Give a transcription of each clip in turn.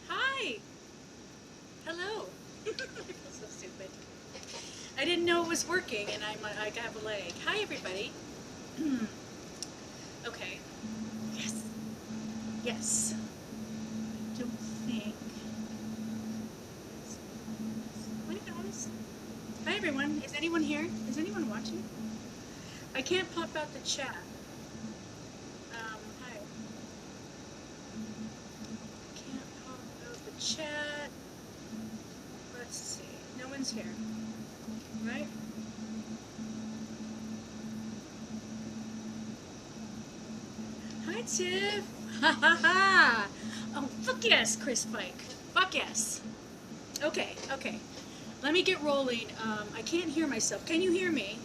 Hi. Hello. I feel so stupid. I didn't know it was working, and I have a leg. Hi, everybody. Okay. Yes. Yes. I don't think. Hi, guys. Hi, everyone. Is anyone here? Is anyone watching? I can't pop out the chat. Hi. Can't pop out the chat. Let's see. No one's here, right? Hi, Tiff. Ha ha ha. Oh, fuck yes, Chris Pike. Fuck yes. Okay, okay. Let me get rolling. I can't hear myself. Can you hear me?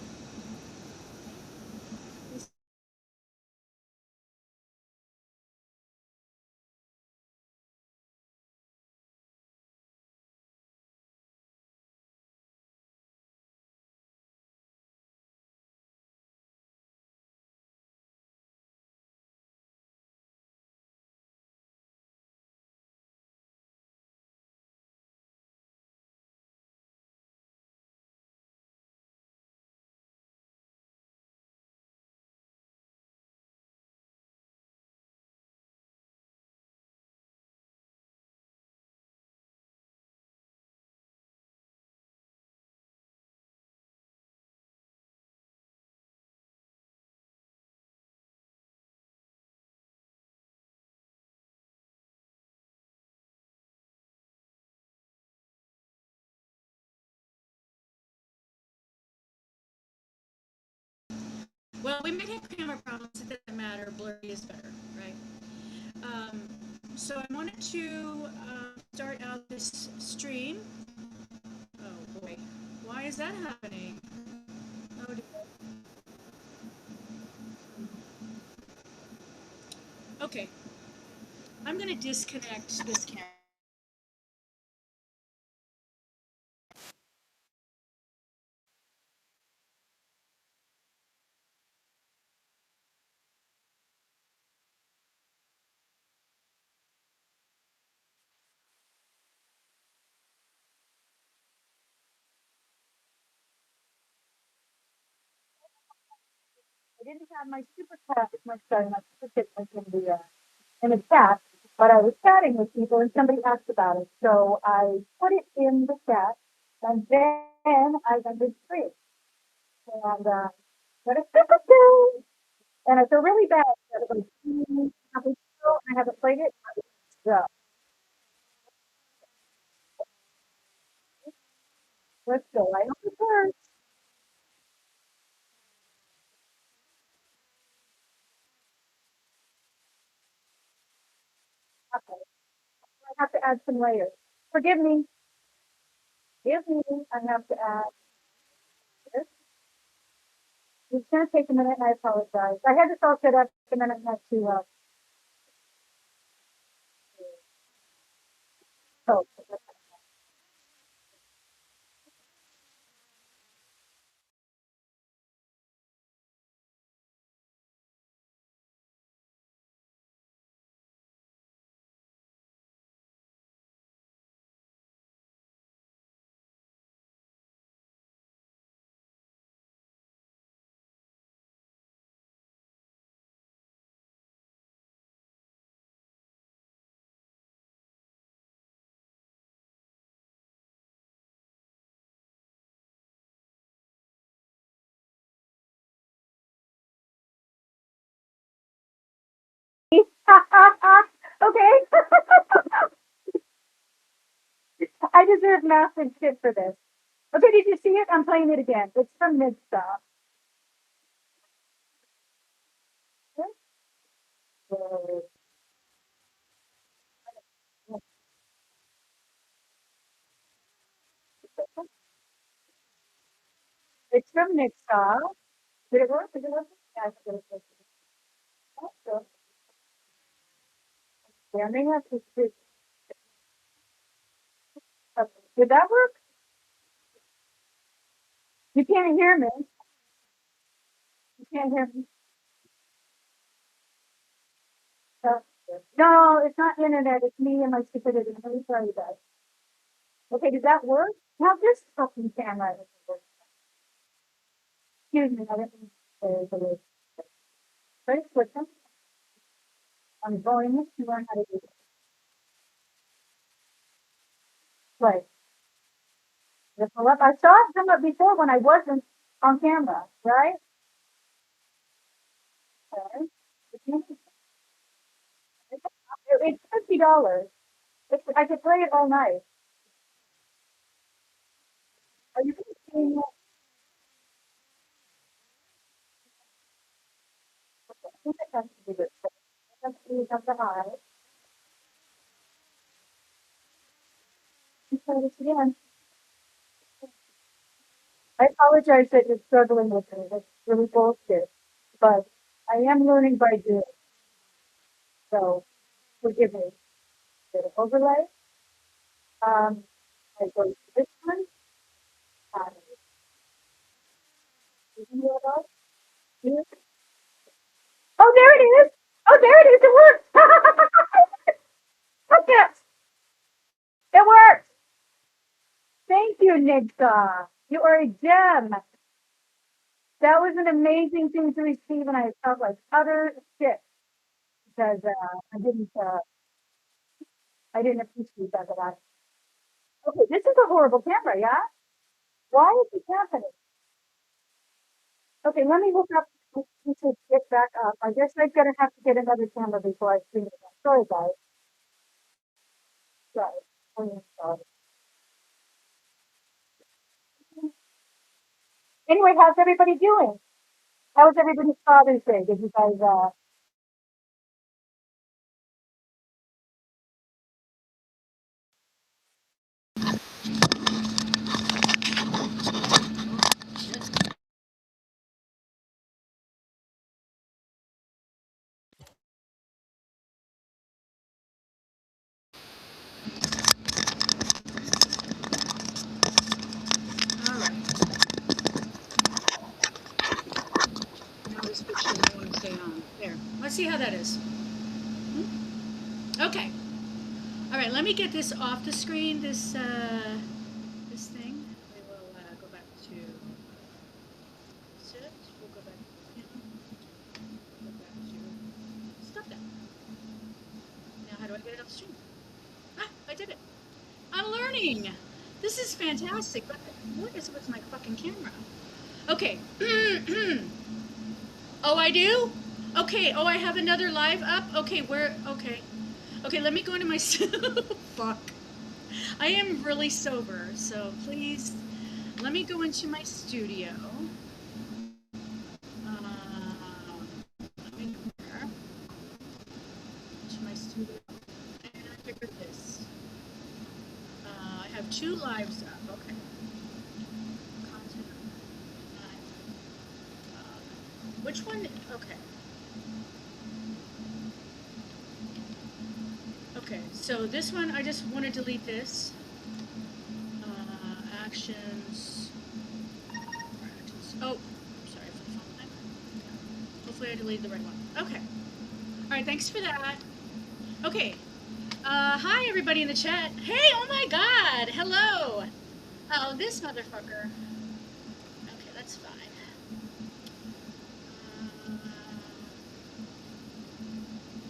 Well, we might have camera problems. It doesn't matter. Blurry is better, right? Um, so I wanted to start out this stream. Oh boy, why is that happening? Oh, okay. I'm gonna disconnect this camera. I didn't have my super chat, my super tip link in the chat, but I was chatting with people and somebody asked about it. So I put it in the chat and then I did free. And but it's super cool. And I feel really bad that it was I haven't played it. So let's go. I hope it works. Okay. I have to add some layers. Forgive me. Give me. I have to add this. It's going to take a minute and I apologize. I had this all set up a minute not to oh, okay. I deserve massive shit for this. Okay, did you see it? I'm playing it again. It's from Midstop. It's from Midstop. Did it work? Did it work? Yeah, it worked. Also, standing up is did that work? You can't hear me. You can't hear me. So No, it's not internet. It's me and my stupidity. Let me tell you guys. Okay, does that work? Now this fucking camera isn't working. Excuse me, I didn't mean to say the Right, switch them. I'm going to learn how to do this. Right. Just pull up. I saw it come up before when I wasn't on camera, right? Okay. It's $50. I could play it all night. Are you seeing it? I think it has to be this. It has to be something high. Let's try this again. I apologize that you're struggling with it. It's really bullshit. But I am learning by doing, so forgive me. Did an overlay. I go to this one. Um, video about here. Oh, there it is. Oh, there it is. It works. Okay. It works. Thank you, Nigsa. You are a gem. That was an amazing thing to receive, and I felt like utter shit because I didn't appreciate that a lot. Okay, this is a horrible camera, yeah? Why is it happening? Okay, let me look up. We should get back up. I guess I'm gonna have to get another camera before I stream it again. Sorry, guys. Sorry. I'm sorry. Anyway, how's everybody doing? How was everybody's Father's Day? Did you guys All right. Now this picture I want to stay on. There. Let's see how that is. Okay. All right. Let me get this off the screen. This thing. We will go back to sit. We'll go back to go back to stop that. Now how do I get it off the screen? Ah, I did it. I'm learning. This is fantastic. But what is with my fucking camera? Okay. Oh, I do? Okay. Oh, I have another live up. Okay, where? Okay. Okay, let me go into my. Fuck. I am really sober, so please let me go into my studio. Let me go there. To my studio. And I figured this. I have two lives up. Okay. Content. Which one? Okay. Okay, so this one, I just want to delete this. Actions. Oh, sorry for the phone line. Hopefully I deleted the right one. Okay. All right, thanks for that. Okay. Hi, everybody in the chat. Hey, oh my God. Hello. Oh, this motherfucker. Okay, that's fine.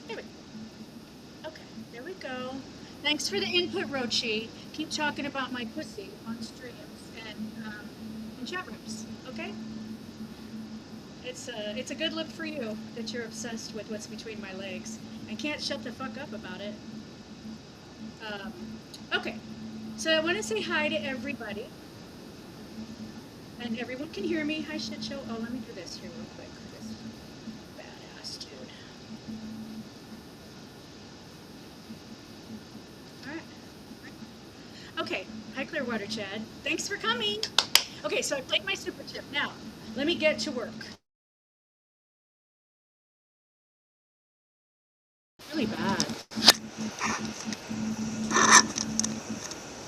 There we go. Okay, there we go. Thanks for the input, Rochi. Keep talking about my pussy on streams and in chat rooms. Okay? It's a good look for you that you're obsessed with what's between my legs and can't shut the fuck up about it. Um, okay, so I want to say hi to everybody, and everyone can hear me. Hi, shit show. Oh, let me do this here real quick. This badass dude. All right. Okay. Hi, Clearwater Chad. Thanks for coming. Okay, so I played my super tip. Now, let me get to work. Really bad.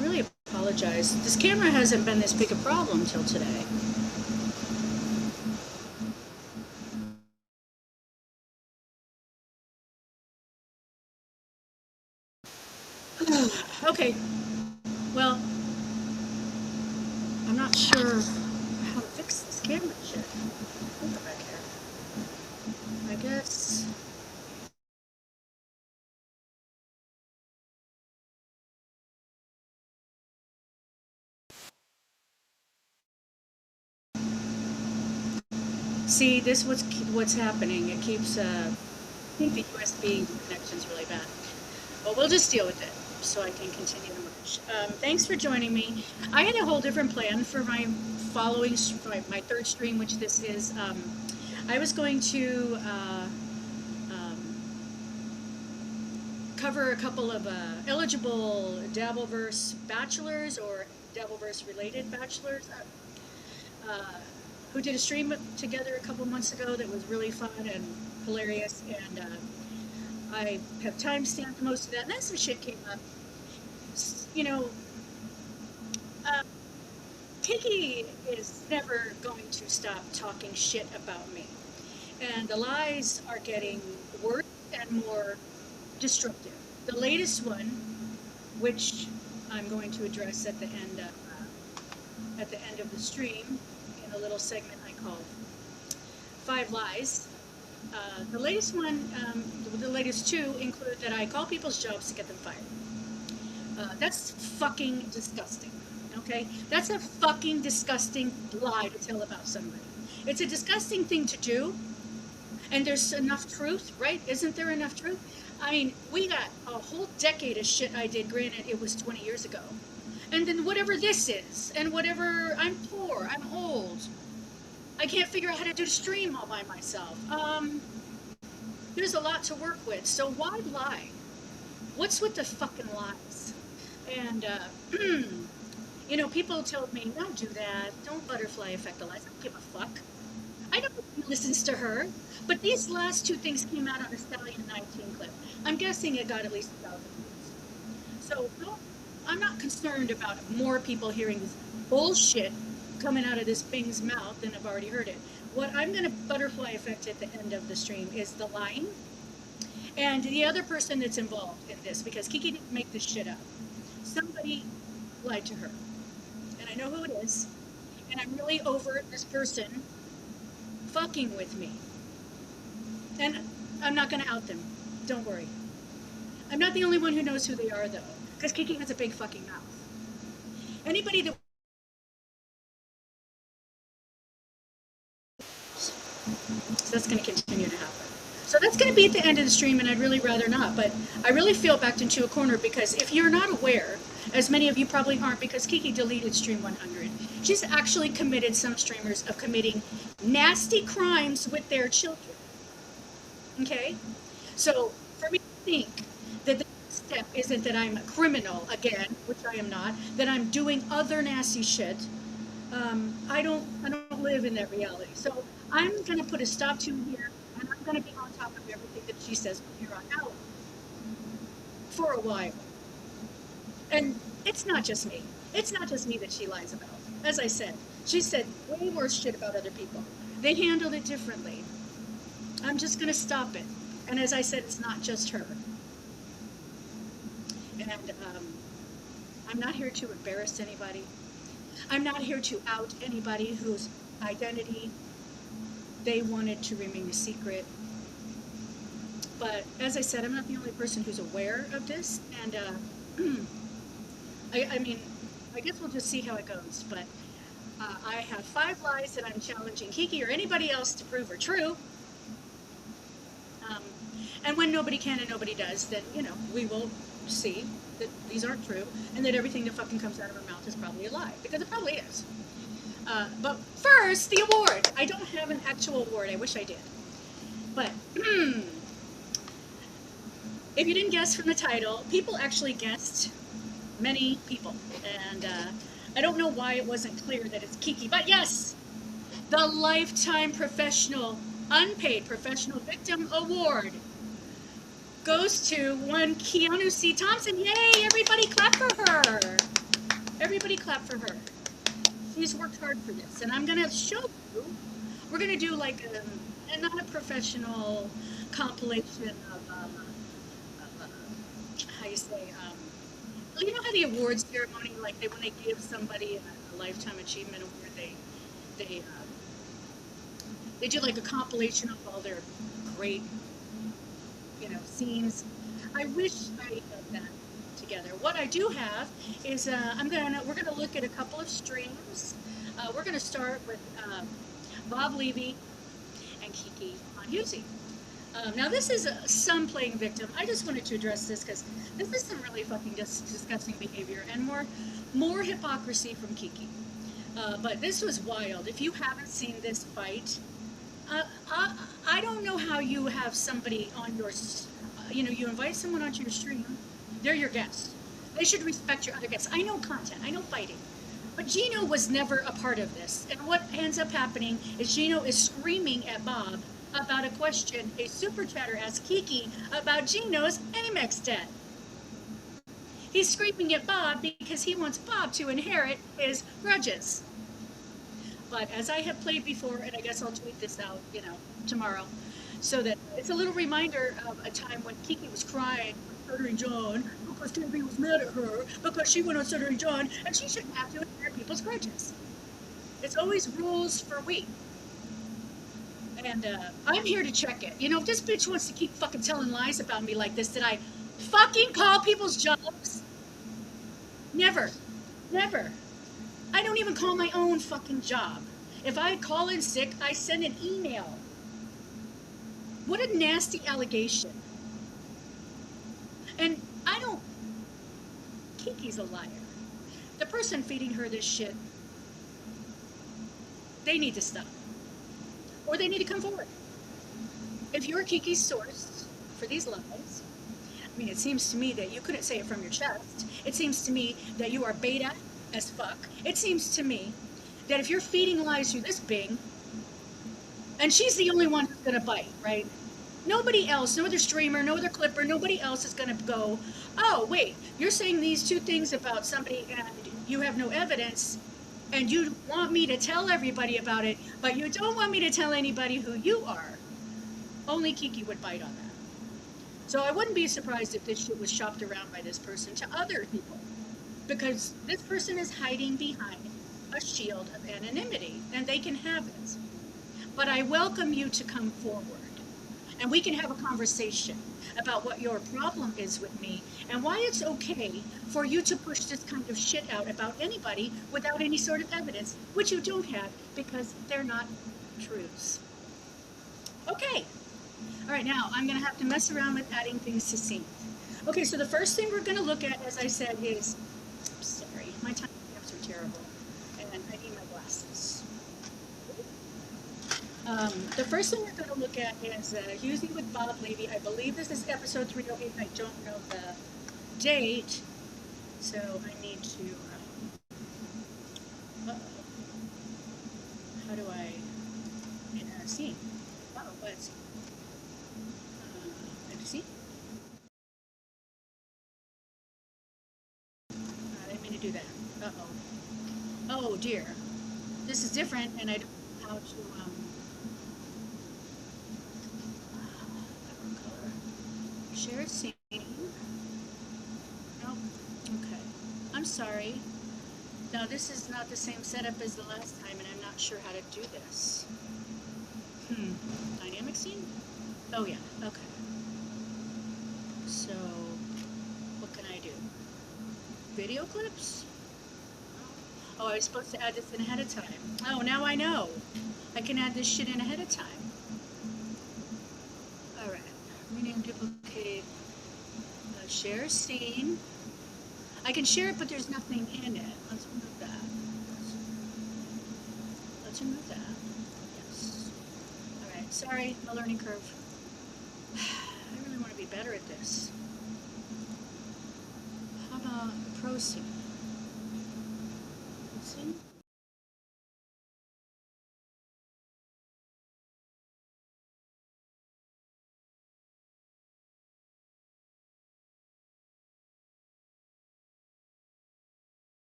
Really apologize. This camera hasn't been this big a problem till today. Okay. Well, I'm not sure how to fix this camera shit. Let me go back here. I guess. See, this what's happening. It keeps. I think the USB connection's really bad. But we'll just deal with it so I can continue to merge. Thanks for joining me. I had a whole different plan for my following, my third stream, which this is. I was going to um, cover a couple of eligible Dabbleverse bachelors or Dabbleverse related bachelors uh, who did a stream together a couple months ago that was really fun and hilarious. And I have timestamped most of that. And then some shit came up. You know, uh, Kiki is never going to stop talking shit about me. And the lies are getting worse and more destructive. The latest one, which I'm going to address at the end of the stream in a little segment I call Five Lies. The latest one, the latest two include that I call people's jobs to get them fired. That's fucking disgusting. Okay? That's a fucking disgusting lie to tell about somebody. It's a disgusting thing to do, and there's enough truth, right? Isn't there enough truth? I mean, we got a whole decade of shit I did, granted it was 20 years ago. And then whatever this is, and whatever, I'm poor, I'm old, I can't figure out how to do the stream all by myself. There's a lot to work with, so why lie? What's with the fucking lies? And, people told me, don't do that, don't butterfly effect the lies, I don't give a fuck. I don't know who listens to her, but these last two things came out on a Stallion 19 clip. I'm guessing it got at least 1,000 views. So I'm not concerned about more people hearing this bullshit coming out of this Bing's mouth than have already heard it. What I'm going to butterfly effect at the end of the stream is the lying and the other person that's involved in this, because Kiki didn't make this shit up. Somebody lied to her, and I know who it is, and I'm really over this person fucking with me. And I'm not going to out them. Don't worry. I'm not the only one who knows who they are, though, because Kiki has a big fucking mouth. Anybody that so that's going to continue to happen. So that's going to be at the end of the stream, and I'd really rather not. But I really feel backed into a corner because if you're not aware, as many of you probably aren't, because Kiki deleted Stream 100, she's actually committed some streamers of committing nasty crimes with their children. Okay? So for me to think that the next step isn't that I'm a criminal again, which I am not, that I'm doing other nasty shit, I don't live in that reality. So I'm gonna put a stop to here, and I'm gonna be on top of everything that she says from here on out for a while. And it's not just me. It's not just me that she lies about. As I said, she said way worse shit about other people. They handled it differently. I'm just gonna stop it. And as I said, it's not just her. And I'm not here to embarrass anybody. I'm not here to out anybody whose identity they wanted to remain a secret. But as I said, I'm not the only person who's aware of this. And I mean, I guess we'll just see how it goes. But I have 5 lies that I'm challenging Kiki or anybody else to prove are true. And when nobody can and nobody does, then, we will see that these aren't true and that everything that fucking comes out of her mouth is probably a lie, because it probably is. But first, the award. I don't have an actual award. I wish I did. But if you didn't guess from the title, people actually guessed. Many people. And I don't know why it wasn't clear that it's Kiki. But yes, the Lifetime Professional, Unpaid Professional Victim Award goes to one Keanu C. Thompson. Yay! Everybody clap for her. Everybody clap for her. She's worked hard for this. And I'm going to show you, we're going to do like not a professional compilation of how you say, you know how the awards ceremony, like when they give somebody a lifetime achievement award, they do like a compilation of all their great, scenes. I wish I had that together. What I do have is we're gonna look at a couple of streams. We're gonna start with Bob Levy and Kiki Onhusi. Now this is some playing victim. I just wanted to address this because this is some really fucking disgusting behavior and more hypocrisy from Kiki. But this was wild. If you haven't seen this fight, uh, I, I don't know how you have somebody on you invite someone onto your stream, they're your guest. They should respect your other guests. I know content, I know fighting. But Gino was never a part of this. And what ends up happening is Gino is screaming at Bob about a question a super chatter asked Kiki about Gino's Amex debt. He's screaming at Bob because he wants Bob to inherit his grudges. But as I have played before, and I guess I'll tweet this out, tomorrow, so that it's a little reminder of a time when Kiki was crying, Stuttering John, because Debbie was mad at her because she went on Stuttering John, and she shouldn't have to inherit people's grudges. It's always rules for we. And I'm here to check it. If this bitch wants to keep fucking telling lies about me like this, did I fucking call people's jobs? Never. Never. I don't even call my own fucking job. If I call in sick, I send an email. What a nasty allegation. And Kiki's a liar. The person feeding her this shit, they need to stop. Or they need to come forward. If you're Kiki's source for these lies, it seems to me that you couldn't say it from your chest. It seems to me that you are beta as fuck. It seems to me that if you're feeding lies through this Bing, and she's the only one who's gonna bite, right? Nobody else, no other streamer, no other clipper, nobody else is gonna go, oh, wait, you're saying these two things about somebody and you have no evidence, and you want me to tell everybody about it, but you don't want me to tell anybody who you are. Only Kiki would bite on that. So I wouldn't be surprised if this shit was shopped around by this person to other people. Because this person is hiding behind a shield of anonymity, and they can have it. But I welcome you to come forward, and we can have a conversation about what your problem is with me, and why it's okay for you to push this kind of shit out about anybody without any sort of evidence, which you don't have because they're not truths. Okay. All right, now I'm going to have to mess around with adding things to scenes. Okay, so the first thing we're going to look at, as I said, is, sorry, my time stamps are terrible, and I need my glasses. The first thing we're going to look at is using with Bob Levy. I believe this is episode 308. I don't know the date, so I need to. How do I see? Oh, let's see. See? I didn't mean to do that. Uh-oh. Oh dear. This is different, and I don't know how to color. Share scene. Nope. Okay. I'm sorry. No, this is not the same setup as the last time, and I'm not sure how to do this. Dynamic scene? Oh yeah, okay. So, what can I do? Video clips? Oh, I was supposed to add this in ahead of time. Oh, now I know. I can add this shit in ahead of time. Alright. Rename, duplicate, share scene. I can share it, but there's nothing in it. Let's remove that. Let's remove that. Yes. Alright, sorry, my learning curve. I really want to be better at this. How about pro scene? Scene?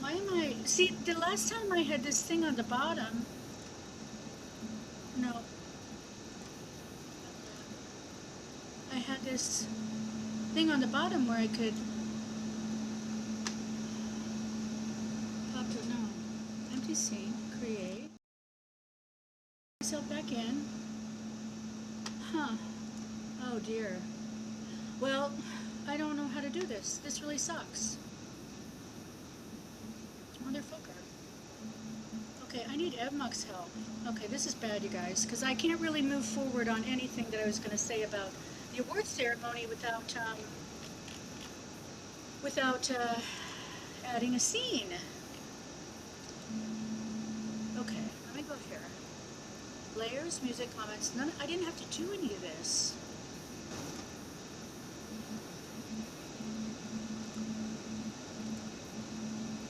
Why am I... See, the last time I had this thing on the bottom... No. I had this thing on the bottom where I could pop to no. Empty scene, create. Myself back in. Huh. Oh dear. Well, I don't know how to do this. This really sucks. Motherfucker. Okay, I need Evmuk's help. Okay, this is bad, you guys, because I can't really move forward on anything that I was going to say about the award ceremony without adding a scene. Okay, let me go here. Layers, music, comments. None. I didn't have to do any of this.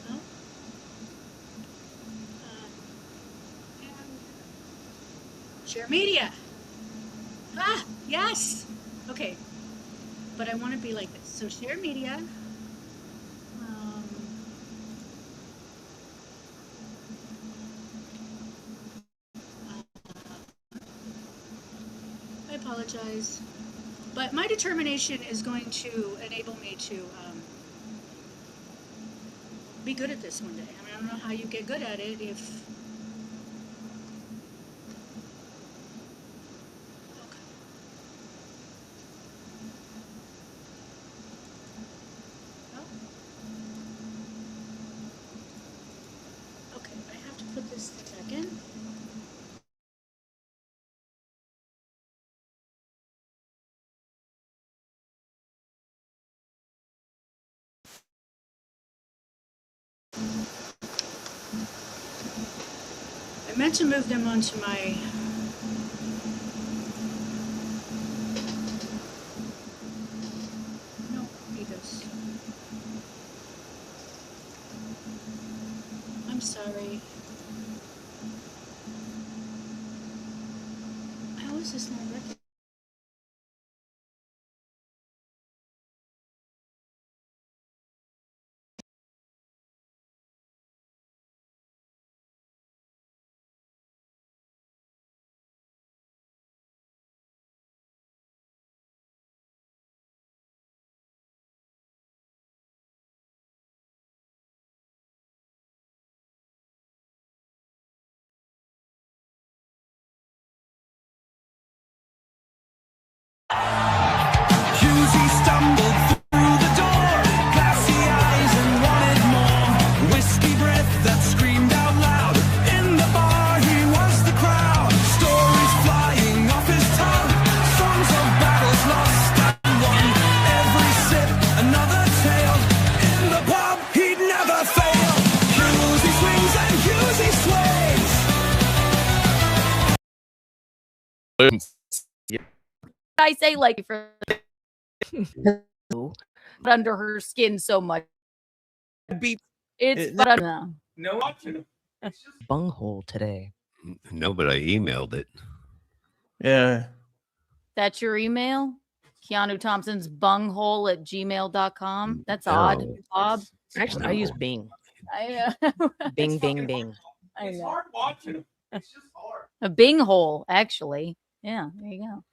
No. Share media. Ah, yes. Okay, but I want to be like this. So share media. I apologize, but my determination is going to enable me to be good at this one day. I mean, I don't know how you get good at it if. Okay, I have to put this thing back in. I meant to move them onto my. No, Vegas. I'm sorry. How is this not working? Husey stumbled through the door, glassy eyes and wanted more. Whiskey breath that screamed out loud. In the bar, he was the crowd. Stories flying off his tongue, songs of battles lost and won. Every sip, another tale. In the pub, he'd never fail. Husey swings and Husey sways. I say like for under her skin so much. It's but no option. Bunghole today. No, but I emailed it. Yeah. That's your email? Keanu Thompson's bunghole at gmail.com. That's odd, Bob. Actually, I use Bing. I Bing, Bing, Bing. I It's know. hard watching them. It's just hard. A Bing hole, actually. Yeah, there you go.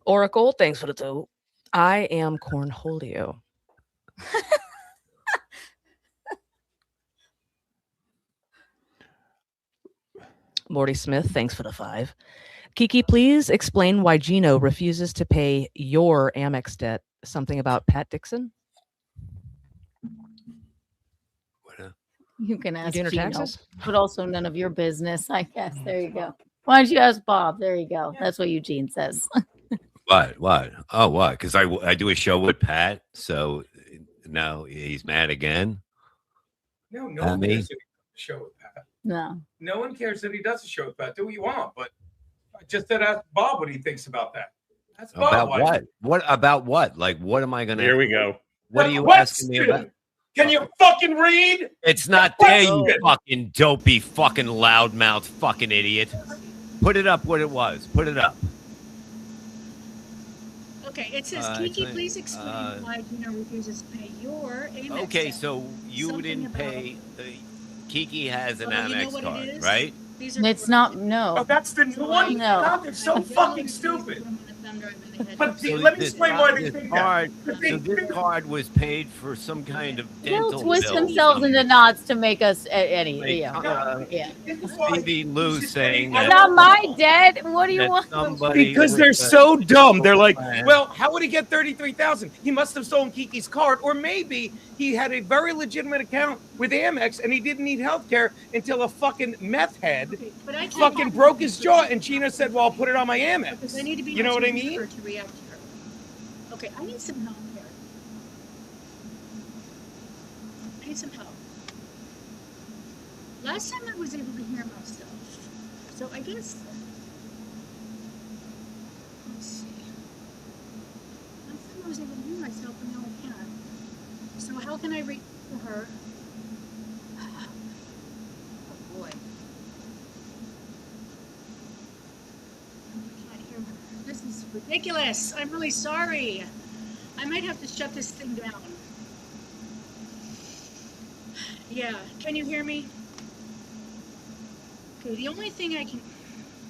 Oracle, thanks for the tote. I am Cornholio. Morty Smith, thanks for the 5. Kiki, please explain why Gino refuses to pay your Amex debt. Something about Pat Dixon? You can ask doing her Gino, taxes? but also none of your business, I guess. There you go. Why don't you ask Bob? There you go. That's what Eugene says. What? Oh, what? Because I do a show with Pat, so now he's mad again. No one cares that he does a show with Pat. No. No one cares that he does a show with Pat. Do what you want, but I just did ask Bob what he thinks about that. That's Bob. About what? What about what? Like, what am I gonna? Here we go. What are you asking me about? Can you fucking read? It's not there, you fucking dopey, fucking loudmouth, fucking idiot. Put it up what it was. Put it up. Okay, it says, Kiki, please explain why Gino refuses to pay your Amex. Okay, so you Something didn't about- pay. Kiki has an Oh, you know Amex what it card, is? right? It's not, no. Oh, that's the new one? No. God, they're so fucking stupid. thumb drive in the head. But So let me this- explain why they this think card, that. so this card was paid for some kind of They'll dental twist bill. themselves into knots to make us any. Like, Yeah. Yeah. Stevie Lou saying It's that, not my debt. What do you that want? somebody Because with they're a- so dumb. They're like, plan. well, how would he get 33,000? He must have stolen Kiki's card, or maybe he had a very legitimate account with Amex and he didn't need health care until a fucking meth head Okay, but I can't fucking broke his jaw. And Gina said, well, I'll put it on my because I Amex. need to be You know on what I TV for mean? her to react to her. Okay, I need some help here. I need some help. Last time I was able to hear myself, so I guess. Let's see. Last time I was able to hear myself, and now I can't. So how can I reach to her? Oh boy. I can't hear her. This is ridiculous. I'm really sorry. I might have to shut this thing down. Yeah, can you hear me? Okay, the only thing I can.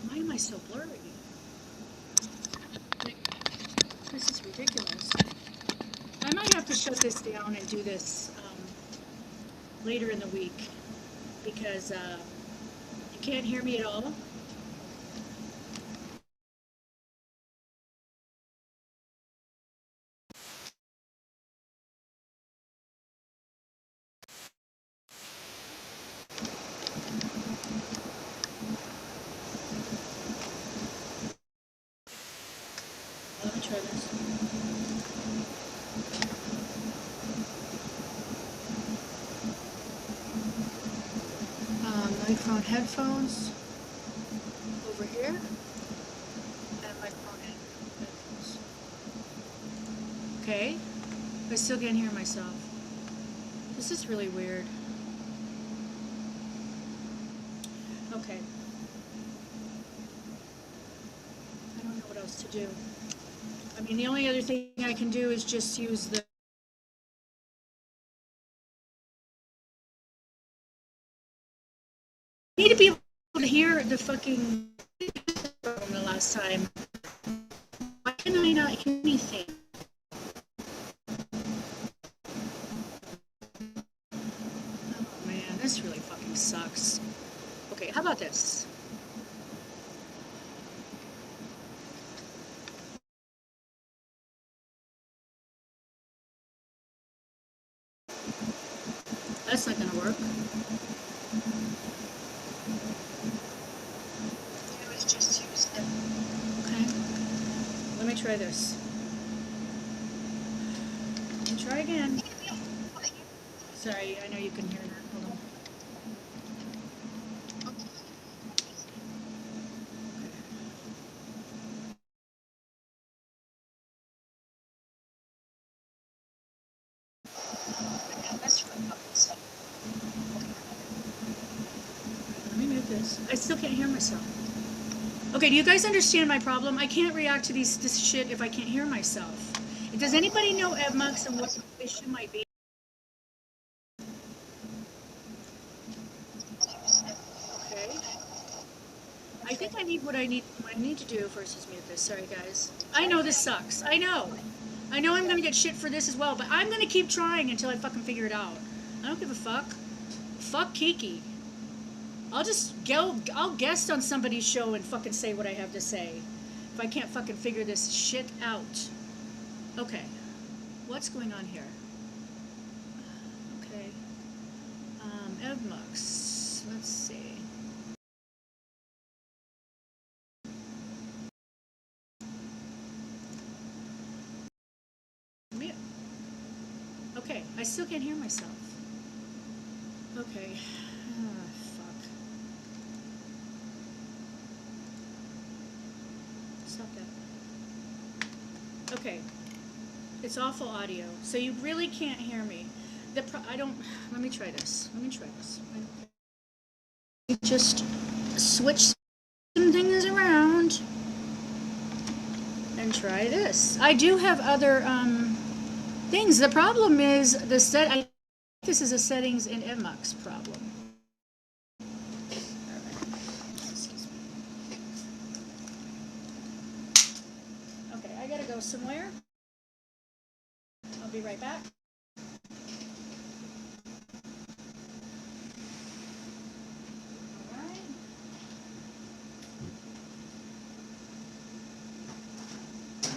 Why am I so blurry? This is ridiculous. I might have to shut this down and do this later in the week because you can't hear me at all. Let me try this. Microphone headphones over here, and microphone headphones. Okay, I still can't hear myself. This is really weird. Okay. I don't know what else to do. I mean, the only other thing I can do is just use the. I need to be able to hear the fucking from the last time. Why can I not hear anything? Oh man, this really fucking sucks. Okay, how about this? That's not gonna work. Okay. Let me try this. Let me try again. Sorry, I know you can hear that. Hold on. Let me mute this. I still can't hear myself. Okay, do you guys understand my problem? I can't react to this shit if I can't hear myself. Does anybody know Evmux and what the issue might be? Okay. I think I need what I need to do first is mute this. Sorry guys. I know this sucks. I know I'm gonna get shit for this as well, but I'm gonna keep trying until I fucking figure it out. I don't give a fuck. Fuck Kiki. I'll guest on somebody's show and fucking say what I have to say. If I can't fucking figure this shit out. Okay. What's going on here? Okay. Evmux. Let's see. Mute. Okay, I still can't hear myself. Okay. Fuck. Stop that. Okay. It's awful audio, so you really can't hear me. Let me try this. Just switch some things around and try this. I do have other things. The problem is I think this is a settings in Evmux problem. go somewhere. I'll be right back. All right.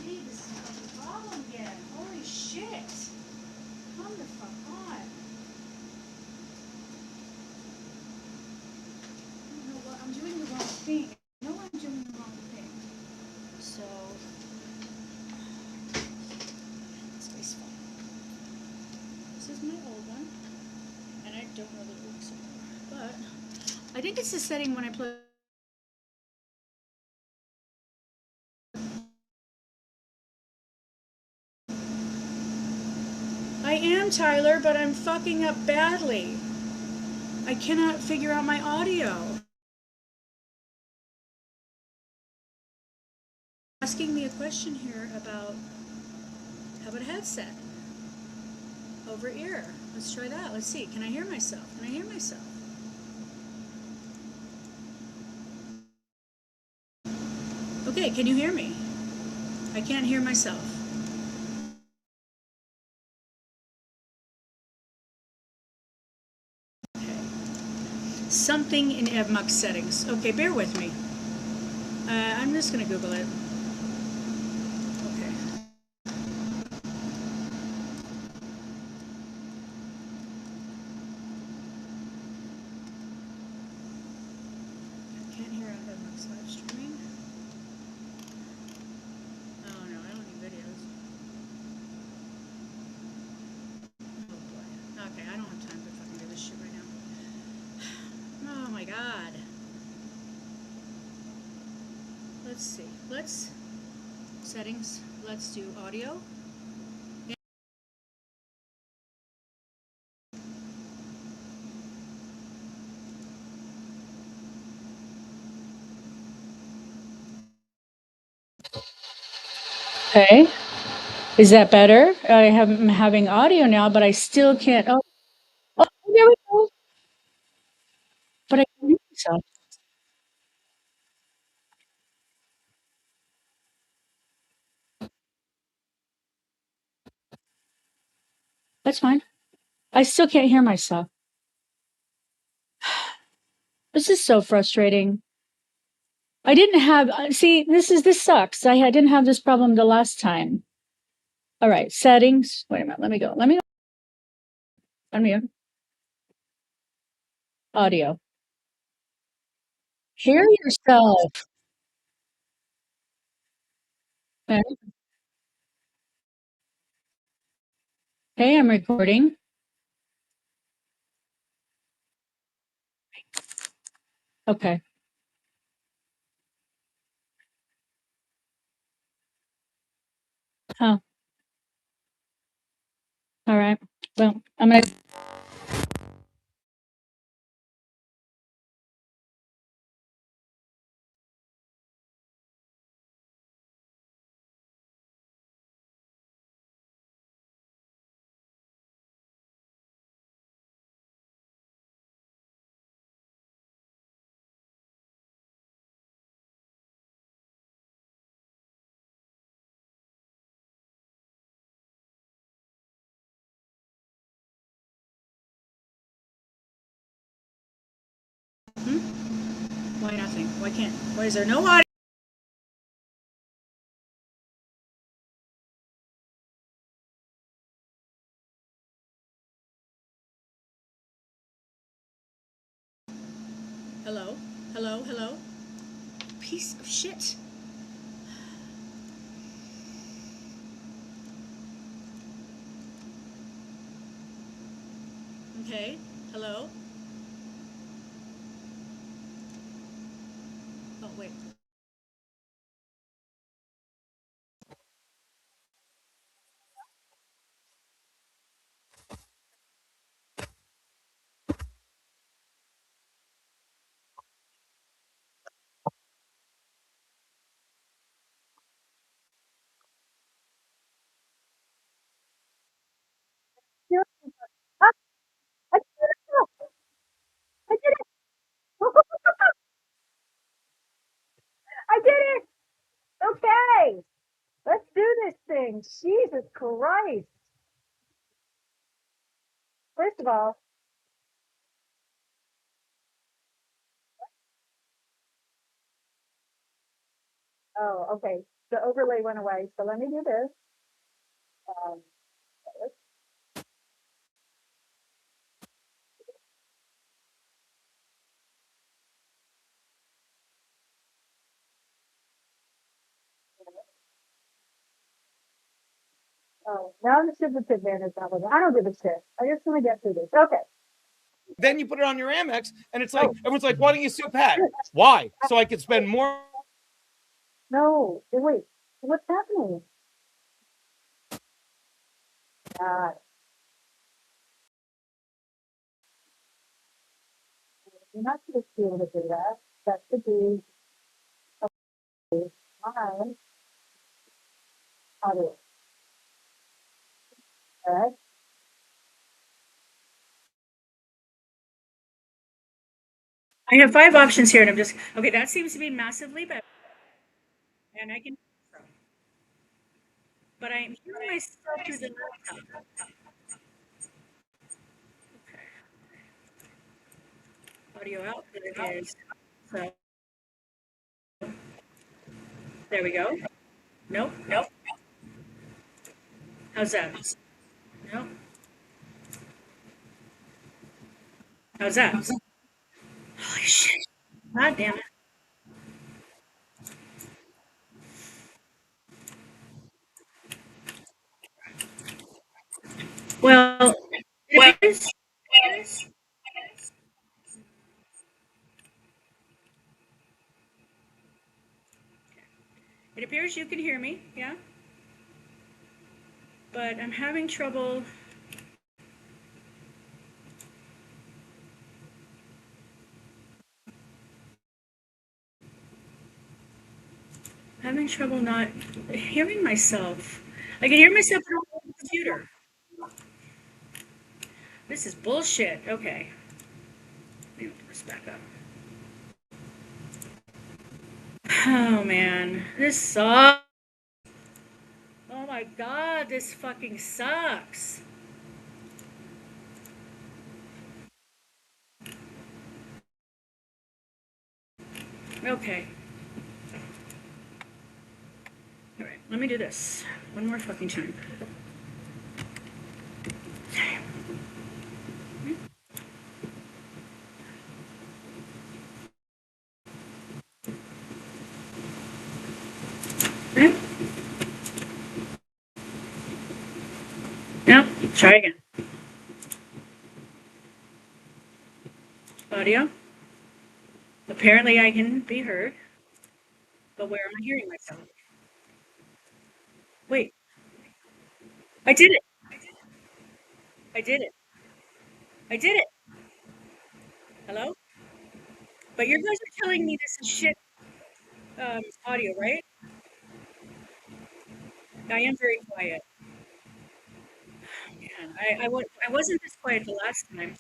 Hey, this is not the problem again. Holy shit. Come the fuck on. I don't know what, I'm doing the wrong thing. I know I'm doing the wrong thing. So, this way's fine. This is my old one, and I don't know that it works anymore. But I think it's the setting when I play. I am, Tyler, but I'm fucking up badly. I cannot figure out my audio. Asking me a question here about how about a headset over ear. Let's try that. Let's see. Can I hear myself? Can I hear myself? Okay, can you hear me? I can't hear myself. Okay. Something in EvMux settings. Okay, bear with me. I'm just going to Google it. Okay. I can't hear on EvMux live streaming. Oh no, I don't need videos. Oh boy. Okay, I don't have time to fucking do this shit right now. Oh my god. Let's see. Let's settings. Let's do audio. Okay. Is that better? I'm having audio now, but I still can't. Oh, there we go. But I can hear myself. That's fine. I still can't hear myself. This is so frustrating. I didn't have, see, this sucks. I didn't have this problem the last time. All right, settings. Wait a minute. Let me go. Unmute. Audio. Hear yourself. Okay, I'm recording. Okay. Huh. All right. Well, I'm gonna. Why nothing? Why can't? Why is there no audio? Hello? Hello? Hello? Piece of shit. Okay. Hello? Oh, wait. Ah, I did it! I did it! Jesus Christ. First of all, oh, okay. The overlay went away. So let me do this. Um, oh, now the superintendent is not with me. I don't give a shit. I just want to get through this. Okay. Then you put it on your Amex, and it's like everyone's like, "Why don't you sue Pat?" Why? So I could spend more. No, wait. What's happening? God. You're not supposed to be able to do that. That should be fine. Audio. All right. I have 5 options here, and I'm just okay. That seems to be massively better, and I can. But I'm hearing myself through the laptop. Audio out. There it is. So there we go. Nope. Nope. How's that? Nope. How's that? Holy shit. God damn it. Well, it appears, it appears you can hear me, yeah? But I'm having trouble. Having trouble not hearing myself. I can hear myself on the computer. This is bullshit. Okay. Let me open this back up. Oh man, this sucks. Oh my god, this fucking sucks. Okay. Alright, let me do this. One more fucking time. Okay. Now, try again. Audio. Apparently I can be heard, but where am I hearing myself? Wait, I did it. I did it. I did it. Hello? But you guys are telling me this is shit audio, right? I am very quiet. Man, I wasn't this quiet the last time.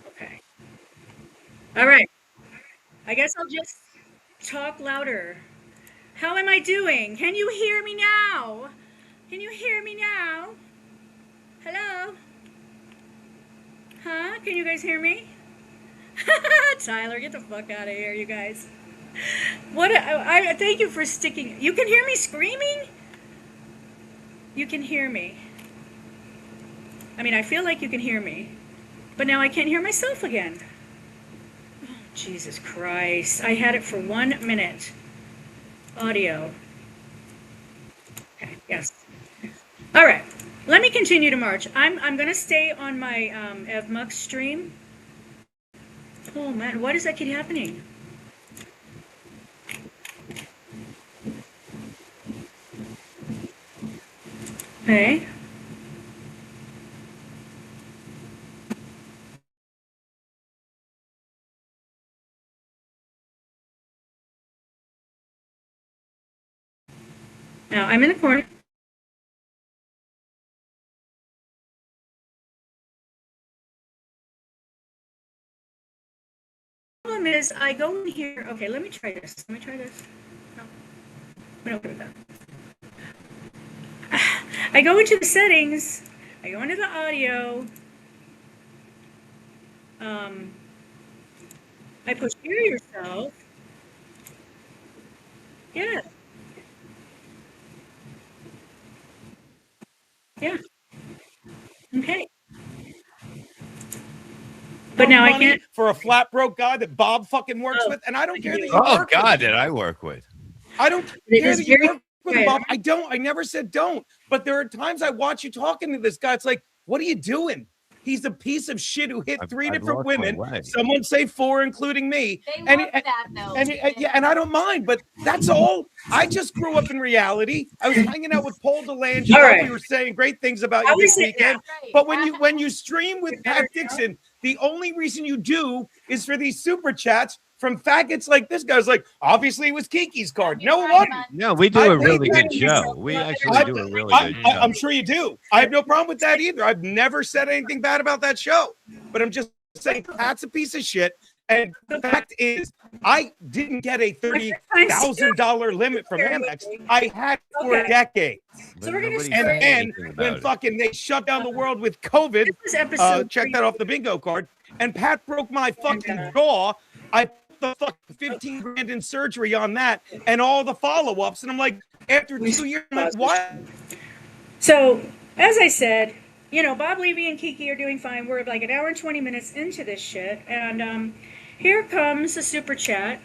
Okay. All right. I guess I'll just talk louder. How am I doing? Can you hear me now? Can you hear me now? Hello? Huh? Can you guys hear me? Tyler, get the fuck out of here, you guys. What? I thank you for sticking. You can hear me screaming? You can hear me. I mean, I feel like you can hear me, but now I can't hear myself again. Oh, Jesus Christ. I had it for 1 minute. Audio. Okay, yes. All right. Let me continue to march. I'm going to stay on my EvMux stream. Oh, man. Why does that keep happening? Okay. Now I'm in the corner. The problem is I go in here. Okay, let me try this. Let me try this. No. We don't do that. I go into the settings. I go into the audio. I push hear yourself. Yeah. Yeah. Okay. But now I money can't. for a flat broke guy that Bob fucking works Oh, with, and I don't care that you Oh work God, with that him. I work with. I don't It care is that you very work with him, Bob. I don't. I never said don't. But there are times I watch you talking to this guy. It's like, what are you doing? He's a piece of shit who hit three I've different lost my women. way. Some would say 4, including me. They And love that though. yeah, and I don't mind. But that's all. I just grew up in reality. I was hanging out with Paul DeLangelo. All right. We were saying great things about I you was this saying- weekend. Right. But when you stream with Pat Dixon, the only reason you do is for these super chats from faggots like this guy's like, obviously it was Kiki's card. No, it wasn't. No, we do I a really think good that- show. We actually do a really good show. I'm sure you do. I have no problem with that either. I've never said anything bad about that show. But I'm just saying Pat's a piece of shit. And the fact is, I didn't get a $30,000 limit from Amex. I had it for a decade. So we're gonna Nobody's start- And saying then anything about when it. fucking they shut down the world with COVID, This is episode check that off the bingo card. And Pat broke my fucking jaw. I put the fucking 15 grand in surgery on that and all the follow-ups. And I'm like, after 2 years, I'm like, what? So, as I said, you know, Bob Levy and Kiki are doing fine. We're like an hour and 20 minutes into this shit. And here comes a super chat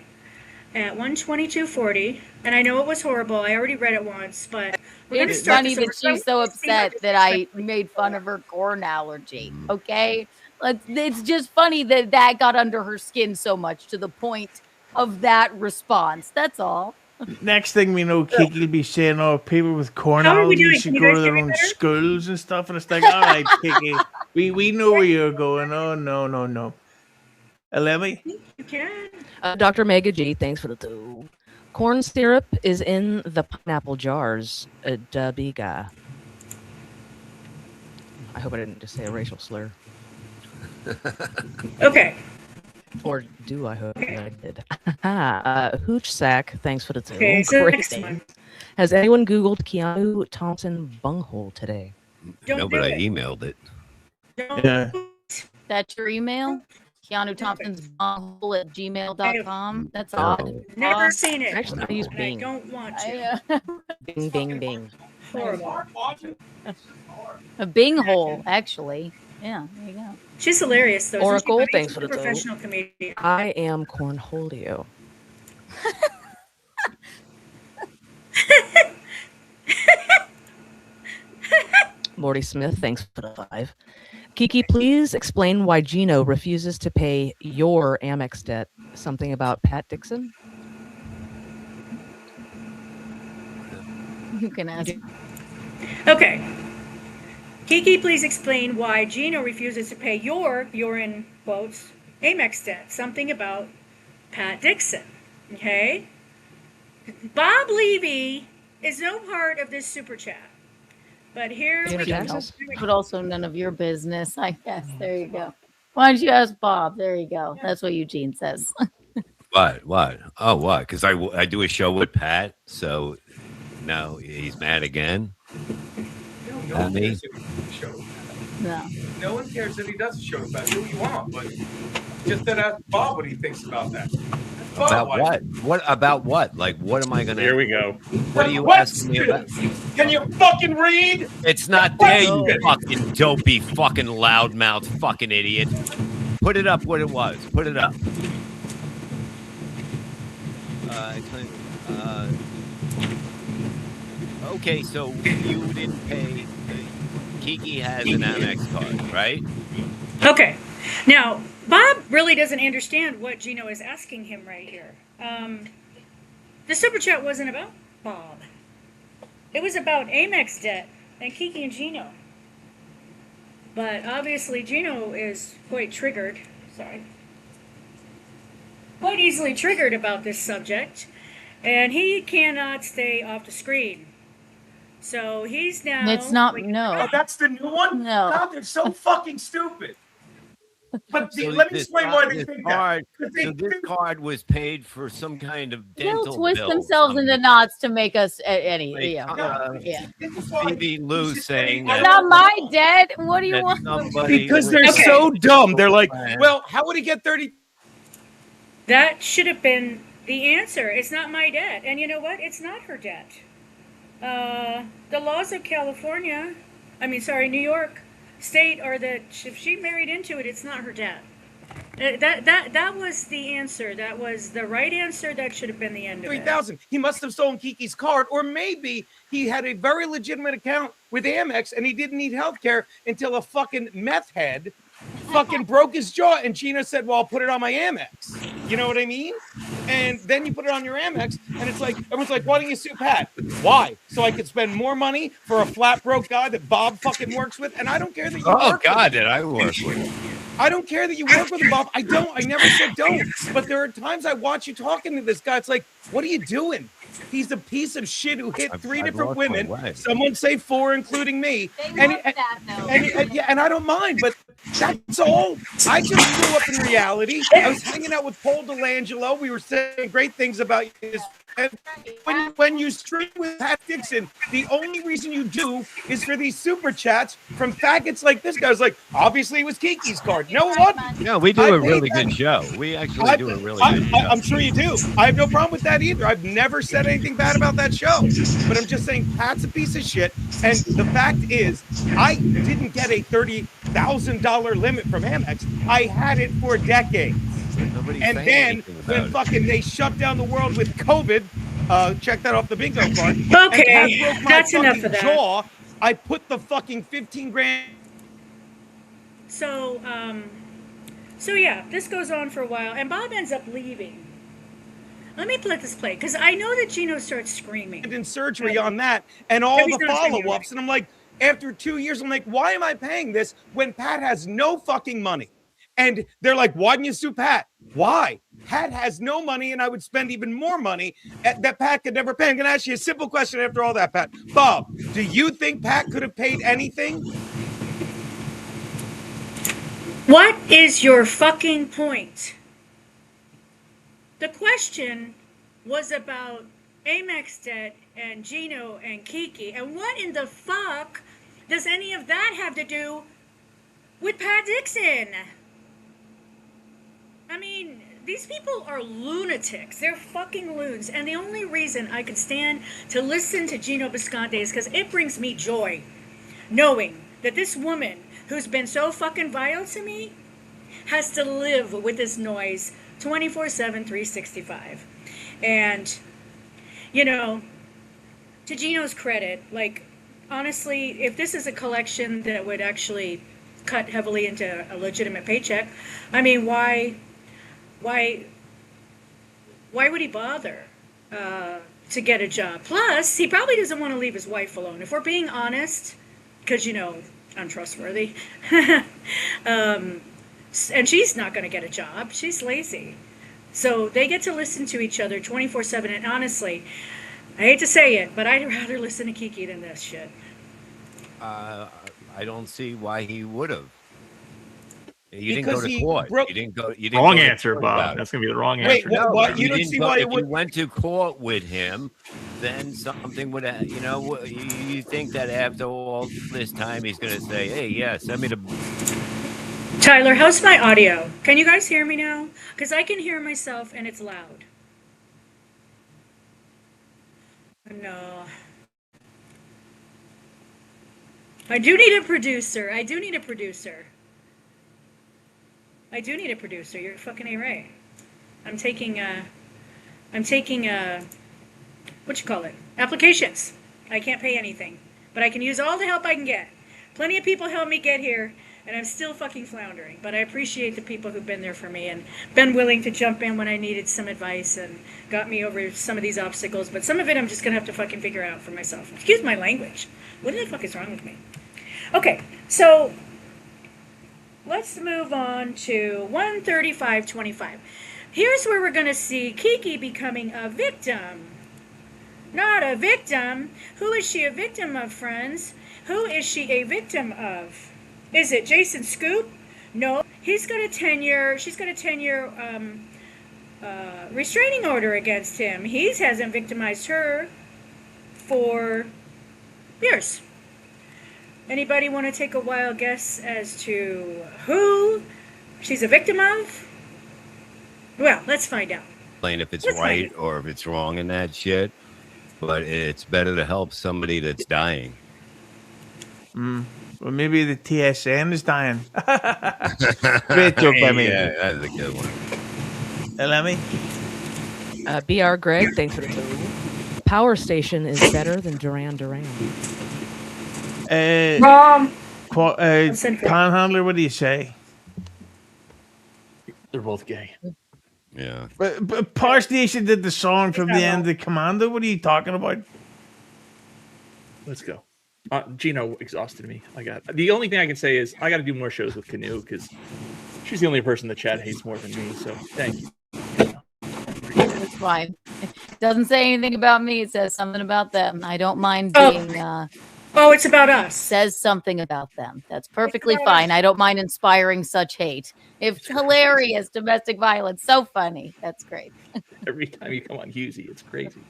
at 122.40. And I know it was horrible. I already read it once, but we're gonna It's start funny this that over. she's so upset that I made fun of her corn allergy. Okay, it's just funny that that got under her skin so much to the point of that response. That's all. Next thing we know, Kiki will be saying, "Oh, people with corn How are we allergies doing? should Can you go guys to hear their me own better? schools and stuff." And it's like, all right, Kiki, we know where you're going. Oh no. Elemi? You can. Dr. Mega G, thanks for the two. Corn syrup is in the pineapple jars. Dabiga. I hope I didn't just say a racial slur. Okay. Or do I hope that I did? Hooch Sack, thanks for the two. Okay, so Great next one. name. Has anyone Googled Keanu Thompson bunghole today? Don't No, do but I it. emailed it. Don't- Yeah. That's your email? Keanu Thompson's bunghole at gmail.com. That's odd. Never seen it. Actually, I use and I Bing. don't want to. Bing, bing, bing. Horrible. A Bing hole, actually. Yeah, there you go. She's hilarious, though. isn't she? Oracle, She's thanks a for the professional comedian. I am Cornholio. Morty Smith, thanks for the 5. Kiki, please explain why Gino refuses to pay your Amex debt. Something about Pat Dixon? You can ask. Okay. Kiki, please explain why Gino refuses to pay your in quotes, Amex debt. Something about Pat Dixon. Okay? Bob Levy is no part of this super chat. But here we go. Taxes? But also none of your business, I guess. There you go. Why don't you ask Bob? There you go. That's what Eugene says. What? Oh, what? Because I do a show with Pat, so now he's mad again. No At one me? cares if he shows. No. No one cares that he does a show about it. Do what you want, but just that ask Bob what he thinks about that. Bob, About what? What about what? Like, what am I gonna? Here we go. What are you What? asking me about? Can you fucking read? It's not there, you fucking dopey, fucking loudmouth, fucking idiot. Put it up what it was. Put it up. Okay, so you didn't pay. Kiki has an Amex card, right? Okay. Now, Bob really doesn't understand what Gino is asking him right here. The super chat wasn't about Bob. It was about Amex debt and Kiki and Gino. But obviously Gino is quite triggered. Sorry. Quite easily triggered about this subject. And he cannot stay off the screen. So he's now... It's not, Oh, no. that's the new one? No. God, they're so fucking stupid. But So let me this explain why they think that. card, 'Cause they- so this card was paid for some kind of They'll dental twist bill. themselves into knots to make us any. Like, Yeah. this is why Phoebe you Lou should saying say, It's that, not my debt. What do you that want? somebody because with they're a so dumb. They're like, plan- well, how would he get 30? That should have been the answer. It's not my debt. And you know what? It's not her debt. The laws of California, New York State, are that if she married into it, it's not her debt. That was the answer. That was the right answer. That should have been the end of it. 3,000. He must have stolen Kiki's card, or maybe he had a very legitimate account with Amex and he didn't need health care until a fucking meth head fucking broke his jaw and Gina said, well, I'll put it on my Amex. You know what I mean? And then you put it on your Amex and it's like, everyone's like, why don't you sue Pat? Why? So I could spend more money for a flat broke guy that Bob fucking works with? And I don't care that you Oh work God, with did I work with him? I don't care that you work with him, Bob. I never said don't. But there are times I watch you talking to this guy. It's like, what are you doing? He's a piece of shit who hit three different women. Someone say 4, including me. And I don't mind, but that's all. I just grew up in reality. I was hanging out with Paul Delangelo. We were saying great things about his. When you stream with Pat Dixon, the only reason you do is for these super chats from faggots like this guy. Was like, obviously it was Kiki's card. No, what? No, we do a really good show. We actually do a really good show. I'm sure you do. I have no problem with that either. I've never said anything bad about that show. But I'm just saying Pat's a piece of shit. And the fact is, I didn't get a $30,000 limit from Amex. I had it for decades. And then when fucking they shut down the world with COVID, check that off the bingo card. Okay, that's enough of that. Jaw, I put the fucking 15 grand. So yeah, this goes on for a while, and Bob ends up leaving. Let me let this play, because I know that Gino starts screaming. And in surgery on that, and all the follow-ups, and I'm like, after 2 years, I'm like, why am I paying this when Pat has no fucking money? And they're like, why didn't you sue Pat? Why? Pat has no money, and I would spend even more money that Pat could never pay. I'm going to ask you a simple question after all that, Pat. Bob, do you think Pat could have paid anything? What is your fucking point? The question was about Amex debt and Gino and Kiki, and what in the fuck does any of that have to do with Pat Dixon? I mean, these people are lunatics. They're fucking loons. And the only reason I can stand to listen to Gino Bisconte is because it brings me joy knowing that this woman who's been so fucking vile to me has to live with this noise 24/7, 365. And, you know, to Gino's credit, like, honestly, if this is a collection that would actually cut heavily into a legitimate paycheck, I mean, why would he bother to get a job? Plus, he probably doesn't want to leave his wife alone. If we're being honest, because, you know, untrustworthy, and she's not going to get a job. She's lazy. So they get to listen to each other 24/7. And honestly, I hate to say it, but I'd rather listen to Kiki than this shit. I don't see why he would have. You didn't go to court. You didn't go. You didn't wrong go answer, Bob. That's gonna be the wrong Wait, answer. what? You don't see why it if would. you went to court with him, then something would. You know, you think that after all this time, he's going to say, "Hey, yeah, send me the." Tyler, how's my audio? Can you guys hear me now? Because I can hear myself and it's loud. No. I do need a producer. You're fucking A-Ray. I'm taking what you call it? Applications. I can't pay anything, but I can use all the help I can get. Plenty of people helped me get here, and I'm still fucking floundering. But I appreciate the people who've been there for me and been willing to jump in when I needed some advice and got me over some of these obstacles. But some of it I'm just gonna have to fucking figure out for myself. Excuse my language. What the fuck is wrong with me? Okay, so let's move on to 135.25. Here's where we're going to see Kiki becoming a victim. Not a victim. Who is she a victim of, friends? Who is she a victim of? Is it Jason Scoop, No, he's got a 10-year. She's got a 10-year restraining order against him. He hasn't victimized her for years. Anybody want to take a wild guess as to who she's a victim of? Well, let's find out. Explain if it's Let's find right or if it's wrong in that shit. But it's better to help somebody that's dying. Well, maybe the TSN is dying. Great joke by me. Yeah, that's a good one. Lemmy? BR Greg, thanks for the total. Power Station is better than Duran Duran. Panhandler, what do you say? They're both gay. Yeah. But Power Station did the song from the end of Commando. What are you talking about? Let's go. Gino exhausted me. The only thing I can say is I got to do more shows with Canoe because she's the only person the chat hates more than me. So thank you. It's fine. It doesn't say anything about me. It says something about them. I don't mind being. It's about us. Says something about them. That's perfectly fine. I don't mind inspiring such hate. It's hilarious. Domestic violence. So funny. That's great. Every time you come on Husey, it's crazy.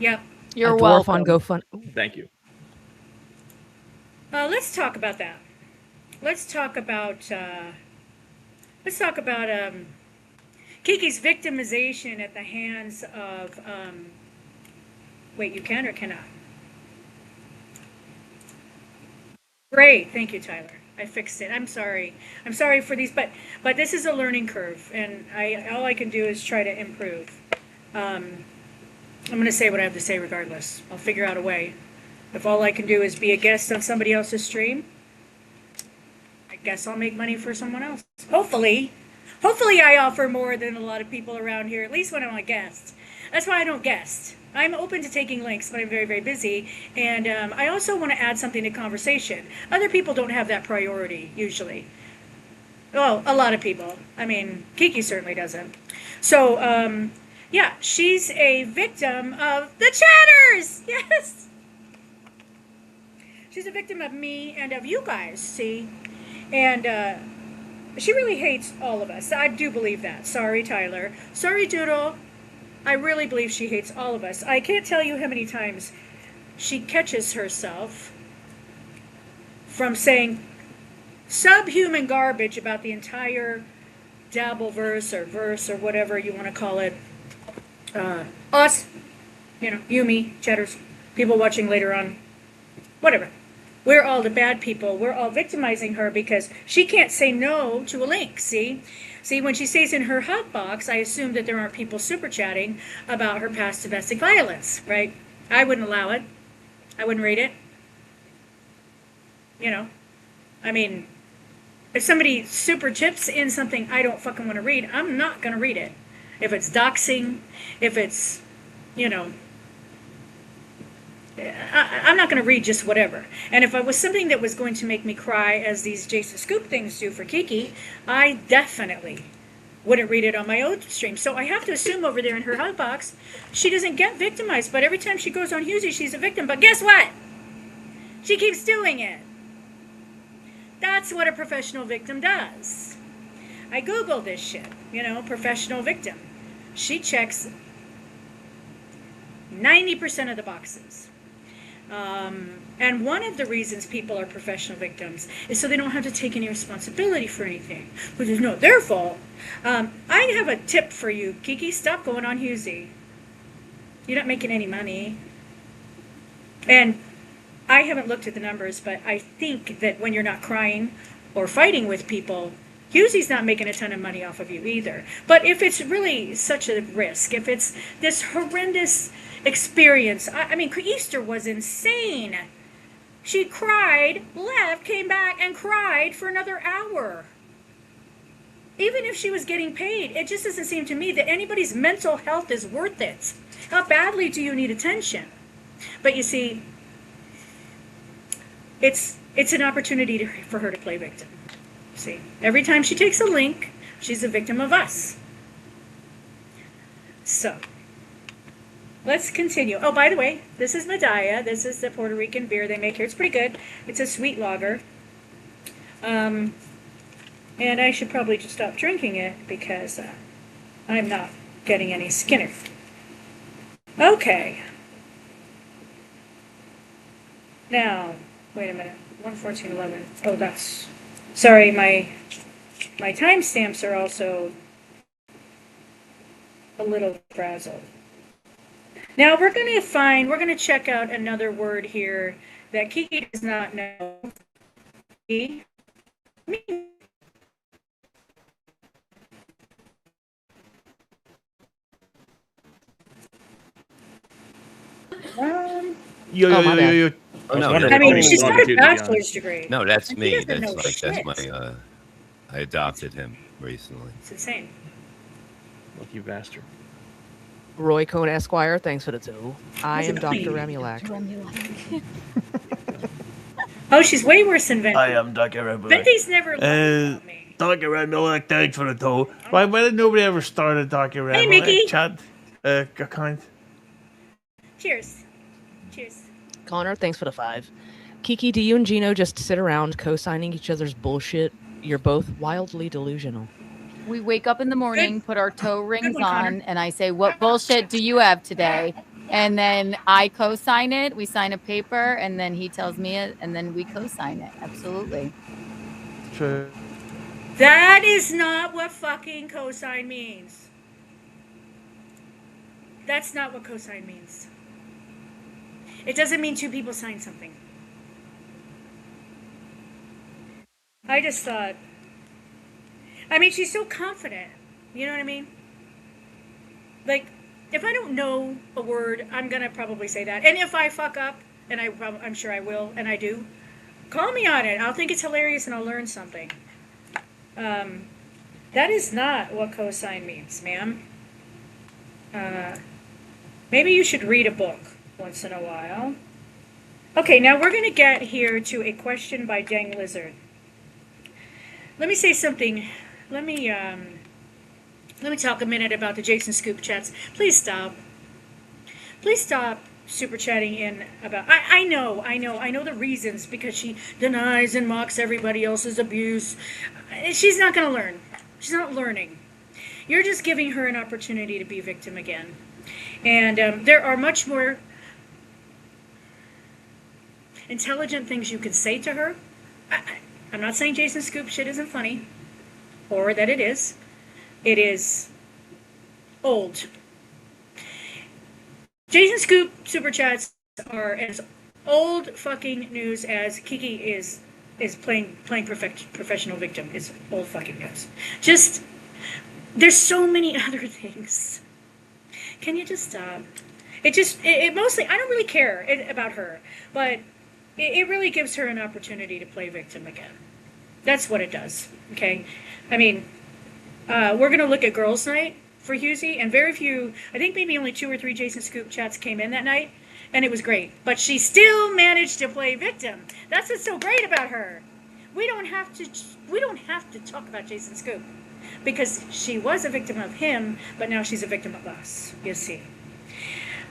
Yep. You're Dwarf welcome. on GoFundMe. Thank you. Let's talk about that. Let's talk about Kiki's victimization at the hands of. Wait, you can or cannot? Great, thank you, Tyler. I fixed it. I'm sorry. I'm sorry for these, but this is a learning curve, and all I can do is try to improve. I'm going to say what I have to say regardless. I'll figure out a way. If all I can do is be a guest on somebody else's stream, I guess I'll make money for someone else. Hopefully I offer more than a lot of people around here, at least when I'm a guest. That's why I don't guest. I'm open to taking links, but I'm very, very busy. And I also want to add something to conversation. Other people don't have that priority, usually. Well, a lot of people. I mean, Kiki certainly doesn't. So, yeah, she's a victim of the chatters. Yes. She's a victim of me and of you guys, see? And she really hates all of us. I do believe that. Sorry, Tyler. Sorry, Doodle. I really believe she hates all of us. I can't tell you how many times she catches herself from saying subhuman garbage about the entire Dabbleverse or verse or whatever you want to call it. Us, you, me, chatters, people watching later on, whatever. We're all the bad people. We're all victimizing her because she can't say no to a link, see? See, when she stays in her hot box, I assume that there aren't people super chatting about her past domestic violence, right? I wouldn't allow it. I wouldn't read it. I mean, if somebody super chips in something I don't fucking want to read, I'm not going to read it. If it's doxing, if it's, I'm not going to read just whatever. And if it was something that was going to make me cry, as these Jason Scoop things do for Kiki, I definitely wouldn't read it on my own stream. So I have to assume over there in her hotbox, she doesn't get victimized. But every time she goes on Husey, she's a victim. But guess what? She keeps doing it. That's what a professional victim does. I Googled this shit, professional victim. She checks 90% of the boxes. And one of the reasons people are professional victims is so they don't have to take any responsibility for anything, which is not their fault. I have a tip for you, Kiki. Stop going on Husey. You're not making any money. And I haven't looked at the numbers, but I think that when you're not crying or fighting with people, Husey's not making a ton of money off of you either. But if it's really such a risk, if it's this horrendous experience, I mean, Easter was insane. She cried, left, came back, and cried for another hour. Even if she was getting paid, it just doesn't seem to me that anybody's mental health is worth it. How badly do you need attention? But you see, it's an opportunity for her to play victim. See, every time she takes a link, she's a victim of us. So, let's continue. Oh, by the way, this is Medalla. This is the Puerto Rican beer they make here. It's pretty good. It's a sweet lager. And I should probably just stop drinking it because I'm not getting any Skinner. Okay. Now, wait a minute. 1:14:11. Oh, that's. Sorry, my timestamps are also a little frazzled. Now we're gonna check out another word here that Kiki does not know. Me. Yo, Oh, my bad. yo. Oh, no, wondering I if mean, Tony's she's got a longitude, to be honest. bachelor's degree. No, that's And he me. doesn't know That's shit. my. I adopted him recently. It's insane. Lucky bastard. Roy Cohn Esquire, thanks for the 2. I What's am it Dr. mean? Remulak. Oh, she's way worse than Venti. I am Dr. Red Venti's never lied about me. Dr. Red Milk, thanks for the 2. Why did nobody ever start a Dr. Red Hey, Milk Mickey. chat account? Cheers. Cheers. Connor, thanks for the 5. Kiki, do you and Gino just sit around co-signing each other's bullshit? You're both wildly delusional. We wake up in the morning, put our toe rings one, Connor. on, and I say, "What bullshit do you have today?" And then I co-sign it. We sign a paper, and then he tells me it, and then we co-sign it. Absolutely. True. That is not what fucking cosign means. That's not what cosign means. It doesn't mean two people sign something. I just thought. I mean, she's so confident. You know what I mean? Like, if I don't know a word, I'm gonna probably say that. And if I fuck up, and I'm sure I will, and I do, call me on it. I'll think it's hilarious, and I'll learn something. That is not what cosign means, ma'am. Maybe you should read a book once in a while. Okay, now we're going to get here to a question by Dang Lizard. Let me say something. Let me talk a minute about the Jason Scoop chats. Please stop. Please stop super chatting in about. I know the reasons, because she denies and mocks everybody else's abuse. She's not going to learn. She's not learning. You're just giving her an opportunity to be a victim again. And there are much more intelligent things you can say to her. I'm not saying Jason Scoop shit isn't funny, or that it is. It is old. Jason Scoop super chats are as old fucking news as Kiki is playing professional victim. It's old fucking news. Just, there's so many other things. Can you just stop? It mostly, I don't really care about her, but it really gives her an opportunity to play victim again. That's what it does, okay? I mean, we're going to look at Girls' Night for Husey, and very few, I think maybe only 2 or 3 Jason Scoop chats came in that night, and it was great. But she still managed to play victim. That's what's so great about her. We don't have to talk about Jason Scoop, because she was a victim of him, but now she's a victim of us, you see.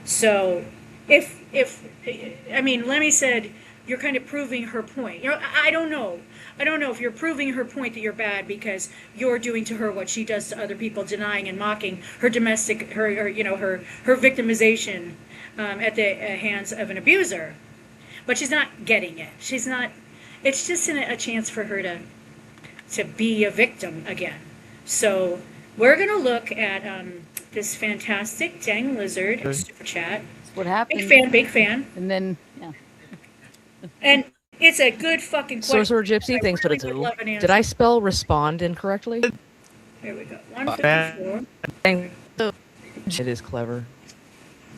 So, Lemmy said, you're kind of proving her point. You know, I don't know if you're proving her point that you're bad because you're doing to her what she does to other people, denying and mocking her her victimization at the hands of an abuser. But she's not getting it. She's not. It's just a chance for her to be a victim again. So we're gonna look at this fantastic Dang Lizard super chat. That's what happened. Big fan. And then, yeah. And it's a good fucking question. Sorcerer Gypsy, thanks for the 2. Did I spell respond incorrectly? Here we go. 154. It is clever.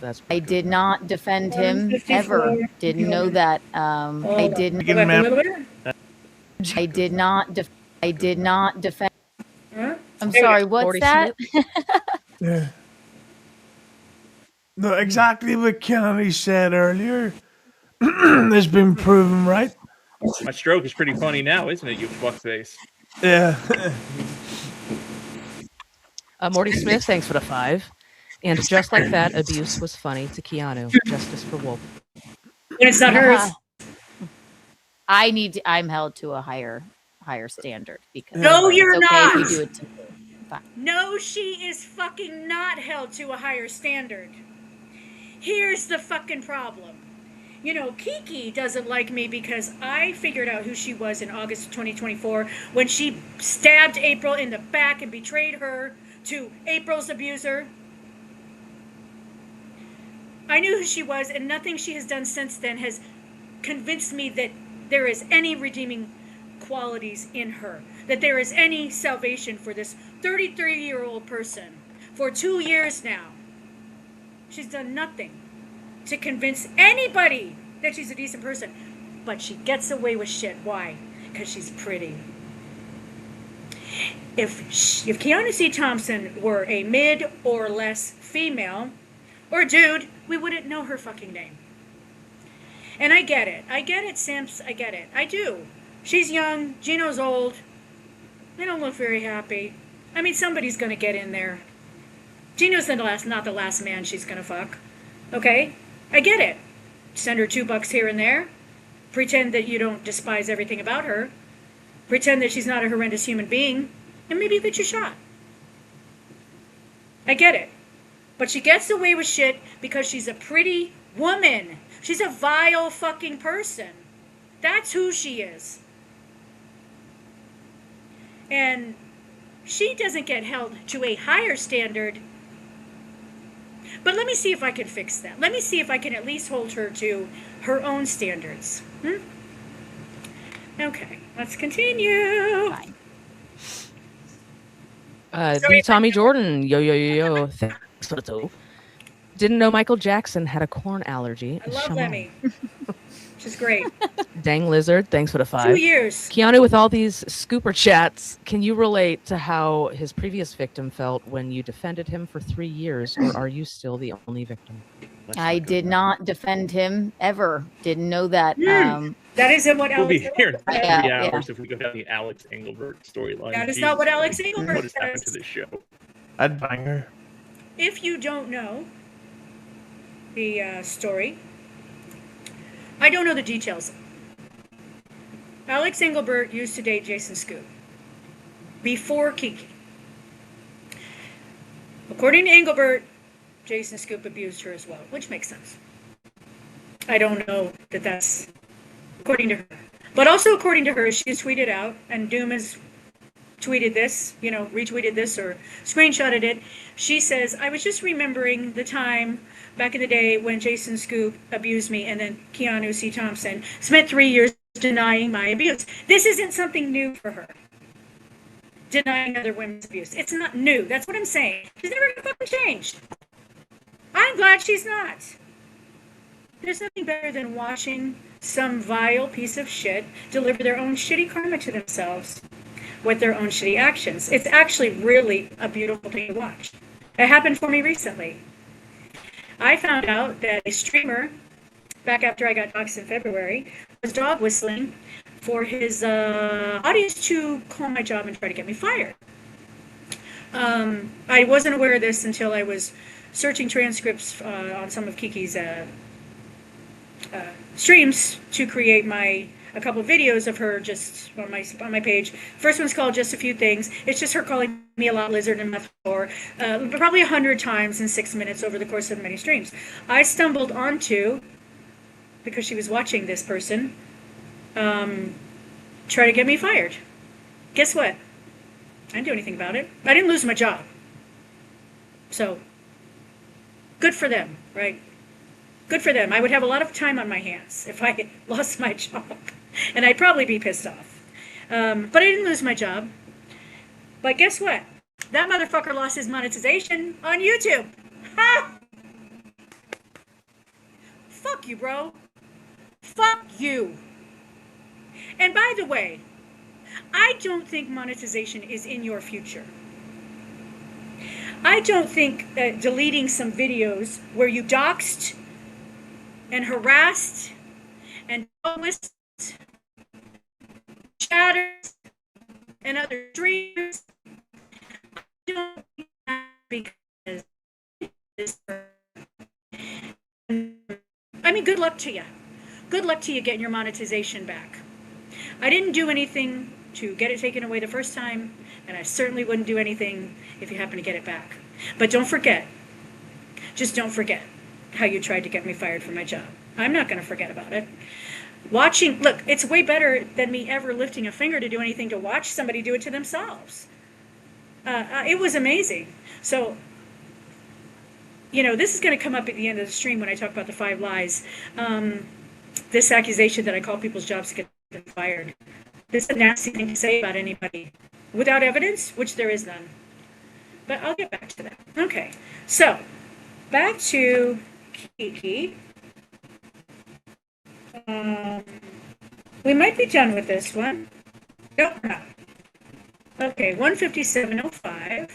That's I did not defend him ever. Didn't know that. I didn't. I did not defend. Huh? I'm sorry. What's Morty that? Yeah. No, exactly what Kennedy said earlier has been proven right. My stroke is pretty funny now, isn't it, you fuckface? Yeah. Morty Smith, thanks for the 5. And just like that, abuse was funny to Keanu. Justice for Wolf. And it's not hers. I'm held to a higher higher standard because No, it's you're okay if you not. do it to me. Fine. No, she is fucking not held to a higher standard. Here's the fucking problem. You know, Kiki doesn't like me because I figured out who she was in August of 2024 when she stabbed April in the back and betrayed her to April's abuser. I knew who she was, and nothing she has done since then has convinced me that there is any redeeming qualities in her, that there is any salvation for this 33-year-old person. For 2 years now, she's done nothing to convince anybody that she's a decent person. But she gets away with shit. Why? Because she's pretty. If Keanu C. Thompson were a mid or less female or dude, we wouldn't know her fucking name. And I get it. I get it, Simps. I get it. I do. She's young. Gino's old. They don't look very happy. I mean, somebody's going to get in there. Gino's not the last man she's going to fuck. Okay? I get it. Send her $2 here and there. Pretend that you don't despise everything about her. Pretend that she's not a horrendous human being. And maybe get your shot. I get it. But she gets away with shit because she's a pretty woman. She's a vile fucking person. That's who she is. And she doesn't get held to a higher standard. But let me see if I can fix that. Let me see if I can at least hold her to her own standards. Okay, let's continue. Fine. The Tommy Jordan, yo. Thanks for the toe. Didn't know Michael Jackson had a corn allergy. I love Lemmy. She's great. Dang Lizard, thanks for the 5. 2 years. Keanu, with all these scooper chats, can you relate to how his previous victim felt when you defended him for 3 years, or are you still the only victim? I did not defend him ever. Didn't know that. That isn't what We'll Alex be here in 3 Yeah, hours if we go down the Alex Engelbert storyline. That is Jesus not what Christ. Alex Engelbert What has happened to says. this show? I'd bang her. If you don't know the story, I don't know the details. Alex Engelbert used to date Jason Scoop before Kiki. According to Engelbert, Jason Scoop abused her as well, which makes sense. I don't know that that's according to her. But also according to her, she tweeted out, and Doom has tweeted this, retweeted this or screenshotted it. She says, I was just remembering the time back in the day when Jason Scoop abused me and then Keanu C. Thompson spent 3 years denying my abuse. This isn't something new for her. Denying other women's abuse. It's not new. That's what I'm saying. She's never gonna fucking change. I'm glad she's not. There's nothing better than watching some vile piece of shit deliver their own shitty karma to themselves with their own shitty actions. It's actually really a beautiful thing to watch. It happened for me recently. I found out that a streamer, back after I got doxxed in February, was dog whistling for his audience to call my job and try to get me fired. I wasn't aware of this until I was searching transcripts on some of Kiki's streams to create a couple of videos of her just on my page. First one's called Just a Few Things. It's just her calling me a lot lizard and meth whore, probably 100 times in 6 minutes over the course of many streams. I stumbled onto, because she was watching this person, try to get me fired. Guess what? I didn't do anything about it. I didn't lose my job. So, good for them, right? Good for them. I would have a lot of time on my hands if I lost my job. And I'd probably be pissed off. But I didn't lose my job. But guess what? That motherfucker lost his monetization on YouTube. Ha! Fuck you, bro. Fuck you. And by the way, I don't think monetization is in your future. I don't think deleting some videos where you doxed and harassed and published chatters and other streamers, I don't think that because I mean, good luck to you. Good luck to you getting your monetization back. I didn't do anything to get it taken away the first time, and I certainly wouldn't do anything if you happen to get it back. But don't forget, just don't forget how you tried to get me fired from my job. I'm not going to forget about it. Look, it's way better than me ever lifting a finger to do anything to watch somebody do it to themselves. It was amazing. So, this is going to come up at the end of the stream when I talk about the 5 lies. This accusation that I call people's jobs to get them fired. This is a nasty thing to say about anybody without evidence, which there is none. But I'll get back to that. Okay, so back to Kiki. We might be done with this one. Nope, we're not. Okay, 157.05.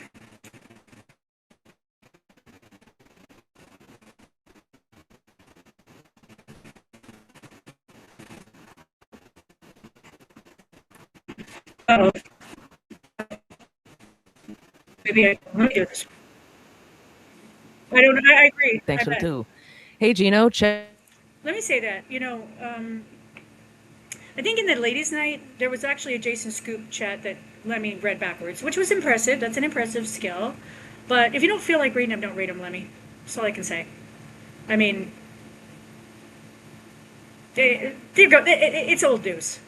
Oh. Maybe let me do this. I don't know. I agree. Thanks for the 2. Hey, Gino, check. Let me say that, I think in the ladies' night, there was actually a Jason Scoop chat that Lemmy read backwards, which was impressive. That's an impressive skill. But if you don't feel like reading them, don't read them, Lemmy. That's all I can say. I mean, there you go. It's old news.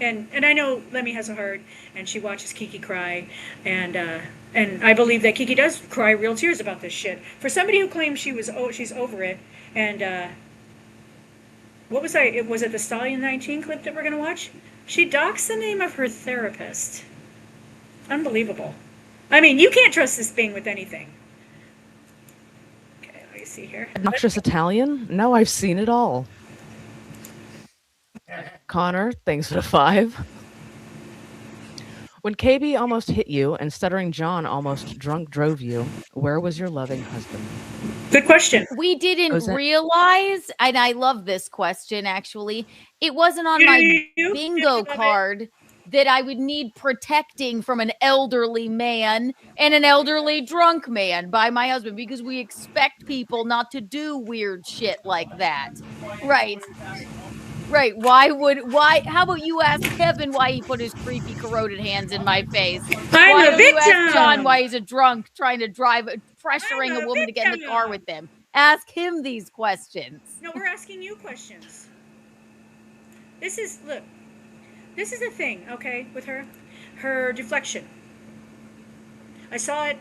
And I know Lemmy has a heart, and she watches Kiki cry, and I believe that Kiki does cry real tears about this shit. For somebody who claims she's over it, and what was was it the Stallion 19 clip that we're going to watch? She docks the name of her therapist. Unbelievable. I mean, you can't trust this being with anything. Okay, let me see here. Obnoxious Italian? No, I've seen it all. Connor, thanks for the 5. When KB almost hit you and Stuttering John almost drunk drove you, where was your loving husband? Good question. We didn't realize, and I love this question actually, it wasn't on my bingo card that I would need protecting from an elderly man and an elderly drunk man by my husband, because we expect people not to do weird shit like that. Right. Right. How about you ask Kevin why he put his creepy corroded hands in my face? I'm a victim. You ask John why he's a drunk trying to drive, pressuring a woman to get in the car with him? Ask him these questions. No, we're asking you questions. This is the thing, okay, with her deflection. I saw it.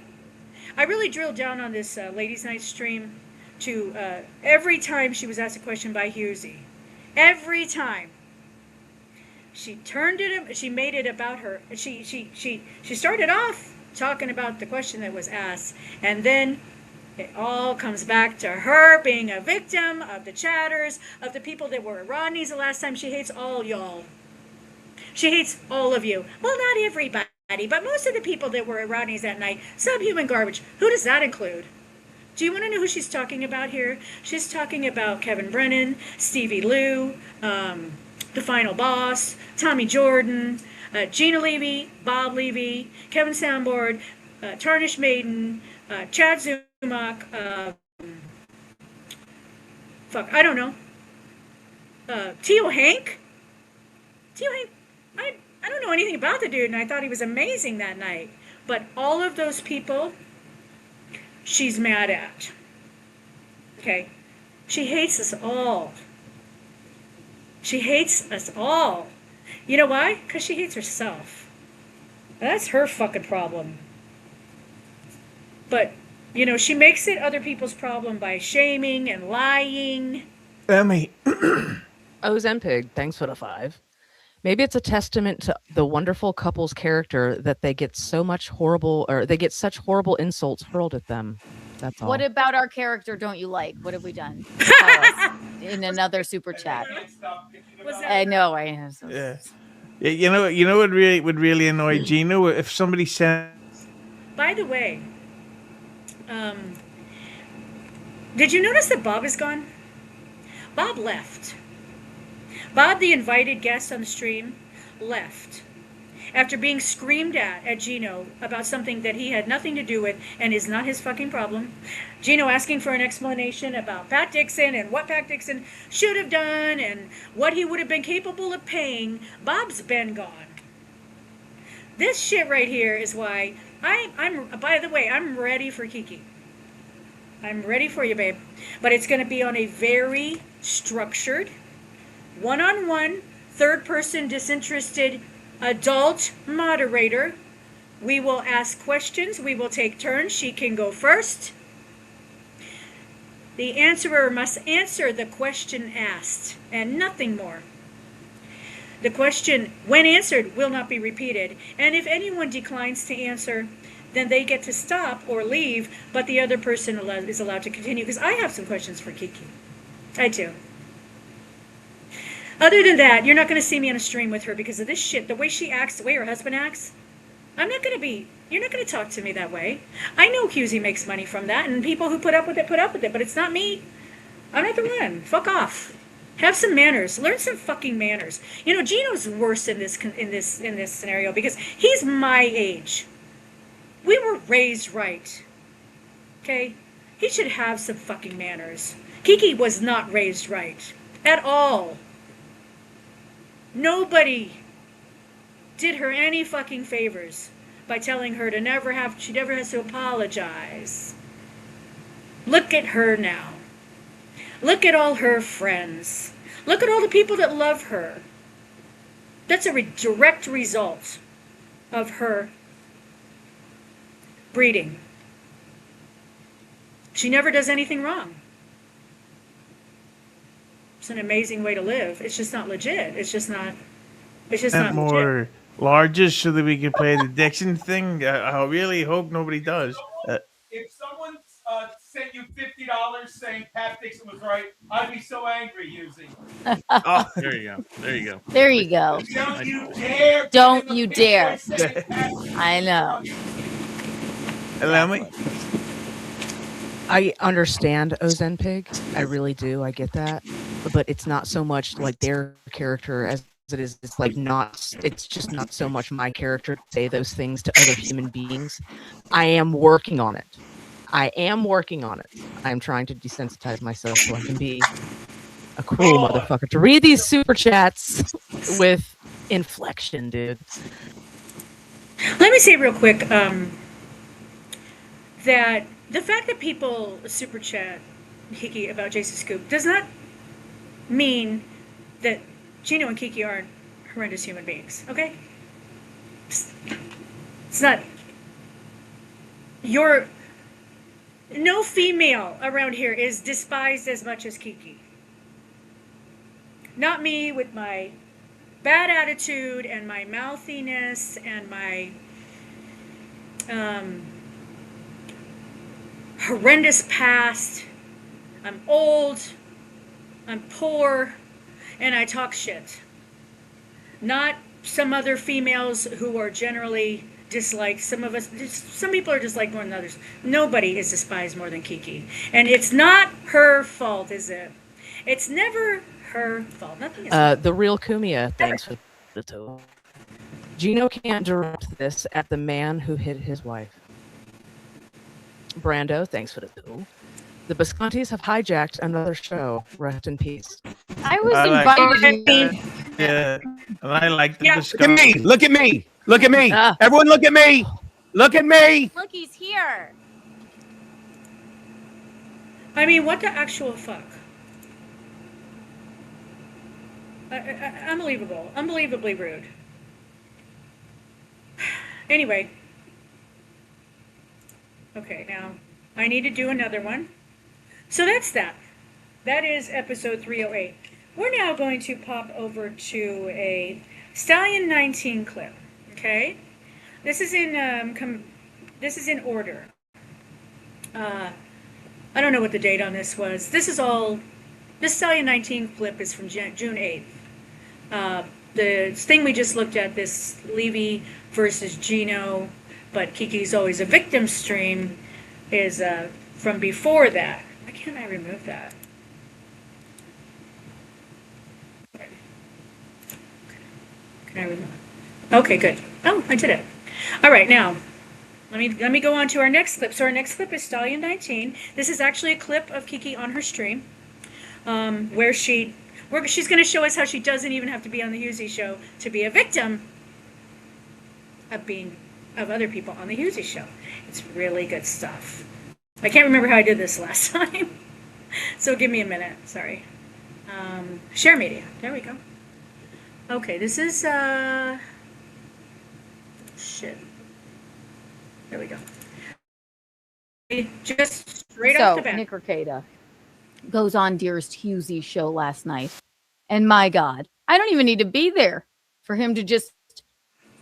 I really drilled down on this ladies' night stream to every time she was asked a question by Husey. Every time she turned it, she made it about her. She started off talking about the question that was asked, and then it all comes back to her being a victim of the chatters, of the people that were at Rodney's the last time. She hates all y'all. She hates all of you. Well, not everybody, but most of the people that were at Rodney's that night. Subhuman garbage. Who does that include? Do you want to know who she's talking about here? She's talking about Kevin Brennan, Stevie Lou, The Final Boss, Tommy Jordan, Gina Levy, Bob Levy, Kevin Soundboard, Tarnished Maiden, Chad Zumach, I don't know. Teo Hank? I don't know anything about the dude, and I thought he was amazing that night. But all of those people, she's mad at. Okay? She hates us all. She hates us all. You know why? Because she hates herself. That's her fucking problem. But, she makes it other people's problem by shaming and lying. Emmy. Ozempig, thanks for the 5. Maybe it's a testament to the wonderful couple's character that they get such horrible insults hurled at them. That's all. What about our character don't you like? What have we done? Tell us in another super chat. I know. Yeah. You know what would really annoy Gino if somebody said. By the way, did you notice that Bob is gone? Bob left. Bob, the invited guest on the stream, left after being screamed at Gino about something that he had nothing to do with and is not his fucking problem. Gino asking for an explanation about Pat Dixon and what Pat Dixon should have done and what he would have been capable of paying. Bob's been gone. This shit right here is why I'm. By the way, I'm ready for Kiki. I'm ready for you, babe. But it's going to be on a very structured, one-on-one, third-person, disinterested, adult moderator. We will ask questions. We will take turns. She can go first. The answerer must answer the question asked, and nothing more. The question, when answered, will not be repeated. And if anyone declines to answer, then they get to stop or leave, but the other person is allowed to continue. Because I have some questions for Kiki. I do. Other than that, you're not going to see me on a stream with her because of this shit. The way she acts, the way her husband acts, I'm not going to be, you're not going to talk to me that way. I know QZ makes money from that, and people who put up with it, but it's not me. I'm not the one. Fuck off. Have some manners. Learn some fucking manners. You know, Gino's worse in this scenario because he's my age. We were raised right. Okay? He should have some fucking manners. Kiki was not raised right. At all. Nobody did her any fucking favors by telling her she never has to apologize. Look at her now. Look at all her friends. Look at all the people that love her. That's a direct result of her breeding. She never does anything wrong. It's an amazing way to live. It's just not legit. It's just not legit. More largest so that we can play the Dixon thing. I really hope nobody does. If someone sent you $50 saying Pat Dixon was right, I'd be so angry using. Oh, There you go. There you go. There you go. Don't you dare! Don't you dare. I know. allow me. I understand Ozempic. I really do. I get that. But it's not so much like their character as it is. It's like it's just not so much my character to say those things to other human beings. I am working on it. I'm trying to desensitize myself so I can be a cruel motherfucker. To read these super chats with inflection, dude. Let me say real quick that the fact that people super chat Kiki about Jason Scoop does not mean that Gino and Kiki aren't horrendous human beings, okay? It's not. No female around here is despised as much as Kiki. Not me with my bad attitude and my mouthiness and my horrendous past. I'm old, I'm poor, and I talk shit. Not some other females who are generally disliked. Some people are disliked more than others. Nobody is despised more than Kiki. And it's not her fault, is it? It's never her fault. Nothing is The real Kumia, thanks for the toe. Gino can't direct this at the man who hit his wife. Brando, thanks for the toe. The Biscontis have hijacked another show. Rest in peace. I was invited. Yeah, and I like the Look at me! Look at me! Look at me! Everyone, look at me! Look at me! Look, he's here. I mean, what the actual fuck? Unbelievable. Unbelievably rude. Anyway. Okay, now I need to do another one. So that's that. That is episode 308. We're now going to pop over to a Stallion 19 clip. Okay? This is in order. I don't know what the date on this was. This Stallion 19 clip is from June 8th. The thing we just looked at, this Levy versus Gino, but Kiki's always a victim stream, is from before that. Why can't I remove that? Can I remove it? Okay, good. Oh, I did it. All right, now let me go on to our next clip. So our next clip is Stallion 19. This is actually a clip of Kiki on her stream, where she's going to show us how she doesn't even have to be on the Husey show to be a victim. of other people on the Husey Show. It's really good stuff. I can't remember how I did this last time, so give me a minute. Sorry. Share media. There we go. Okay, this is shit. There we go. Just straight off the bat. Nick Rekieta goes on Dearest Husey's show last night, and my God, I don't even need to be there for him to just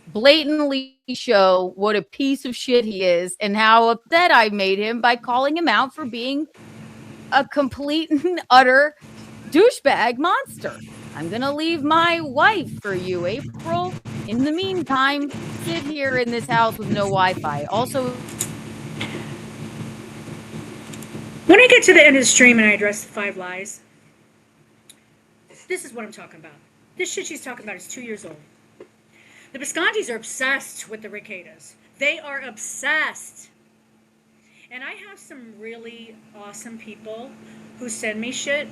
blatantly show what a piece of shit he is and how upset I made him by calling him out for being a complete and utter douchebag monster. I'm gonna leave my wife for you, April. In the meantime, sit here in this house with no Wi-Fi. Also, when I get to the end of the stream and I address the 5 lies, this is what I'm talking about. This shit she's talking about is 2 years old. The Biscontis are obsessed with the Requetas. They are obsessed. And I have some really awesome people who send me shit.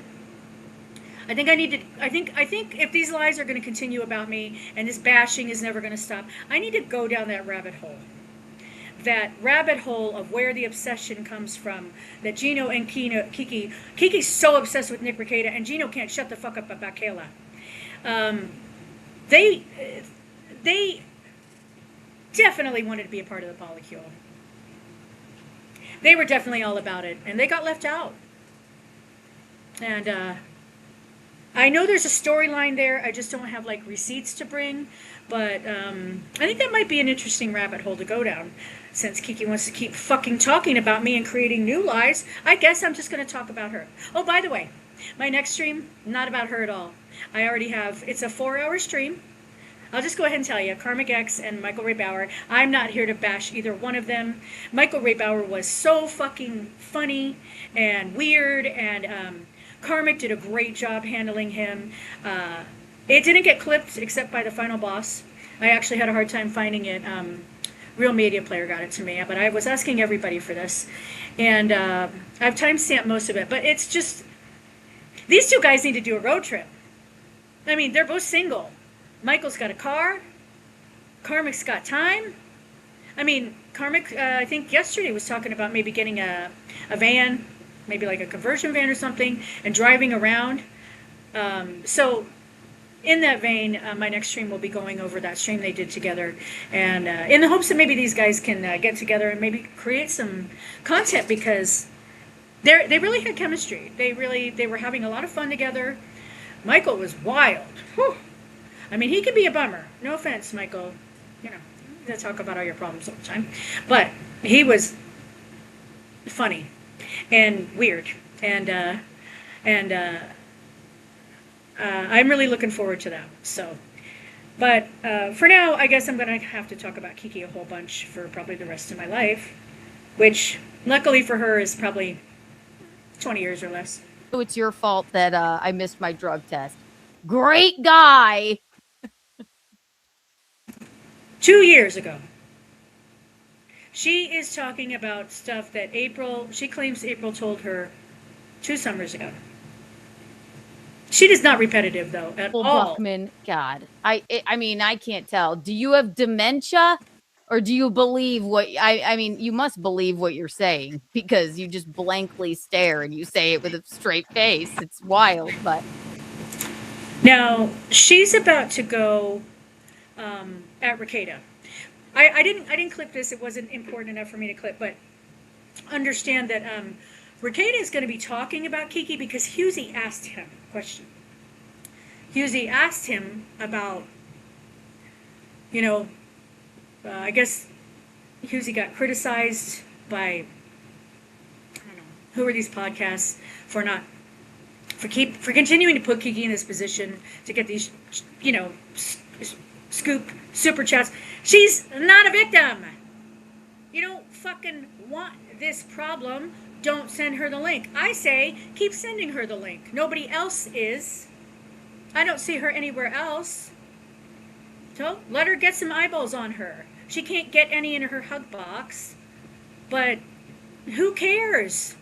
I think if these lies are going to continue about me and this bashing is never going to stop, I need to go down that rabbit hole. That rabbit hole of where the obsession comes from. That Gino and Kiki's so obsessed with Nick Rekieta, and Gino can't shut the fuck up about Kayla. They definitely wanted to be a part of the polycule. They were definitely all about it, and they got left out. And I know there's a storyline there. I just don't have like receipts to bring, but I think that might be an interesting rabbit hole to go down. Since Kiki wants to keep fucking talking about me and creating new lies, I guess I'm just going to talk about her. Oh, by the way, my next stream, not about her at all. I already have, it's a 4-hour stream. I'll just go ahead and tell you, Karmic X and Michael Ray Bauer, I'm not here to bash either one of them. Michael Ray Bauer was so fucking funny and weird, and Karmic did a great job handling him. It didn't get clipped except by the final boss. I actually had a hard time finding it. Real Media Player got it to me, but I was asking everybody for this. And I've timestamped most of it, but it's just, these two guys need to do a road trip. I mean, they're both single. Michael's got a car. Karmic's got time. I mean, Karmic, I think yesterday was talking about maybe getting a van, maybe like a conversion van or something, and driving around. So in that vein, my next stream will be going over that stream they did together, and in the hopes that maybe these guys can get together and maybe create some content, because they really had chemistry. They were having a lot of fun together. Michael was wild. Whew. I mean, he could be a bummer. No offense, Michael. You know, they talk about all your problems all the time. But he was funny and weird. And I'm really looking forward to that. So, but for now, I guess I'm going to have to talk about Kiki a whole bunch for probably the rest of my life, which luckily for her is probably 20 years or less. So it's your fault that I missed my drug test. Great guy. 2 years ago. She is talking about stuff that she claims April told her 2 summers ago. She is not repetitive, though, at all. Buckman, God. I mean, I can't tell. Do you have dementia? Or do you believe I mean, you must believe what you're saying, because you just blankly stare and you say it with a straight face. It's wild, but. Now, she's about to go at Rekieta. I didn't clip this. It wasn't important enough for me to clip, but understand that Rekieta is going to be talking about Kiki because Husey asked him a question. Husey asked him about, you know, I guess Husey got criticized by, I don't know, who are these podcasts for continuing to put Kiki in this position to get these, you know, scoop super chats. She's not a victim. You don't fucking want this problem. Don't send her the link. I say keep sending her the link. Nobody else is. I don't see her anywhere else. So let her get some eyeballs on her. She can't get any in her hug box. But who cares?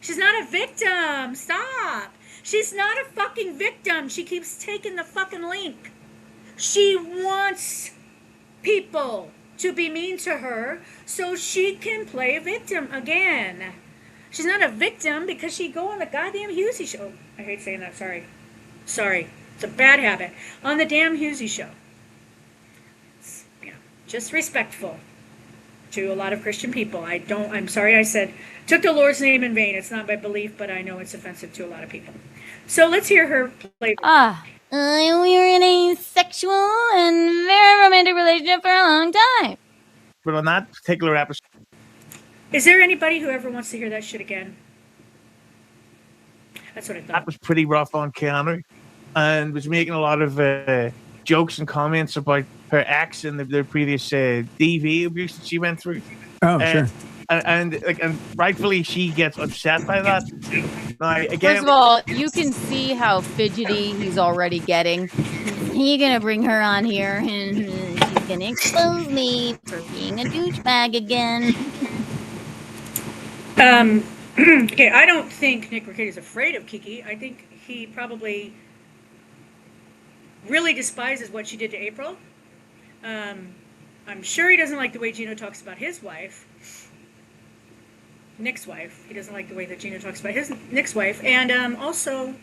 She's not a victim. Stop. She's not a fucking victim. She keeps taking the fucking link. She wants people to be mean to her so she can play victim again. She's not a victim because she go on the goddamn Husey show. I hate saying that, sorry. Sorry. It's a bad habit. On the damn Husey show. Just respectful to a lot of Christian people. I'm sorry I said, took the Lord's name in vain. It's not my belief, but I know it's offensive to a lot of people. So let's hear her play. We were in a sexual and very romantic relationship for a long time. But on that particular episode, is there anybody who ever wants to hear that shit again? That's what I thought. That was pretty rough on Keanu, and was making a lot of jokes and comments about her ex and the previous DV abuse that she went through. Oh, sure. And rightfully she gets upset by that. Now, again, first of all, you can see how fidgety he's already getting. You're gonna bring her on here, and she's gonna expose me for being a douchebag again. Okay, I don't think Nick Riccati is afraid of Kiki. I think he probably really despises what she did to April. I'm sure he doesn't like the way Gino talks about his wife. Nick's wife. He doesn't like the way that Gino talks about Nick's wife. And also,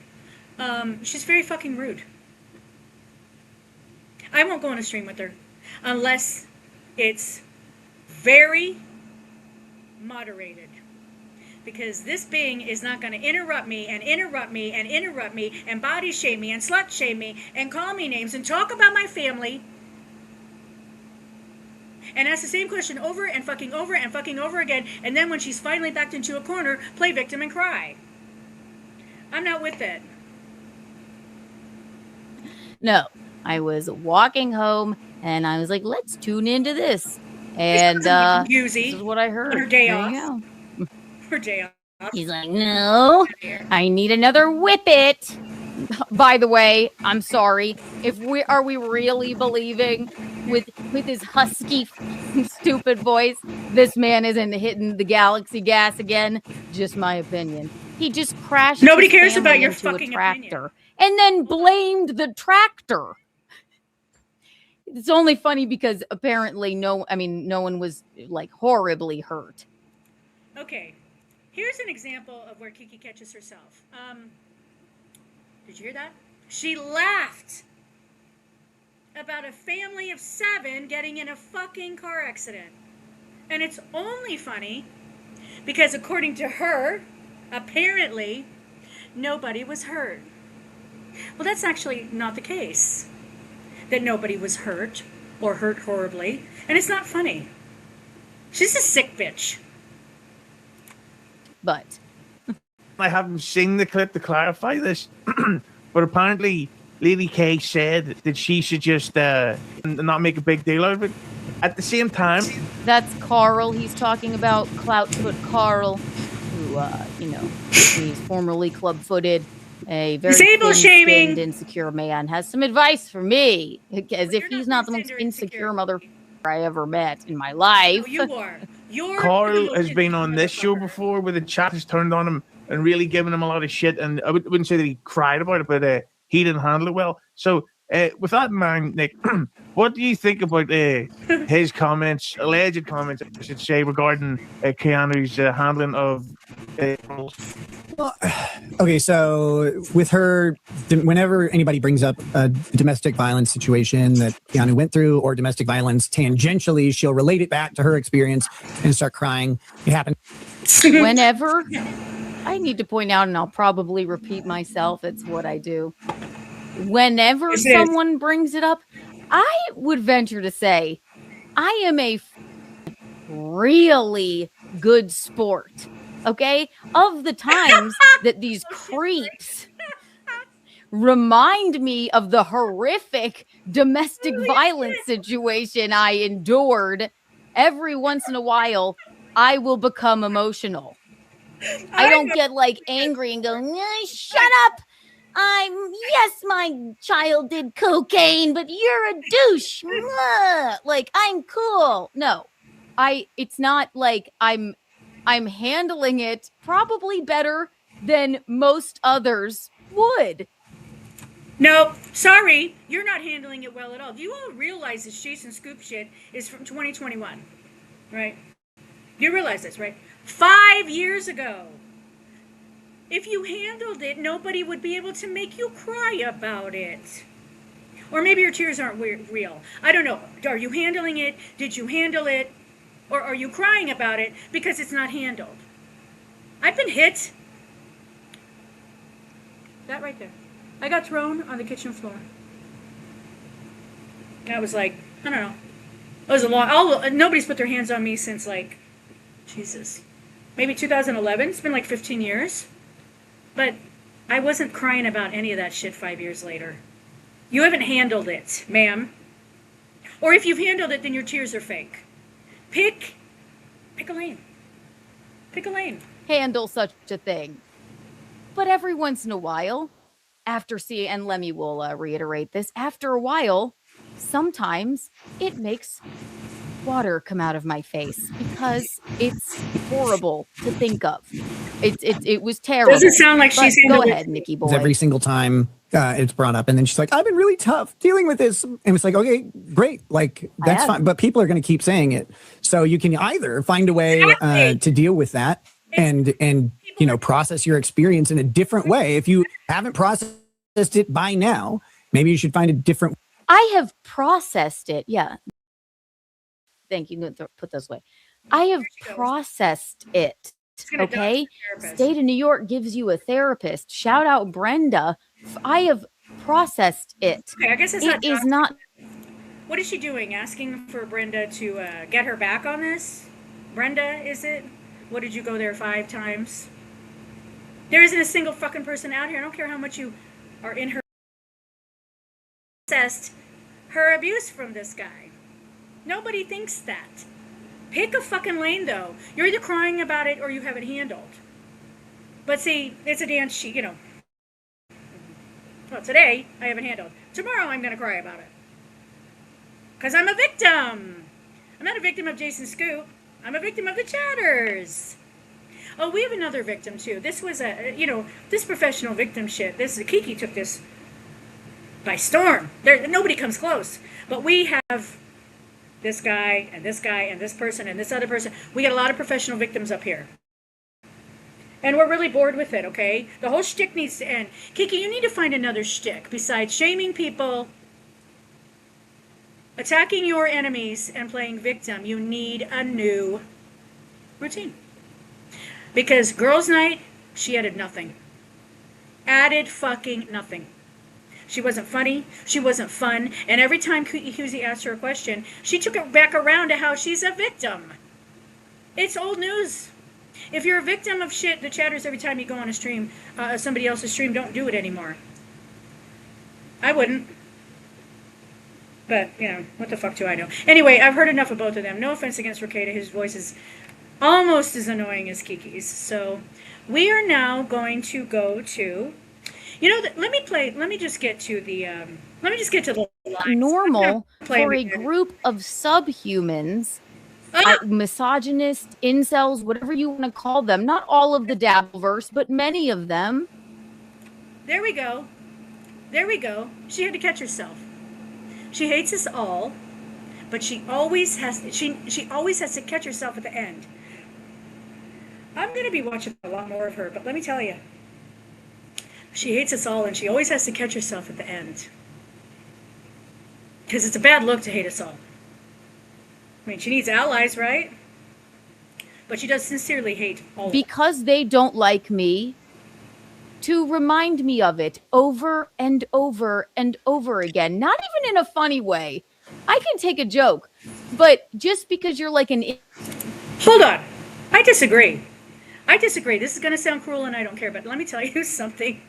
she's very fucking rude. I won't go on a stream with her unless it's very moderated. Because this being is not going to interrupt me and interrupt me and interrupt me and body shame me and slut shame me and call me names and talk about my family and ask the same question over and fucking over again, and then when she's finally backed into a corner, play victim and cry. I'm not with it. No, I was walking home and I was like, let's tune into this. And this is what I heard. Her day there off. You go. Her day off. He's like, no, I need another whippet. By the way, I'm sorry. Are we really believing with his husky, stupid voice, this man isn't hitting the galaxy gas again? Just my opinion. He just crashed. Nobody cares about your fucking tractor, opinion. and then blamed the tractor. It's only funny because apparently no one was like horribly hurt. Okay, here's an example of where Kiki catches herself. Did you hear that? She laughed about a family of 7 getting in a fucking car accident. And it's only funny because according to her, apparently, nobody was hurt. Well, that's actually not the case. That nobody was hurt or hurt horribly. And it's not funny. She's a sick bitch. But I haven't seen the clip to clarify this, but apparently Lily Kay said that she should just not make a big deal out of it. At the same time, that's Carl he's talking about, Cloutfoot Carl, who, he's formerly club-footed, a very thin-skinned, insecure man, has some advice for me, as if he's not the most insecure motherfucker I ever met in my life. No, you are. Carl has been on this show before where the chat has turned on him and really given him a lot of shit, and I wouldn't say that he cried about it, but he didn't handle it well. So with that in mind, Nick, what do you think about his comments, alleged comments, I should say, regarding Keanu's handling of roles? Well, okay, so with her, whenever anybody brings up a domestic violence situation that Keanu went through or domestic violence tangentially, she'll relate it back to her experience and start crying. It happened. Whenever, I need to point out, and I'll probably repeat myself, it's what I do. Whenever someone brings it up, I would venture to say I am a really good sport. Okay? Of the times that these creeps remind me of the horrific domestic violence situation I endured, every once in a while, I will become emotional. I don't get like angry and go, shut up. Yes, my child did cocaine, but you're a douche. Like, I'm cool. No, it's not like I'm handling it probably better than most others would. No, sorry, you're not handling it well at all. Do you all realize this Jason Scoop shit is from 2021, right? You realize this, right? 5 years ago. If you handled it, nobody would be able to make you cry about it. Or maybe your tears aren't real. I don't know. Are you handling it? Did you handle it? Or are you crying about it because it's not handled? I've been hit. That right there. I got thrown on the kitchen floor. And I was like, I don't know. It was a long, nobody's put their hands on me since like, Jesus, maybe 2011. It's been like 15 years. But I wasn't crying about any of that shit 5 years later. You haven't handled it, ma'am. Or if you've handled it, then your tears are fake. Pick a lane. Pick a lane. Handle such a thing. But every once in a while, after seeing, and Lemmy will reiterate this, after a while, sometimes it makes water come out of my face because it's horrible to think of. It was terrible. Doesn't sound like she's go ahead, Nikki boy. Every single time it's brought up, and then she's like, "I've been really tough dealing with this," and it's like, "Okay, great, like that's fine," but people are going to keep saying it, so you can either find a way to deal with that and you know, process your experience in a different way. If you haven't processed it by now, maybe you should find a different. I have processed it. Yeah. Thank you. Put this way. I have processed it. Okay. State of New York gives you a therapist. Shout out Brenda. I have processed it. Okay, I guess it's it is not. What is she doing? Asking for Brenda to get her back on this? Brenda, is it? What did you go there 5 times? There isn't a single fucking person out here. I don't care how much you are in her. Processed her abuse from this guy. Nobody thinks that. Pick a fucking lane, though. You're either crying about it or you have it handled. But see, it's a dance sheet, you know. Well, today, I have it handled. Tomorrow, I'm going to cry about it. Because I'm a victim. I'm not a victim of Jason Scoop. I'm a victim of the chatters. Oh, we have another victim, too. This was this professional victim shit. Kiki took this by storm. Nobody comes close. But we have this guy, and this guy, and this person, and this other person. We got a lot of professional victims up here. And we're really bored with it, okay? The whole shtick needs to end. Kiki, you need to find another shtick besides shaming people, attacking your enemies, and playing victim. You need a new routine. Because girls' night, she added nothing. Added fucking nothing. She wasn't funny. She wasn't fun. And every time Husey asked her a question, she took it back around to how she's a victim. It's old news. If you're a victim of shit that chatters every time you go on a stream, somebody else's stream, don't do it anymore. I wouldn't. But, you know, what the fuck do I know? Anyway, I've heard enough of both of them. No offense against Ricada. His voice is almost as annoying as Kiki's. So we are now going to go to... You know, let me just get to the normal for a group of subhumans, misogynist, incels, whatever you want to call them. Not all of the Dabbleverse, but many of them. There we go. She had to catch herself. She hates us all, but she always has to catch herself at the end. I'm going to be watching a lot more of her, but let me tell you. She hates us all, and she always has to catch herself at the end. Because it's a bad look to hate us all. I mean, she needs allies, right? But she does sincerely hate all of us. Because they don't like me, to remind me of it over and over and over again. Not even in a funny way. I can take a joke. But just because you're like an... Hold on. I disagree. This is going to sound cruel, and I don't care, but let me tell you something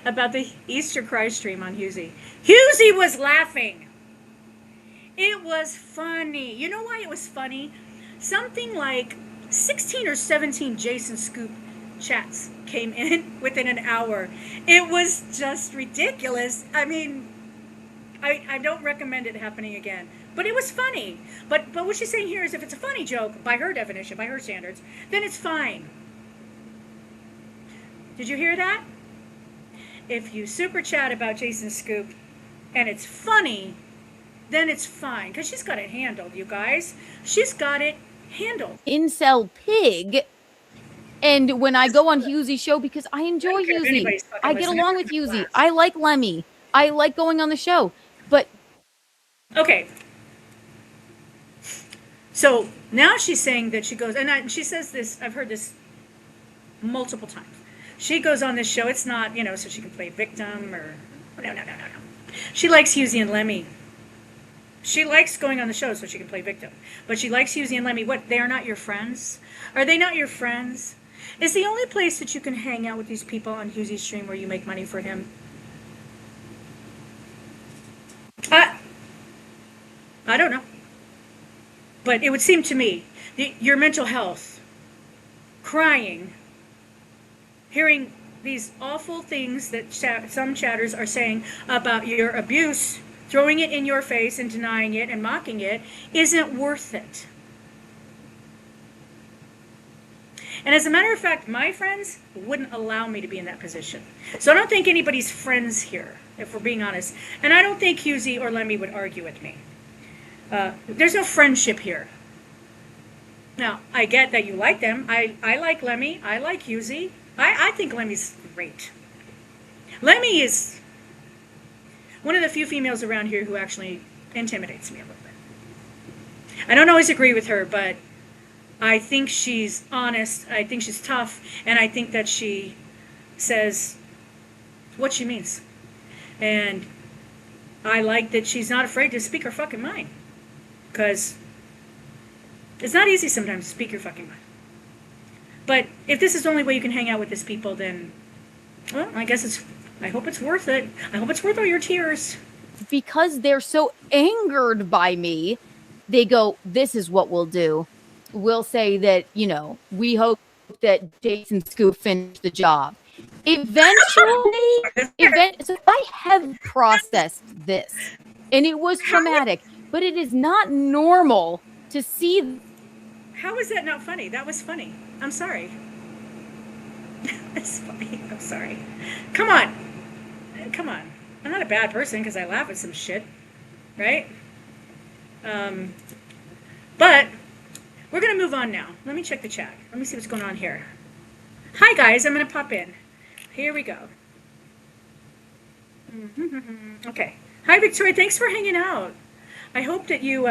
about the Easter Cry stream on Husey. Husey was laughing. It was funny. You know why it was funny? Something like 16 or 17 Jason Scoop chats came in within an hour. It was just ridiculous. I mean, I don't recommend it happening again. But it was funny. But what she's saying here is if it's a funny joke, by her definition, by her standards, then it's fine. Did you hear that? if you super chat about Jason Scoop and it's funny, then it's fine. Because she's got it handled, you guys. She's got it handled. Incel pig. And when I go on Hughesy's show, because I enjoy Hughes, I get along with Hughes. I like Lemmy. I like going on the show. But okay. So now she's saying that she goes, and she says this, I've heard this multiple times. She goes on this show, it's not, so she can play victim or, no. She likes Hughes and Lemmy. She likes going on the show so she can play victim. But she likes Hughes and Lemmy. What, they are not your friends? Are they not your friends? Is the only place that you can hang out with these people on Hughes' stream where you make money for him? I don't know. But it would seem to me, your mental health, crying, hearing these awful things that some chatters are saying about your abuse, throwing it in your face and denying it and mocking it, isn't worth it. And as a matter of fact, my friends wouldn't allow me to be in that position. So I don't think anybody's friends here, if we're being honest. And I don't think Hughes or Lemmy would argue with me. There's no friendship here. Now, I get that you like them. I like Lemmy. I like Hughes. I think Lemmy's great. Lemmy is one of the few females around here who actually intimidates me a little bit. I don't always agree with her, but I think she's honest, I think she's tough, and I think that she says what she means. And I like that she's not afraid to speak her fucking mind. Because it's not easy sometimes to speak your fucking mind. But if this is the only way you can hang out with these people, then, well, I hope it's worth it. I hope it's worth all your tears. Because they're so angered by me, they go, this is what we'll do. We'll say that, we hope that Jason Scoop finished the job. Eventually, so I have processed this, and it was traumatic, but it is not normal to see. How is that not funny? That was funny. I'm sorry. It's funny. I'm sorry. Come on. I'm not a bad person because I laugh at some shit, right? But we're going to move on now. Let me check the chat. Let me see what's going on here. Hi, guys. I'm going to pop in. Here we go. Okay. Hi, Victoria. Thanks for hanging out. I hope that you,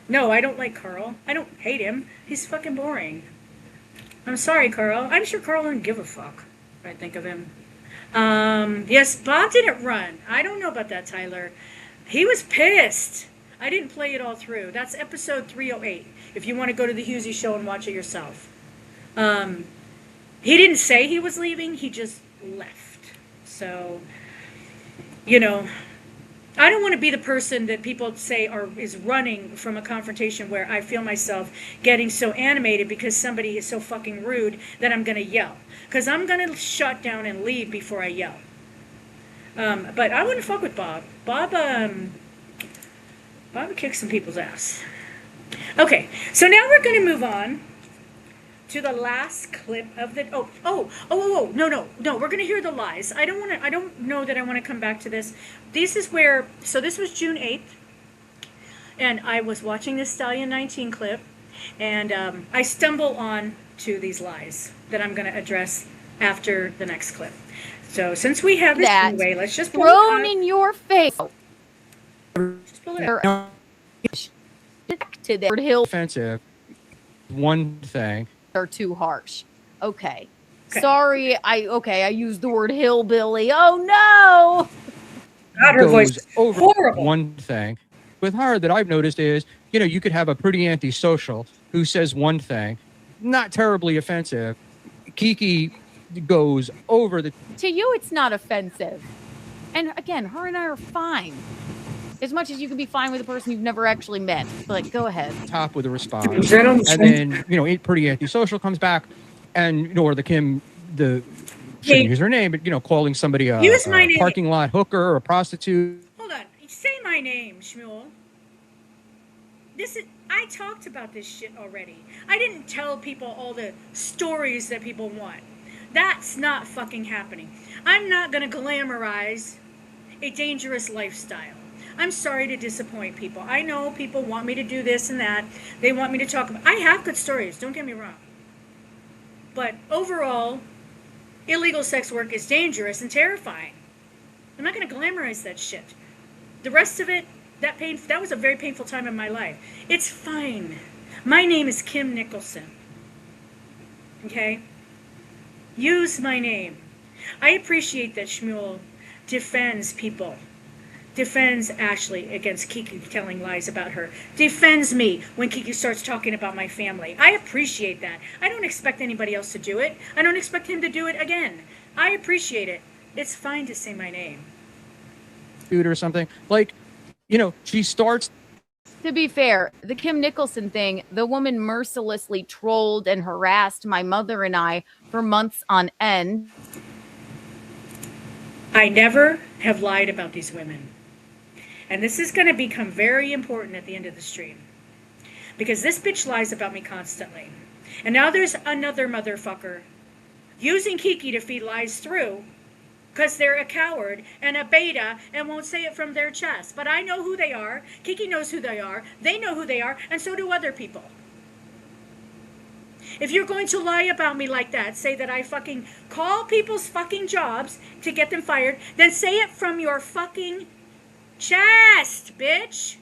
no, I don't like Carl. I don't hate him. He's fucking boring. I'm sorry, Carl. I'm sure Carl didn't give a fuck if I think of him. Yes, Bob didn't run. I don't know about that, Tyler. He was pissed. I didn't play it all through. That's episode 308. If you want to go to the Hughes show and watch it yourself. He didn't say he was leaving. He just left. So, I don't want to be the person that people say is running from a confrontation where I feel myself getting so animated because somebody is so fucking rude that I'm going to yell. Because I'm going to shut down and leave before I yell. But I wouldn't fuck with Bob. Bob would kick some people's ass. Okay, so now we're going to move on to the last clip of the no, we're going to hear the lies. I don't know that I want to come back to this. This was June 8th, and I was watching this Stallion 19 clip, and I stumble on to these lies that I'm going to address after the next clip. So since we have this anyway, let's just pull thrown in your face. Just pull it out. To the hill offensive. One thing. Are too harsh. Okay. Sorry, I used the word hillbilly. Oh no! God, her voice is over horrible. One thing with her that I've noticed is, you could have a pretty antisocial who says one thing, not terribly offensive. Kiki goes over the. To you, it's not offensive. And again, her and I are fine. As much as you can be fine with a person you've never actually met. But go ahead. Top with a response. And then, pretty antisocial comes back and, or the Kim, shouldn't use her name, but, calling somebody a parking lot hooker or a prostitute. Hold on. Say my name, Shmuel. I talked about this shit already. I didn't tell people all the stories that people want. That's not fucking happening. I'm not going to glamorize a dangerous lifestyle. I'm sorry to disappoint people. I know people want me to do this and that. They want me to talk about. I have good stories, don't get me wrong. But overall, illegal sex work is dangerous and terrifying. I'm not going to glamorize that shit. The rest of it, that was a very painful time in my life. It's fine. My name is Kim Nicholson. Okay? Use my name. I appreciate that Shmuel defends people. Defends Ashley against Kiki telling lies about her. Defends me when Kiki starts talking about my family. I appreciate that. I don't expect anybody else to do it. I don't expect him to do it again. I appreciate it. It's fine to say my name. Or something. Like, she starts. To be fair, the Kim Nicholson thing, the woman mercilessly trolled and harassed my mother and I for months on end. I never have lied about these women. And this is going to become very important at the end of the stream. Because this bitch lies about me constantly. And now there's another motherfucker using Kiki to feed lies through because they're a coward and a beta and won't say it from their chest. But I know who they are. Kiki knows who they are. They know who they are. And so do other people. If you're going to lie about me like that, say that I fucking call people's fucking jobs to get them fired, then say it from your fucking chest, bitch.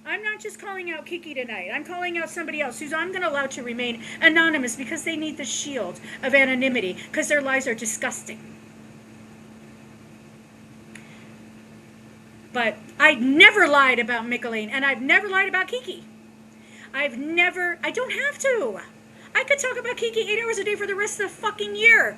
I'm not just calling out Kiki tonight. I'm calling out somebody else who's I'm going to allow to remain anonymous because they need the shield of anonymity because their lies are disgusting. But I never lied about Michelene, and I've never lied about Kiki. I don't have to. I could talk about Kiki 8 hours a day for the rest of the fucking year.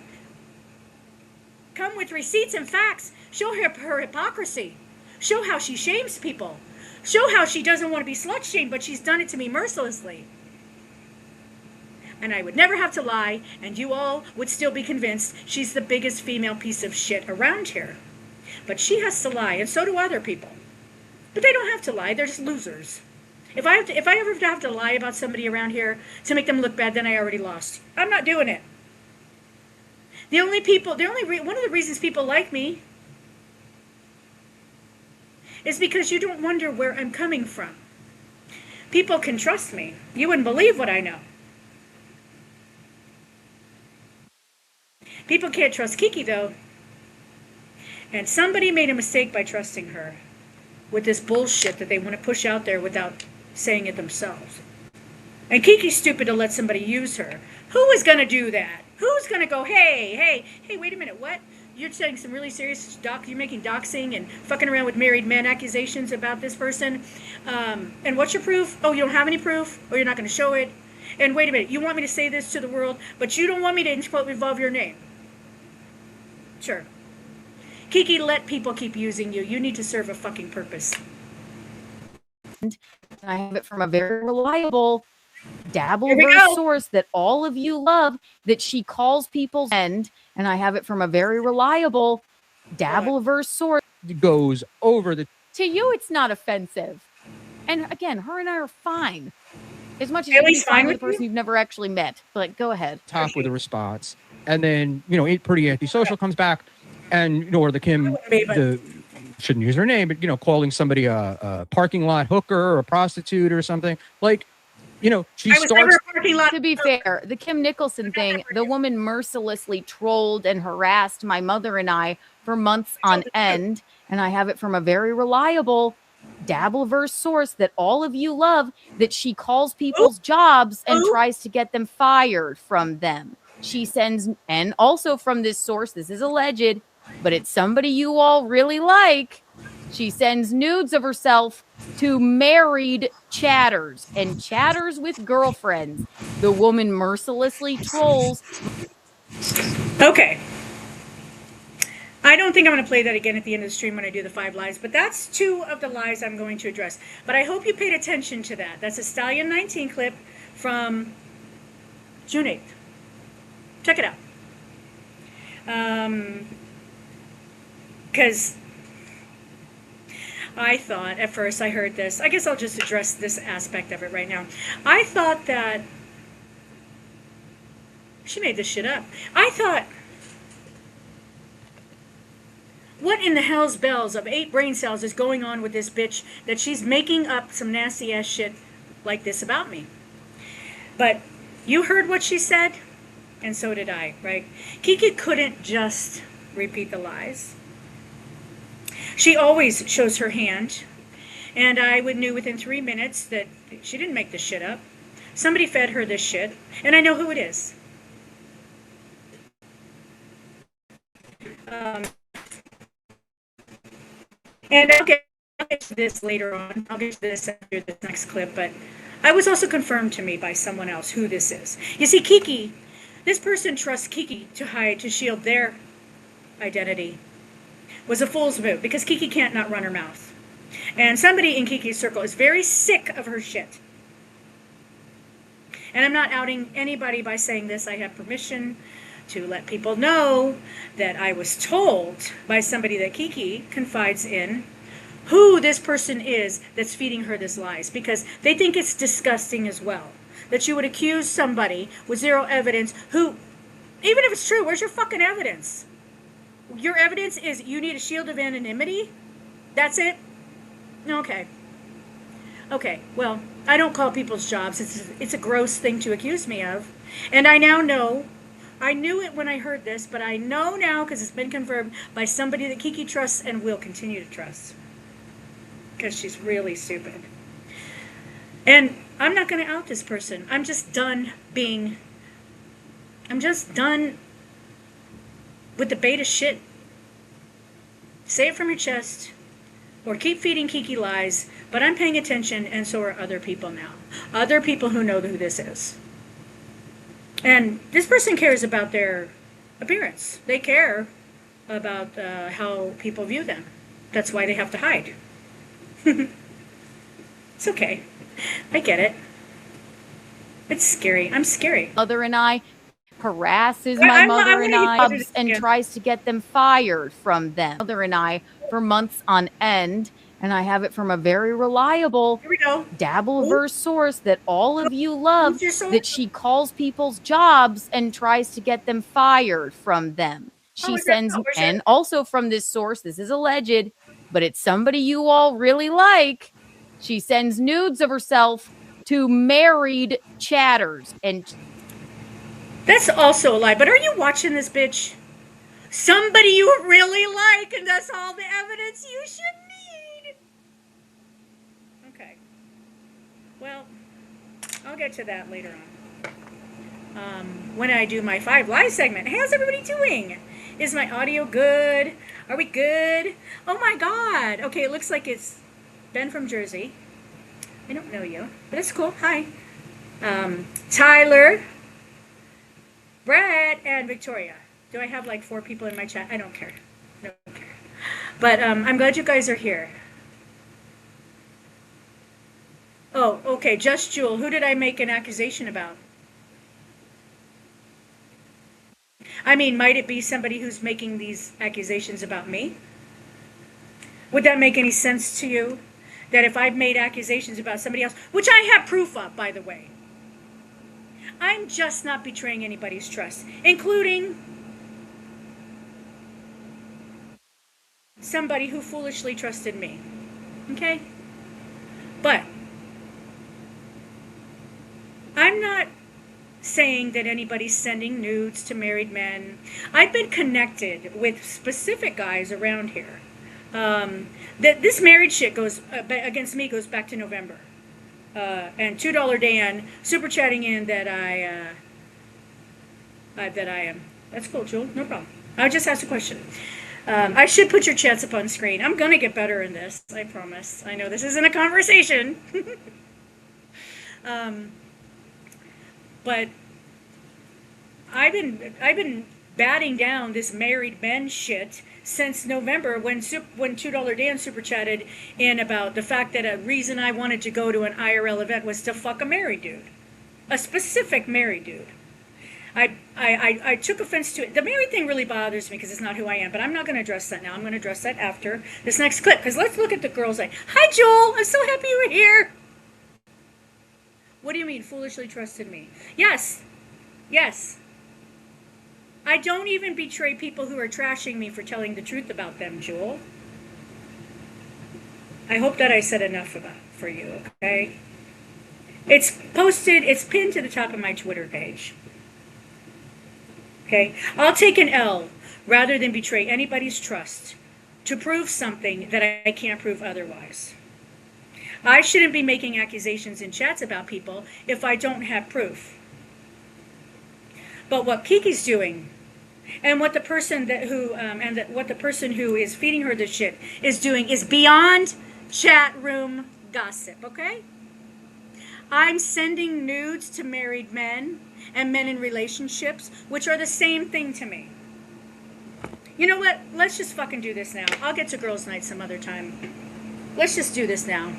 Come with receipts and facts. Show her hypocrisy. Show how she shames people. Show how she doesn't want to be slut shamed, but she's done it to me mercilessly. And I would never have to lie, and you all would still be convinced she's the biggest female piece of shit around here. But she has to lie, and so do other people. But they don't have to lie, they're just losers. If I ever have to lie about somebody around here to make them look bad, then I already lost. I'm not doing it. One of the reasons people like me is because you don't wonder where I'm coming from. People can trust me. You wouldn't believe what I know. People can't trust Kiki, though. And somebody made a mistake by trusting her with this bullshit that they want to push out there without saying it themselves. And Kiki's stupid to let somebody use her. Who is going to do that? Who's going to go, hey, wait a minute, what? You're saying some really serious you're making doxing and fucking around with married men accusations about this person. And what's your proof? Oh, you don't have any proof? Or you're not going to show it? And wait a minute, you want me to say this to the world, but you don't want me to involve your name? Sure. Kiki, let people keep using you. You need to serve a fucking purpose. I have it from a very reliable Dabbleverse source that all of you love, that she calls people's end, and I have it from a very reliable Dabbleverse source. Goes over the. To you, it's not offensive. And again, her and I are fine. As much as you can be fine with a person you've never actually met. But go ahead. Talk with a response. And then, Ain't Pretty Antisocial comes back, and, or the Kim, shouldn't use her name, but, calling somebody a parking lot hooker or a prostitute or something. Like, she starts. To be fair, the Kim Nicholson thing, the woman mercilessly trolled and harassed my mother and I for months on end. And I have it from a very reliable Dabbleverse source that all of you love, that she calls people's jobs and tries to get them fired from them. She sends, and also from this source, this is alleged, but it's somebody you all really like. She sends nudes of herself to married chatters and chatters with girlfriends. The woman mercilessly trolls. Okay. I don't think I'm going to play that again at the end of the stream when I do the 5 lies, but that's 2 of the lies I'm going to address. But I hope you paid attention to that. That's a Stallion 19 clip from June 8th. Check it out. Because I thought, at first I heard this, I guess I'll just address this aspect of it right now. I thought that She made this shit up. I thought, what in the hell's bells of 8 brain cells is going on with this bitch that she's making up some nasty ass shit like this about me? But you heard what she said, and so did I, right? Kiki couldn't just repeat the lies. She always shows her hand, and I would knew within 3 minutes that she didn't make this shit up. Somebody fed her this shit, and I know who it is. And I'll get to this later on. I'll get to this after this next clip, but I was also confirmed to me by someone else who this is. You see, Kiki, this person trusts Kiki to hide, to shield their identity, was a fool's move because Kiki can't not run her mouth. And somebody in Kiki's circle is very sick of her shit. And I'm not outing anybody by saying this. I have permission to let people know that I was told by somebody that Kiki confides in who this person is that's feeding her this lies, because they think it's disgusting as well that you would accuse somebody with zero evidence who, even if it's true, where's your fucking evidence? Your evidence is you need a shield of anonymity? That's it? Okay. Okay, well, I don't call people's jobs. It's a gross thing to accuse me of. And I now know, I knew it when I heard this, but I know now because it's been confirmed by somebody that Kiki trusts and will continue to trust. Because she's really stupid. And I'm not going to out this person. I'm just done with the beta shit. Say it from your chest or keep feeding Kiki lies, but I'm paying attention, and so are other people now. Other people who know who this is. And this person cares about their appearance. They care about how people view them. That's why they have to hide. It's okay. I get it. It's scary. I'm scary. Mother and I harasses my mother and I and tries to get them fired from them. Mother and I for months on end, and I have it from a very reliable Dabbleverse source that all of you love, that she calls people's jobs and tries to get them fired from them. She sends, and also from this source, this is alleged, but it's somebody you all really like. She sends nudes of herself to married chatters, and that's also a lie. But are you watching this bitch? Somebody you really like, and that's all the evidence you should need. Okay. Well, I'll get to that later on. When I do my 5 Live segment. How's everybody doing? Is my audio good? Are we good? Oh my God. Okay, it looks like it's Ben from Jersey. I don't know you, but it's cool. Hi. Tyler, Brad, and Victoria. Do I have like 4 people in my chat? I don't care. I don't care. But I'm glad you guys are here. Oh, okay. Just Jewel. Who did I make an accusation about? I mean, might it be somebody who's making these accusations about me? Would that make any sense to you? That if I've made accusations about somebody else, which I have proof of, by the way, I'm just not betraying anybody's trust, including somebody who foolishly trusted me. Okay? But I'm not saying that anybody's sending nudes to married men. I've been connected with specific guys around here. That this marriage shit goes against me goes back to November. And $2 Dan super chatting in that I am. That's cool, Jewel. No problem. I just asked a question. I should put your chats up on screen. I'm gonna get better in this. I promise. I know this isn't a conversation. But I've been batting down this married men shit since November when $2 Dan super chatted in about the fact that a reason I wanted to go to an IRL event was to fuck a married dude, a specific married dude. I took offense to it. The married thing really bothers me because it's not who I am, but I'm not going to address that now. I'm going to address that after this next clip, because let's look at the girls like, hi Joel, I'm so happy you were here. What do you mean foolishly trusted me? Yes. I don't even betray people who are trashing me for telling the truth about them, Jewel. I hope that I said enough about for you, okay? It's posted, it's pinned to the top of my Twitter page. Okay? I'll take an L rather than betray anybody's trust to prove something that I can't prove otherwise. I shouldn't be making accusations in chats about people if I don't have proof. But what Kiki's doing, and what the person what the person who is feeding her the shit is doing, is beyond chat room gossip. Okay? I'm sending nudes to married men and men in relationships, which are the same thing to me. You know what? Let's just fucking do this now. I'll get to girls' night some other time. Let's just do this now.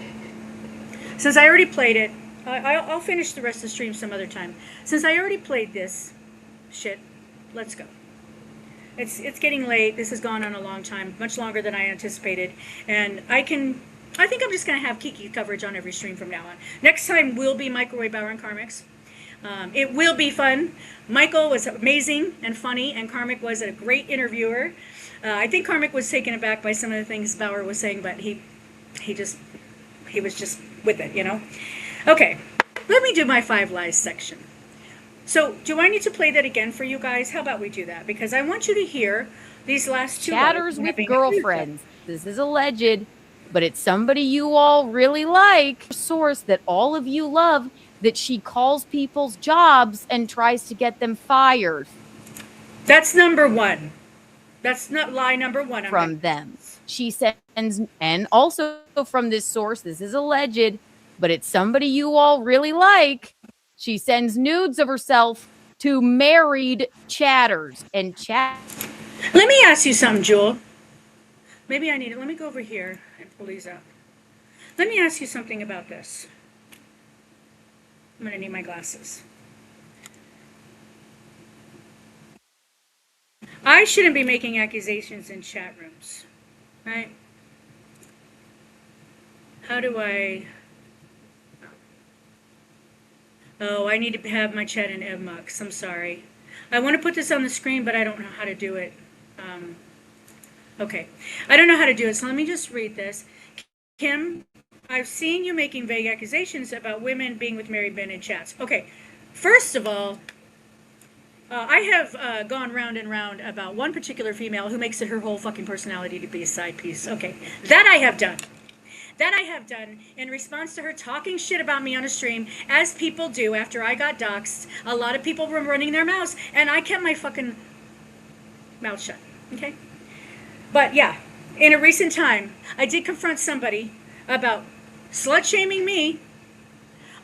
Since I already played it, I'll finish the rest of the stream some other time. Since I already played this shit, let's go. It's getting late. This has gone on a long time, much longer than I anticipated. And I think I'm just going to have Kiki coverage on every stream from now on. Next time will be Microwave Bauer and Karmic's. It will be fun. Michael was amazing and funny, and Karmic was a great interviewer. I think Karmic was taken aback by some of the things Bauer was saying, but he was just with it, you know? Okay, let me do my 5 lies section. So, do I need to play that again for you guys? How about we do that? Because I want you to hear these last 2 Chatters with girlfriends. This is alleged, but it's somebody you all really like. Source that all of you love, that she calls people's jobs and tries to get them fired. That's number 1. That's not lie number 1. From them. She sends, and also from this source, this is alleged, but it's somebody you all really like. She sends nudes of herself to married chatters and chat. Let me ask you something, Jewel. Maybe I need it. Let me go over here and pull these up. Let me ask you something about this. I'm going to need my glasses. I shouldn't be making accusations in chat rooms, right? How do I... Oh, I need to have my chat in Evmux. I'm sorry. I want to put this on the screen, but I don't know how to do it. Okay. I don't know how to do it, so let me just read this. Kim, I've seen you making vague accusations about women being with married men in chats. Okay. First of all, I have gone round and round about one particular female who makes it her whole fucking personality to be a side piece. Okay. That I have done. That I have done in response to her talking shit about me on a stream, as people do after I got doxxed. A lot of people were running their mouths, and I kept my fucking mouth shut, okay? But yeah, in a recent time, I did confront somebody about slut-shaming me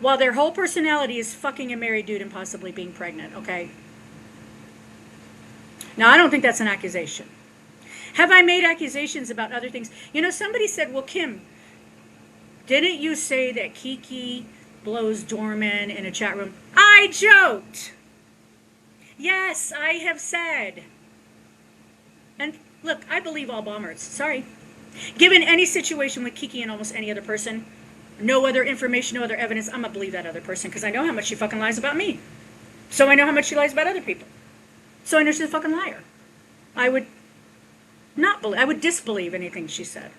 while their whole personality is fucking a married dude and possibly being pregnant, okay? Now, I don't think that's an accusation. Have I made accusations about other things? You know, somebody said, well, Kim, didn't you say that Kiki blows doormen in a chat room? I joked. Yes, I have said. And look, I believe all bombers. Sorry. Given any situation with Kiki and almost any other person, no other information, no other evidence, I'm going to believe that other person because I know how much she fucking lies about me. So I know how much she lies about other people. So I know she's a fucking liar. I would disbelieve anything she said.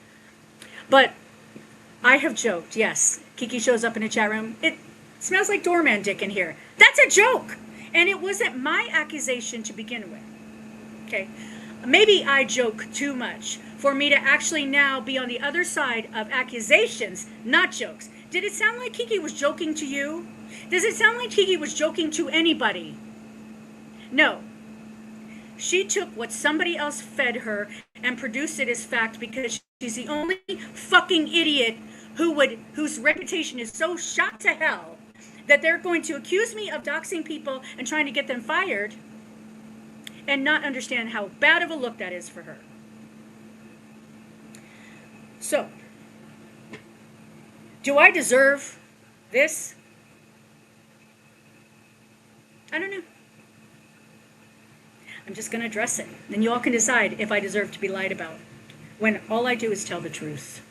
But I have joked, yes. Kiki shows up in a chat room. It smells like doorman dick in here. That's a joke. And it wasn't my accusation to begin with. Okay. Maybe I joke too much for me to actually now be on the other side of accusations, not jokes. Did it sound like Kiki was joking to you? Does it sound like Kiki was joking to anybody? No. She took what somebody else fed her and produced it as fact because she's the only fucking idiot whose reputation is so shot to hell that they're going to accuse me of doxing people and trying to get them fired and not understand how bad of a look that is for her. So, do I deserve this? I don't know. I'm just going to address it. Then you all can decide if I deserve to be lied about. When all I do is tell the truth.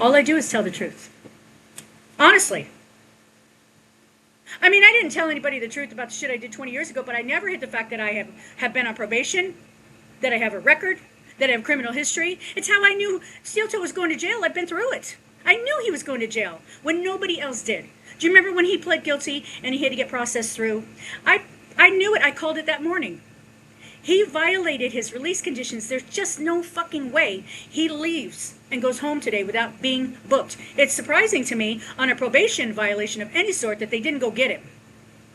All I do is tell the truth. Honestly. I mean, I didn't tell anybody the truth about the shit I did 20 years ago, but I never hid the fact that I have been on probation, that I have a record, that I have criminal history. It's how I knew Steel Toe was going to jail. I've been through it. I knew he was going to jail when nobody else did. Do you remember when he pled guilty and he had to get processed through? I knew it. I called it that morning. He violated his release conditions. There's just no fucking way he leaves and goes home today without being booked. It's surprising to me on a probation violation of any sort that they didn't go get him.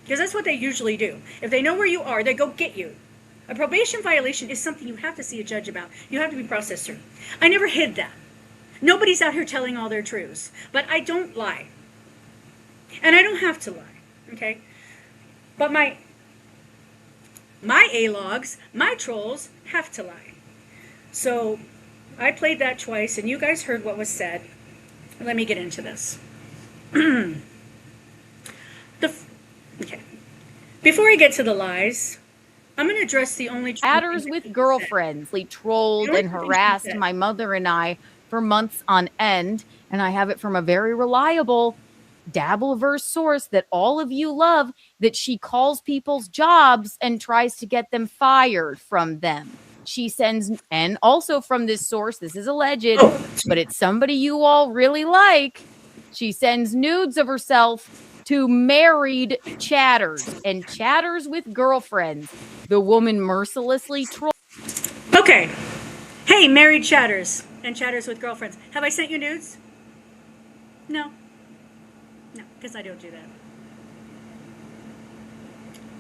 Because that's what they usually do. If they know where you are, they go get you. A probation violation is something you have to see a judge about. You have to be processed through. I never hid that. Nobody's out here telling all their truths. But I don't lie. And I don't have to lie. Okay? But my A-logs, my trolls, have to lie. So I played that twice, and you guys heard what was said. Let me get into this. Okay. Before I get to the lies, I'm going to address the only Chatters with girlfriends. They trolled and harassed my mother and I for months on end, and I have it from a very reliable Dabbleverse source that all of you love, that she calls people's jobs and tries to get them fired from them. She sends, and also from this source, this is alleged, but it's somebody you all really like. She sends nudes of herself to married chatters and chatters with girlfriends. The woman mercilessly trolls. Okay. Hey, married chatters and chatters with girlfriends. Have I sent you nudes? No. No, because I don't do that.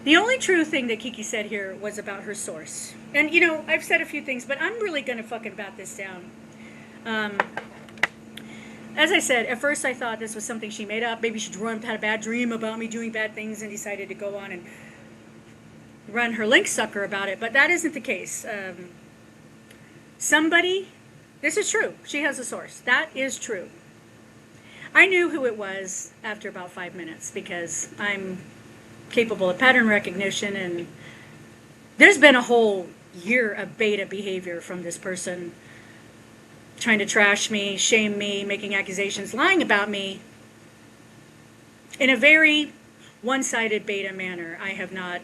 The only true thing that Kiki said here was about her source. And, you know, I've said a few things, but I'm really going to fucking bat this down. As I said, at first I thought this was something she made up. Maybe she had a bad dream about me doing bad things and decided to go on and run her link sucker about it. But that isn't the case. This is true. She has a source. That is true. I knew who it was after about 5 minutes because I'm capable of pattern recognition, and there's been a whole year of beta behavior from this person, trying to trash me, shame me, making accusations, lying about me in a very one-sided beta manner. I have not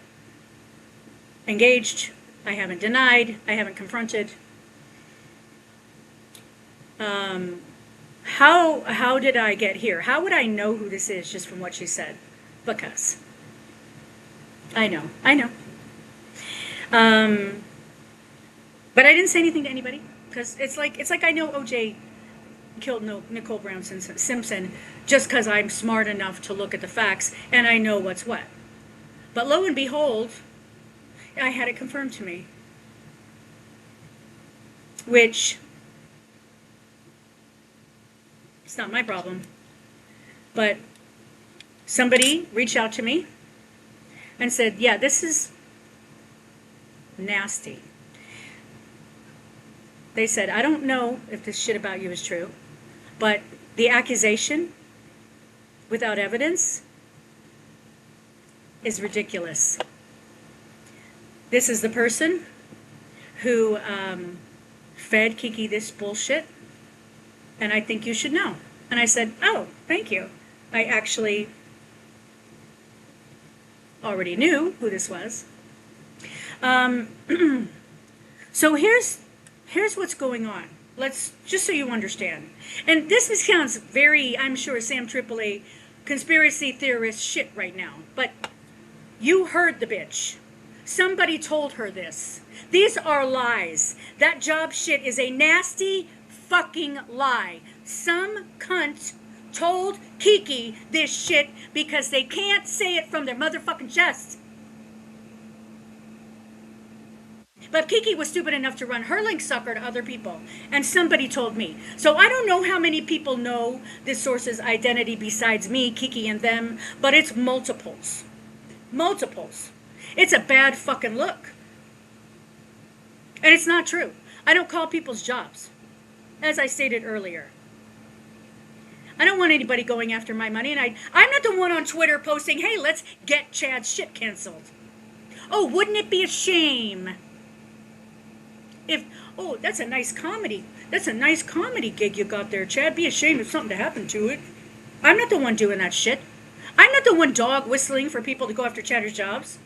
engaged, I haven't denied, I haven't confronted. How did I get here? How would I know who this is just from what she said? Because I know. But I didn't say anything to anybody because it's like I know OJ killed Nicole Brown Simpson just because I'm smart enough to look at the facts and I know what's what. But lo and behold, I had it confirmed to me, which it's not my problem. But somebody reached out to me and said, yeah, this is nasty. They said, I don't know if this shit about you is true, but the accusation without evidence is ridiculous. This is the person who fed Kiki this bullshit, and I think you should know. And I said, oh, thank you. I actually already knew who this was. So here's what's going on. Just so you understand. And this sounds very, I'm sure, Sam Tripoli, conspiracy theorist shit right now. But you heard the bitch. Somebody told her this. These are lies. That job shit is a nasty fucking lie. Some cunt told Kiki this shit because they can't say it from their motherfucking chest. But Kiki was stupid enough to run her link sucker to other people, and somebody told me. So I don't know how many people know this source's identity besides me, Kiki, and them, but it's multiples. Multiples. It's a bad fucking look. And it's not true. I don't call people's jobs, as I stated earlier. I don't want anybody going after my money, and I'm not the one on Twitter posting, hey, let's get Chad's shit canceled. Oh, wouldn't it be a shame oh, that's a nice comedy. That's a nice comedy gig you got there, Chad. Be a shame if something to happen to it. I'm not the one doing that shit. I'm not the one dog whistling for people to go after Chatter's jobs.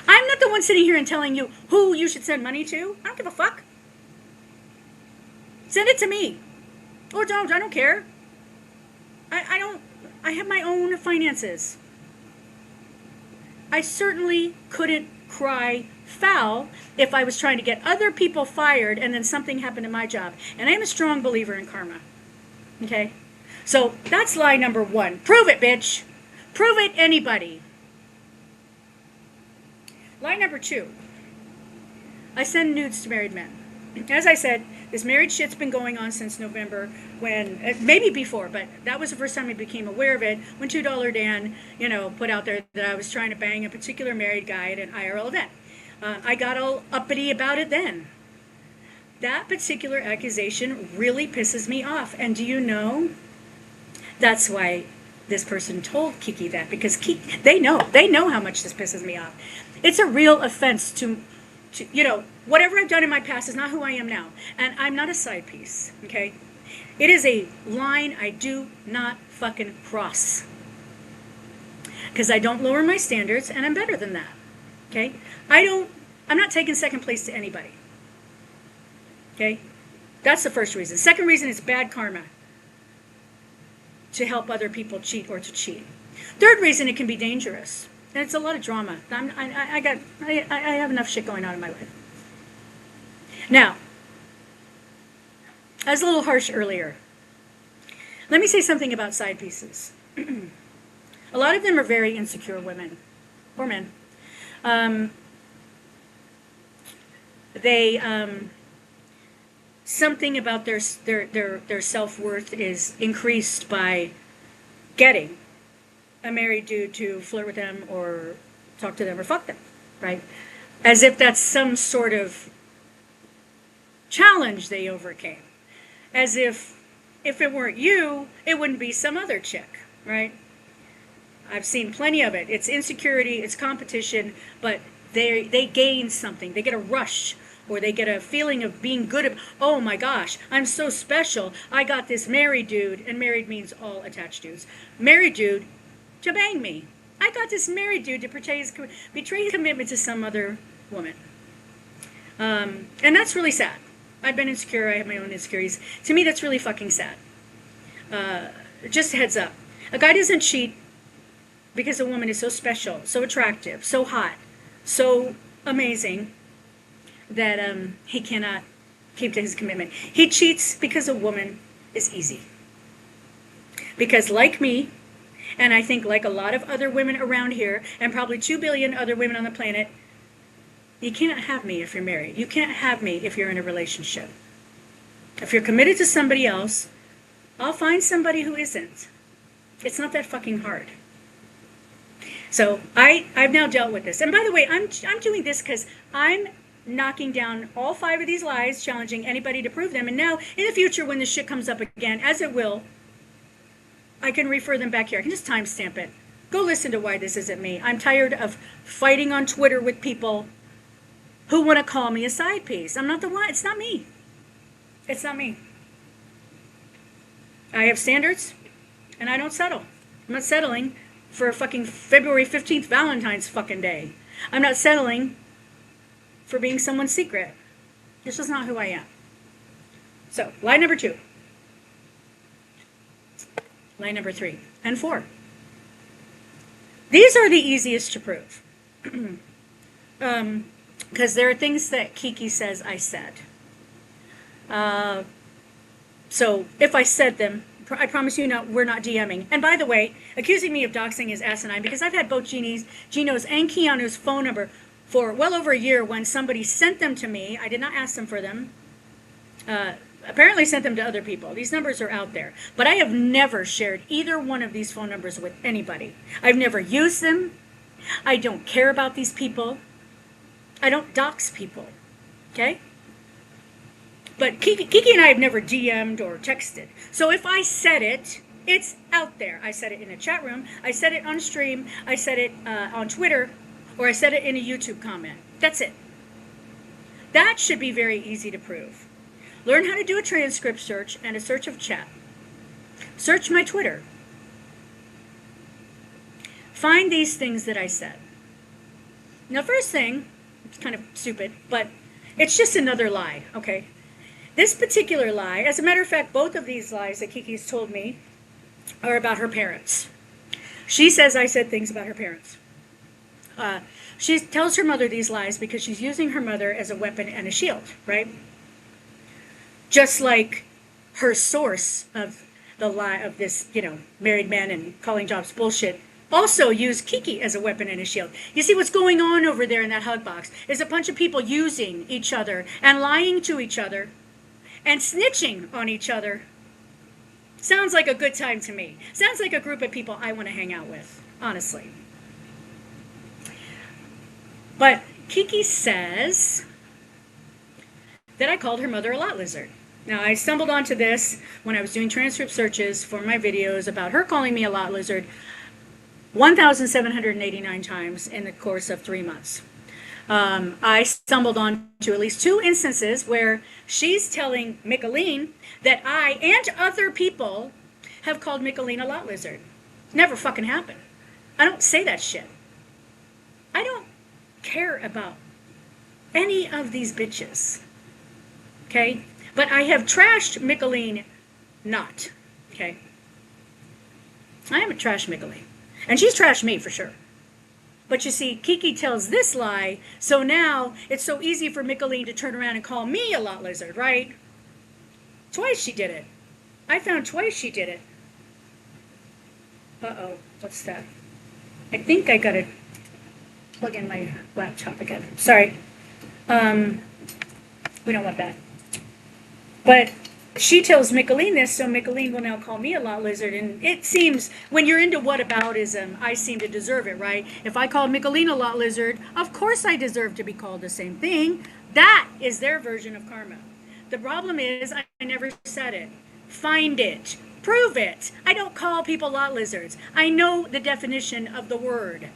I'm not the one sitting here and telling you who you should send money to. I don't give a fuck. Send it to me. Or don't. I don't care. I have my own finances. I certainly couldn't cry foul if I was trying to get other people fired and then something happened to my job. And I'm a strong believer in karma. Okay? So that's lie number 1. Prove it, bitch. Prove it, anybody. Lie number 2. I send nudes to married men. As I said, this married shit's been going on since November, when, maybe before, but that was the first time I became aware of it, when $2 Dan, put out there that I was trying to bang a particular married guy at an IRL event. I got all uppity about it then. That particular accusation really pisses me off. And do you know? That's why this person told Kiki that, because they know how much this pisses me off. It's a real offense to whatever I've done in my past is not who I am now. And I'm not a side piece, okay? It is a line I do not fucking cross. Because I don't lower my standards, and I'm better than that, okay? I'm not taking second place to anybody, okay? That's the first reason. Second reason is bad karma. To help other people cheat or to cheat. Third reason, it can be dangerous. And it's a lot of drama. I have enough shit going on in my life. Now, I was a little harsh earlier. Let me say something about side pieces. A lot of them are very insecure women or men. Something about their self-worth is increased by getting a married dude to flirt with them or talk to them or fuck them, right? As if that's some sort of challenge they overcame. As if it weren't you, it wouldn't be some other chick, right? I've seen plenty of it. It's insecurity, it's competition, but they gain something. They get a rush, or they get a feeling of being good. Oh my gosh, I'm so special. I got this married dude, and married means all attached dudes. Married dude to bang me. I got this married dude to betray his commitment to some other woman. And that's really sad. I've been insecure. I have my own insecurities. To me, that's really fucking sad. Just a heads up. A guy doesn't cheat because a woman is so special, so attractive, so hot, so amazing that he cannot keep to his commitment. He cheats because a woman is easy. Because like me, and I think like a lot of other women around here, and probably 2 billion other women on the planet, you can't have me if you're married. You can't have me if you're in a relationship. If you're committed to somebody else, I'll find somebody who isn't. It's not that fucking hard. So I've now dealt with this. And by the way, I'm doing this because I'm knocking down all 5 of these lies, challenging anybody to prove them. And now, in the future, when this shit comes up again, as it will, I can refer them back here. I can just timestamp it. Go listen to why this isn't me. I'm tired of fighting on Twitter with people who want to call me a side piece. I'm not the one. It's not me. It's not me. I have standards, and I don't settle. I'm not settling for a fucking February 15th Valentine's fucking day. I'm not settling for being someone's secret. This is not who I am. So, lie number 2. Lie number 3 and 4. These are the easiest to prove. Because there are things that Kiki says I said. So if I said them, I promise you we're not DMing. And by the way, accusing me of doxing is asinine, because I've had both Gino's and Keanu's phone number for well over a year when somebody sent them to me. I did not ask them for them. Apparently sent them to other people. These numbers are out there. But I have never shared either one of these phone numbers with anybody. I've never used them. I don't care about these people. I don't dox people. Okay? But Kiki and I have never DM'd or texted. So if I said it, it's out there. I said it in a chat room. I said it on stream. I said it on Twitter. Or I said it in a YouTube comment. That's it. That should be very easy to prove. Learn how to do a transcript search and a search of chat. Search my Twitter. find these things that I said. Now, first thing, it's kind of stupid, but it's just another lie, okay? This particular lie, as a matter of fact, both of these lies that Kiki's told me are about her parents. She says I said things about her parents. She tells her mother these lies because she's using her mother as a weapon and a shield, right? Just like her source of the lie of this, married man and calling jobs bullshit also used Kiki as a weapon and a shield. You see what's going on over there in that hug box is a bunch of people using each other and lying to each other and snitching on each other. Sounds like a good time to me. Sounds like a group of people I want to hang out with, honestly. But Kiki says that I called her mother a lot lizard. Now, I stumbled onto this when I was doing transcript searches for my videos about her calling me a lot lizard 1,789 times in the course of 3 months. I stumbled on to at least 2 instances where she's telling Mickaleen that I and other people have called Mickaleen a lot lizard. Never fucking happened. I don't say that shit. I don't care about any of these bitches. Okay? But I have trashed Mickaleen not. Okay? I haven't trashed Mickaleen. And she's trashed me for sure. But you see, Kiki tells this lie, so now it's so easy for Mickaleen to turn around and call me a lot lizard, right? Twice she did it. I found twice she did it. Uh-oh, what's that? I think I gotta plug in my laptop again. Sorry. We don't want that. But she tells Mickaleen this, so Mickaleen will now call me a lot lizard. And it seems, when you're into whataboutism, I seem to deserve it, right? If I call Mickaleen a lot lizard, of course I deserve to be called the same thing. That is their version of karma. The problem is, I never said it. Find it. Prove it. I don't call people lot lizards. I know the definition of the word.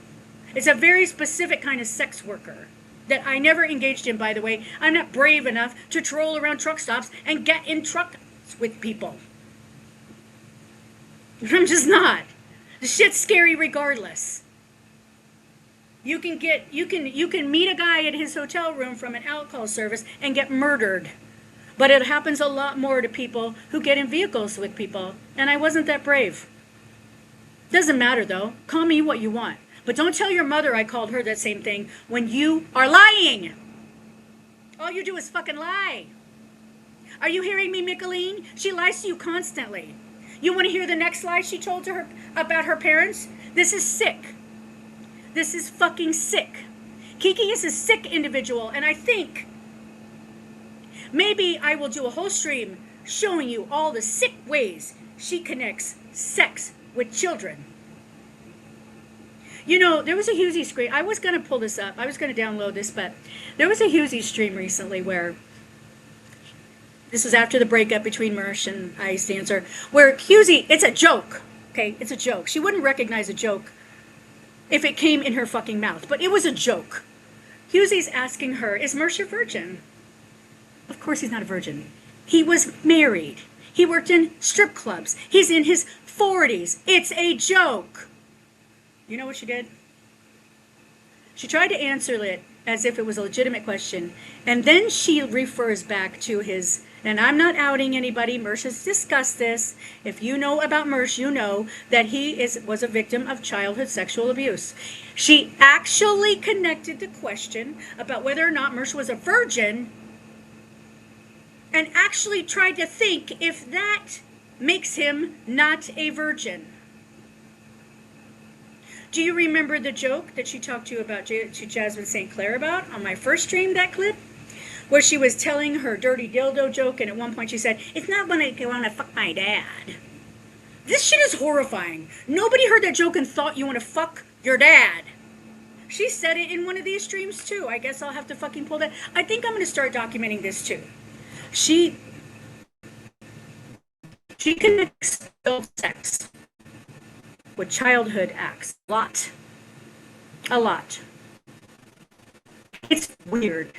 It's a very specific kind of sex worker that I never engaged in, by the way. I'm not brave enough to troll around truck stops and get in trucks with people. I'm just not. The shit's scary regardless. You can meet a guy at his hotel room from an alcohol service and get murdered. But it happens a lot more to people who get in vehicles with people, and I wasn't that brave. Doesn't matter though. Call me what you want. But don't tell your mother I called her that same thing when you are lying. All you do is fucking lie. Are you hearing me, Mickaleen? She lies to you constantly. You want to hear the next lie she told to her about her parents? This is sick. This is fucking sick. Kiki is a sick individual, and I think maybe I will do a whole stream showing you all the sick ways she connects sex with children. You know, there was a Husey stream. I was going to pull this up. I was going to download this, but there was a Husey stream recently where this was after the breakup between Mersh and Ice Dancer, where Husey, it's a joke. Okay, it's a joke. She wouldn't recognize a joke if it came in her fucking mouth, but it was a joke. Husey's asking her, is Mersh a virgin? Of course he's not a virgin. He was married. He worked in strip clubs. He's in his 40s. It's a joke. You know what she did? She tried to answer it as if it was a legitimate question, and then she refers back to his, and I'm not outing anybody, Mersh has discussed this. If you know about Mersh, you know that he was a victim of childhood sexual abuse. She actually connected the question about whether or not Mersh was a virgin and actually tried to think if that makes him not a virgin. Do you remember the joke that she talked to you about, to Jasmine St. Clair about on my first stream, that clip? Where she was telling her dirty dildo joke, and at one point she said, it's not when I want to fuck my dad. This shit is horrifying. Nobody heard that joke and thought you want to fuck your dad. She said it in one of these streams too. I guess I'll have to fucking pull that. I think I'm going to start documenting this too. She connects adult sex with childhood acts. A lot. It's weird.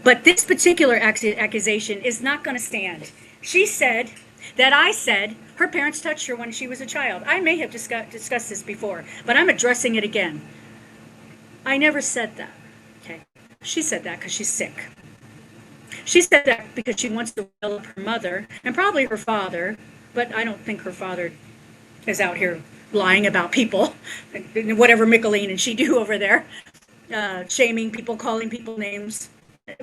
But this particular accusation is not going to stand. She said that I said her parents touched her when she was a child. I may have discussed this before, but I'm addressing it again. I never said that. Okay. She said that because she's sick. She said that because she wants to develop her mother and probably her father, but I don't think her father is out here lying about people, whatever Michelene and she do over there, shaming people, calling people names,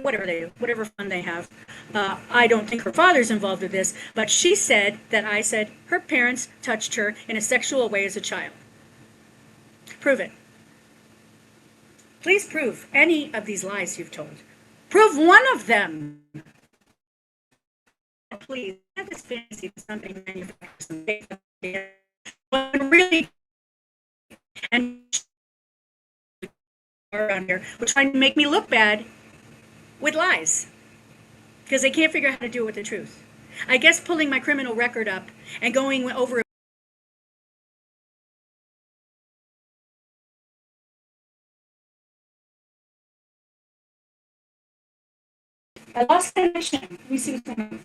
whatever they do, whatever fun they have. I don't think her father's involved with this, but she said that I said her parents touched her in a sexual way as a child. Prove it. Please prove any of these lies you've told. Prove one of them. Please, I have this fantasy that somebody manufactures something, but really, and around here, which trying to make me look bad with lies, because they can't figure out how to do it with the truth. I guess pulling my criminal record up and going over it. I lost connection. Let me see what's going on.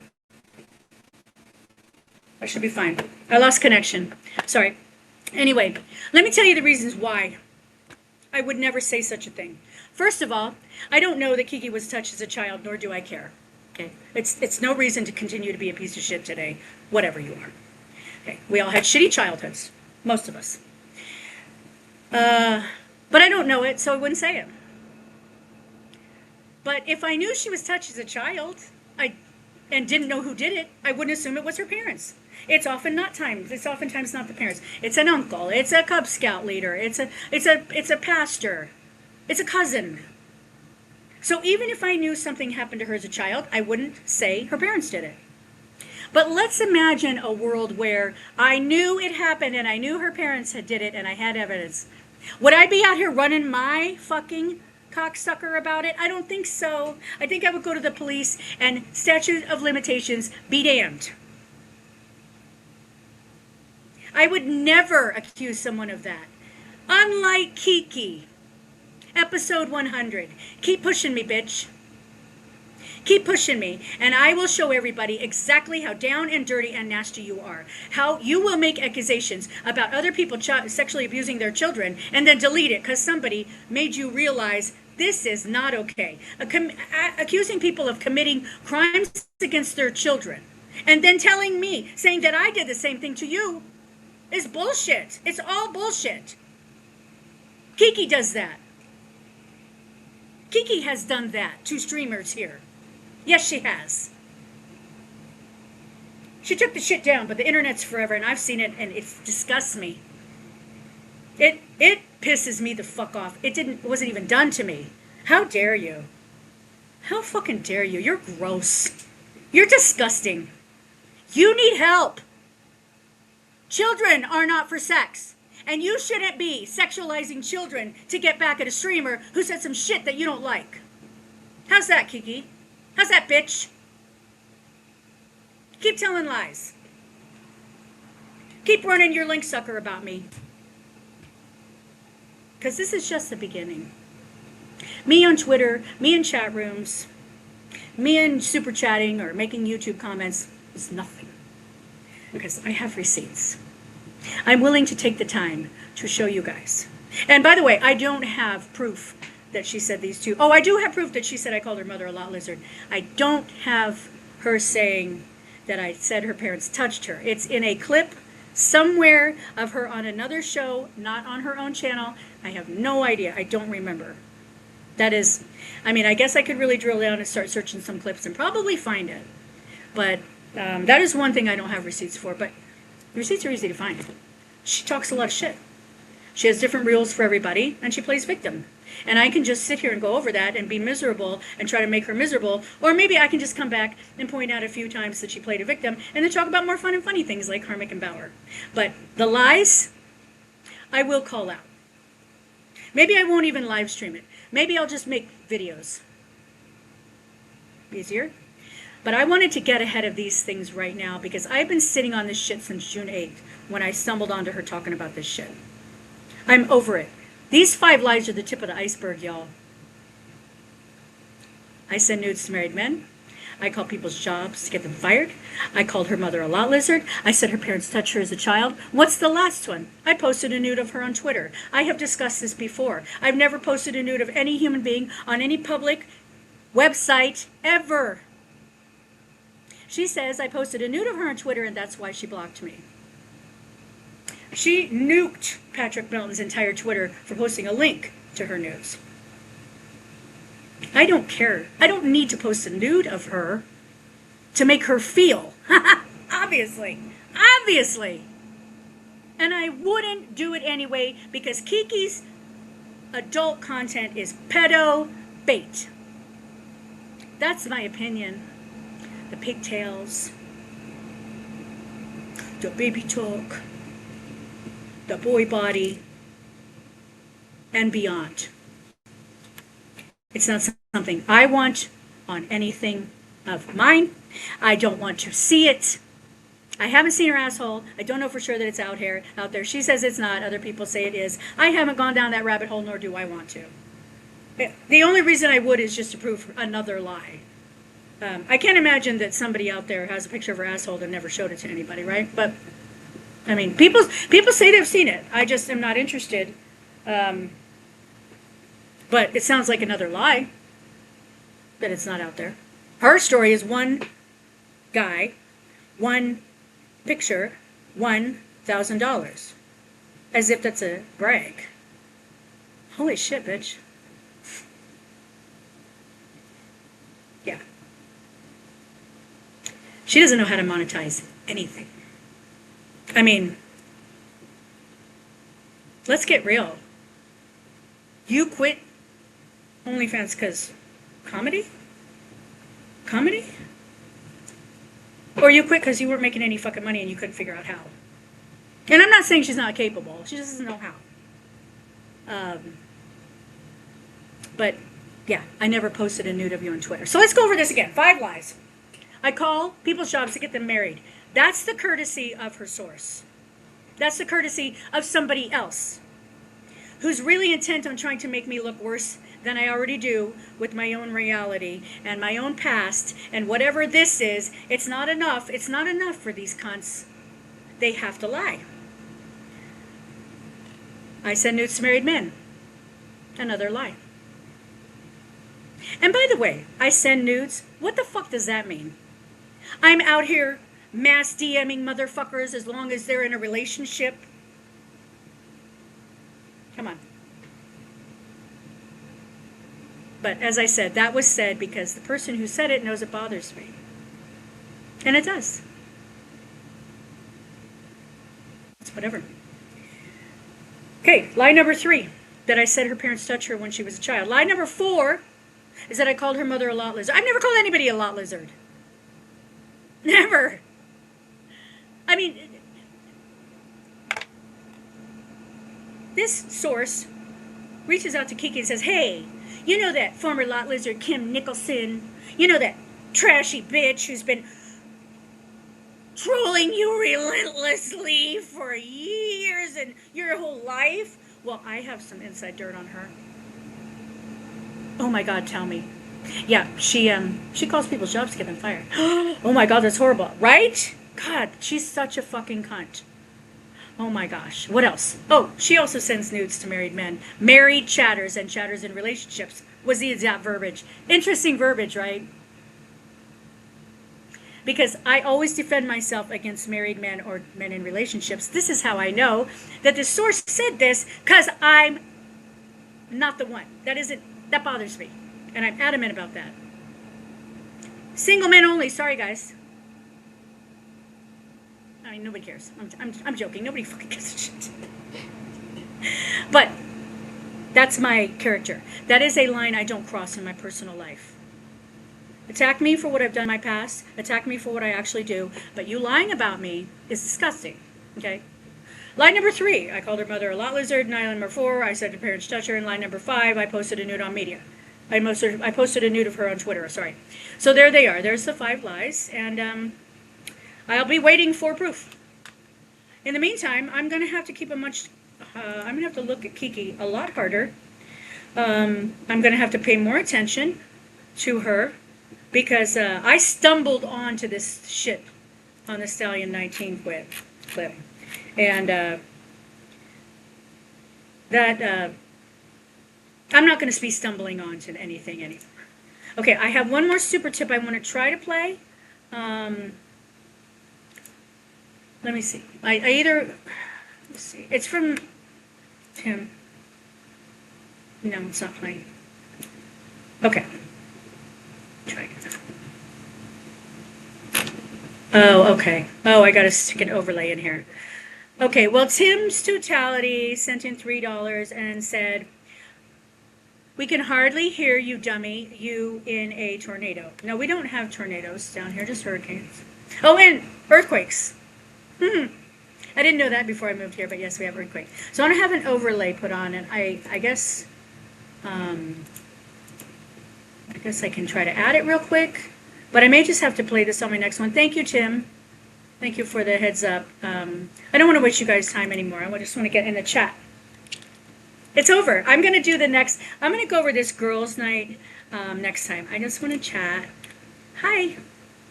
I should be fine. I lost connection. Sorry. Anyway, let me tell you the reasons why I would never say such a thing. First of all, I don't know that Kiki was touched as a child, nor do I care. Okay, it's no reason to continue to be a piece of shit today, whatever you are. Okay, we all had shitty childhoods, most of us. But I don't know it, so I wouldn't say it. But if I knew she was touched as a child, and didn't know who did it, I wouldn't assume it was her parents. It's oftentimes not the parents. It's an uncle. It's a Cub Scout leader. It's a pastor. It's a cousin. So even if I knew something happened to her as a child, I wouldn't say her parents did it. But let's imagine a world where I knew it happened and I knew her parents had did it and I had evidence. Would I be out here running my fucking cocksucker about it? I don't think so. I think I would go to the police and statute of limitations be damned. I would never accuse someone of that. Unlike Kiki. Episode 100. Keep pushing me, bitch. Keep pushing me, and I will show everybody exactly how down and dirty and nasty you are. How you will make accusations about other people sexually abusing their children and then delete it because somebody made you realize this is not okay. Accusing people of committing crimes against their children and then telling me, saying that I did the same thing to you is bullshit. It's all bullshit. Kiki does that. Kiki has done that to streamers here. Yes, she has. She took the shit down, but the internet's forever, and I've seen it, and it disgusts me. It pisses me the fuck off. It wasn't even done to me. How dare you? How fucking dare you? You're gross. You're disgusting. You need help. Children are not for sex. And you shouldn't be sexualizing children to get back at a streamer who said some shit that you don't like. How's that, Kiki? How's that, bitch? Keep telling lies. Keep running your link sucker about me. Because this is just the beginning. Me on Twitter, me in chat rooms, me in super chatting or making YouTube comments is nothing. Because I have receipts. I'm willing to take the time to show you guys. And by the way, I don't have proof that she said these two. Oh, I do have proof that she said I called her mother a lot lizard. I don't have her saying that I said her parents touched her. It's in a clip somewhere of her on another show, not on her own channel. I have no idea. I don't remember. That is, I mean, I guess I could really drill down and start searching some clips and probably find it. But that is one thing I don't have receipts for. But receipts are easy to find. She talks a lot of shit. She has different rules for everybody, and she plays victim. And I can just sit here and go over that and be miserable and try to make her miserable. Or maybe I can just come back and point out a few times that she played a victim and then talk about more fun and funny things like Harmick and Bauer. But the lies, I will call out. Maybe I won't even live stream it. Maybe I'll just make videos. Easier. But I wanted to get ahead of these things right now because I've been sitting on this shit since June 8th when I stumbled onto her talking about this shit. I'm over it. These 5 lies are the tip of the iceberg, y'all. I send nudes to married men. I called people's jobs to get them fired. I called her mother a lot lizard. I said her parents touched her as a child. What's the last one? I posted a nude of her on Twitter. I have discussed this before. I've never posted a nude of any human being on any public website ever. She says I posted a nude of her on Twitter and that's why she blocked me. She nuked Patrick Melton's entire Twitter for posting a link to her nudes. I don't care. I don't need to post a nude of her to make her feel. Obviously. Obviously. And I wouldn't do it anyway because Kiki's adult content is pedo bait. That's my opinion. The pigtails, the baby talk, the boy body, and beyond. It's not something I want on anything of mine. I don't want to see it. I haven't seen her asshole. I don't know for sure that it's out there. She says it's not. Other people say it is. I haven't gone down that rabbit hole, nor do I want to. The only reason I would is just to prove another lie. I can't imagine that somebody out there has a picture of her asshole and never showed it to anybody, right? But, I mean, people say they've seen it. I just am not interested. But it sounds like another lie that it's not out there. Her story is one guy, one picture, $1,000. As if that's a brag. Holy shit, bitch. Yeah. She doesn't know how to monetize anything. I mean, let's get real. You quit OnlyFans because comedy? Comedy? Or you quit because you weren't making any fucking money and you couldn't figure out how. And I'm not saying she's not capable. She just doesn't know how. But, yeah, I never posted a nude of you on Twitter. So let's go over this again. 5 lies. I call people's jobs to get them married. That's the courtesy of her source. That's the courtesy of somebody else who's really intent on trying to make me look worse than I already do with my own reality and my own past and whatever this is. It's not enough. It's not enough for these cunts. They have to lie. I send nudes to married men. Another lie. And by the way, I send nudes. What the fuck does that mean? I'm out here mass DMing motherfuckers as long as they're in a relationship. Come on. But as I said, that was said because the person who said it knows it bothers me. And it does. It's whatever. Okay, lie number 3, that I said her parents touched her when she was a child. Lie number 4 is that I called her mother a lot lizard. I've never called anybody a lot lizard. Never. I mean, this source reaches out to Kiki and says, hey, you know that former lot lizard Kim Nicholson? You know that trashy bitch who's been trolling you relentlessly for years and your whole life? Well, I have some inside dirt on her. Oh my God, tell me. Yeah, she calls people's jobs to get them fired. Oh my God, that's horrible. Right? God, she's such a fucking cunt. Oh my gosh. What else? Oh, she also sends nudes to married men. Married chatters and chatters in relationships was the exact verbiage. Interesting verbiage, right? Because I always defend myself against married men or men in relationships. This is how I know that the source said this, because I'm not the one. That bothers me. And I'm adamant about that. Single men only. Sorry, guys. I mean, nobody cares. I'm joking. Nobody fucking gives a shit. But that's my character. That is a line I don't cross in my personal life. Attack me for what I've done in my past. Attack me for what I actually do. But you lying about me is disgusting. Okay? Line number 3, I called her mother a lot lizard. Line number 4, I said her parents touch her. And line number 5, I posted a nude on media. I posted a nude of her on Twitter. Sorry. So there they are. There's the 5 lies. And I'll be waiting for proof. In the meantime, I'm going to have to keep I'm going to have to look at Kiki a lot harder. I'm going to have to pay more attention to her. because I stumbled onto this shit on the Stallion 19 clip. And that I'm not going to be stumbling onto anything anymore. Okay, I have one more super tip I want to try to play. Let me see. Let's see. It's from Tim. No, it's not playing. Okay. Try again. Oh, okay. Oh, I got to stick an overlay in here. Okay, well, Tim's Totality sent in $3 and said, "We can hardly hear you, dummy, you in a tornado." No, we don't have tornadoes down here, just hurricanes. Oh, and earthquakes. I didn't know that before I moved here, but yes, we have earthquake. So I'm gonna have an overlay put on, and I guess I can try to add it real quick, but I may just have to play this on my next one. Thank you, Tim. Thank you for the heads up. I don't want to waste you guys' time anymore. I just want to get in the chat. It's over. I'm going to do I'm going to go over this girls' night next time. I just want to chat. Hi.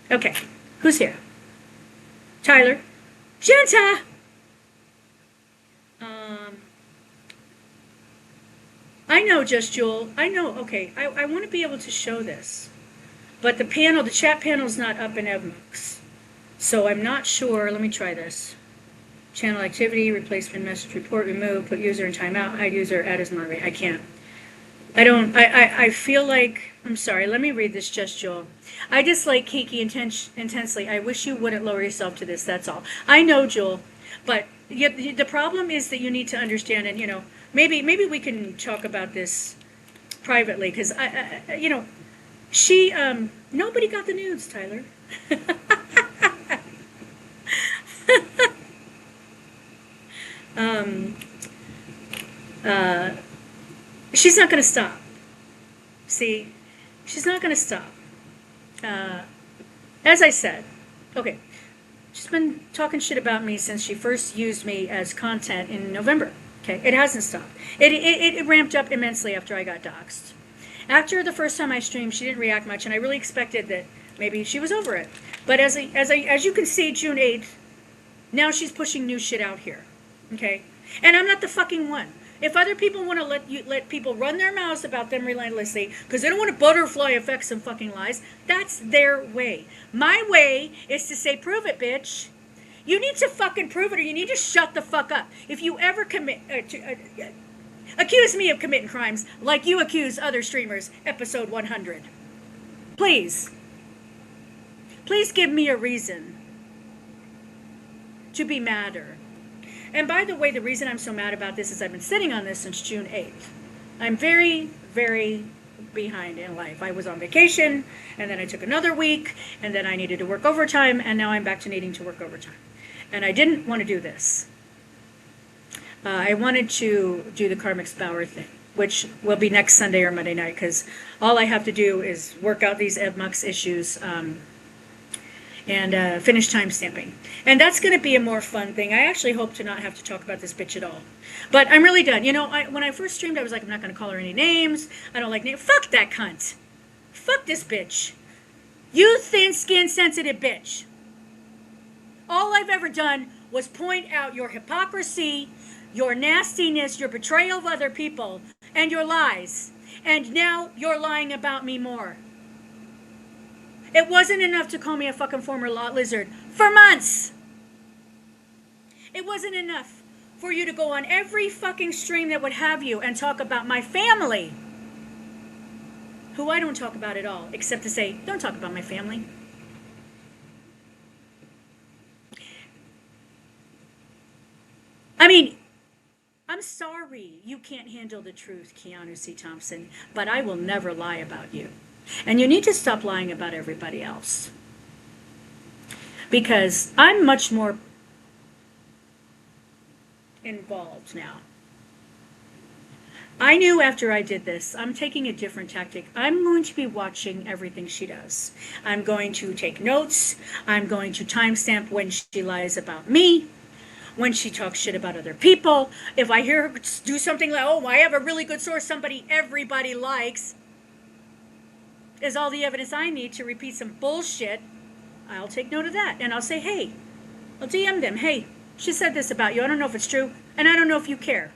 Okay. Who's here? Tyler. Jenta! I know, Just Jewel. I know. Okay. I want to be able to show this. But the chat panel's not up in Evmux. So I'm not sure. Let me try this. Channel activity, replacement message report, remove, put user in timeout, hide user, add as moderator. I can't. I feel like, I'm sorry, let me read this, Just Joel. "I dislike Kiki intensely. I wish you wouldn't lower yourself to this, that's all." I know, Joel, but the problem is that you need to understand, and, maybe we can talk about this privately, because, nobody got the nudes, Tyler. She's not going to stop. See, she's not going to stop. As I said, okay, she's been talking shit about me since she first used me as content in November. Okay, it hasn't stopped. It ramped up immensely after I got doxxed. After the first time I streamed, she didn't react much, and I really expected that maybe she was over it. But as you can see, June 8th, now she's pushing new shit out here. Okay, and I'm not the fucking one. If other people want to let people run their mouths about them relentlessly because they don't want to butterfly effect some fucking lies, that's their way. My way is to say, "Prove it, bitch." You need to fucking prove it, or you need to shut the fuck up. If you ever accuse me of committing crimes like you accuse other streamers, episode 100, please give me a reason to be madder. And by the way, the reason I'm so mad about this is I've been sitting on this since June 8th. I'm very, very behind in life. I was on vacation, and then I took another week, and then I needed to work overtime, and now I'm back to needing to work overtime. And I didn't want to do this. I wanted to do the Karmic Spower thing, which will be next Sunday or Monday night, because all I have to do is work out these Evmux issues and finish time stamping. And that's going to be a more fun thing. I actually hope to not have to talk about this bitch at all. But I'm really done. When I first streamed, I was like, I'm not going to call her any names. I don't like names. Fuck that cunt. Fuck this bitch. You thin-skinned, sensitive bitch. All I've ever done was point out your hypocrisy, your nastiness, your betrayal of other people, and your lies. And now you're lying about me more. It wasn't enough to call me a fucking former lot lizard for months. It wasn't enough for you to go on every fucking stream that would have you and talk about my family, who I don't talk about at all, except to say, don't talk about my family. I mean, I'm sorry you can't handle the truth, Keanu C. Thompson, but I will never lie about you. And you need to stop lying about everybody else. Because I'm much more involved now. I knew after I did this, I'm taking a different tactic. I'm going to be watching everything she does. I'm going to take notes. I'm going to timestamp when she lies about me, when she talks shit about other people. If I hear her do something like, oh, I have a really good source, everybody likes. is all the evidence I need to repeat some bullshit, I'll take note of that. And I'll say, hey, I'll DM them, hey, she said this about you. I don't know if it's true, and I don't know if you care.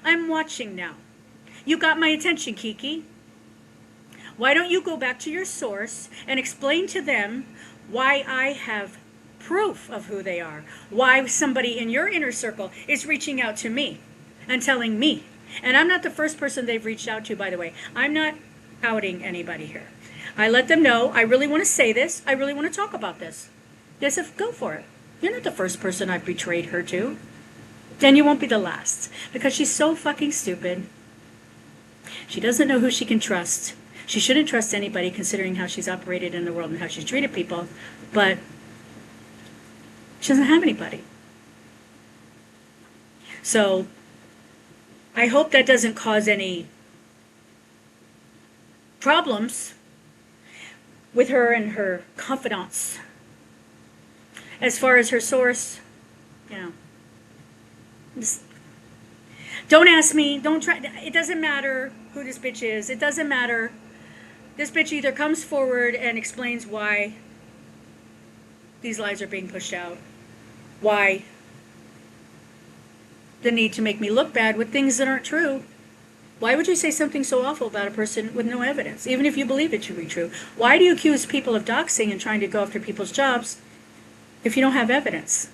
I'm watching now. You got my attention, Kiki. Why don't you go back to your source and explain to them why I have proof of who they are, why somebody in your inner circle is reaching out to me and telling me. And I'm not the first person they've reached out to, by the way. I'm not outing anybody here. I let them know, I really want to say this, I really want to talk about this. They said, go for it. You're not the first person I've betrayed her to. Then you won't be the last. Because she's so fucking stupid. She doesn't know who she can trust. She shouldn't trust anybody considering how she's operated in the world and how she's treated people. But she doesn't have anybody. So I hope that doesn't cause any problems with her and her confidants. As far as her source, you know, just don't ask me, don't try, it doesn't matter who this bitch is, it doesn't matter. This bitch either comes forward and explains why these lies are being pushed out, why the need to make me look bad with things that aren't true. Why would you say something so awful about a person with no evidence, even if you believe it to be true? Why do you accuse people of doxing and trying to go after people's jobs if you don't have evidence?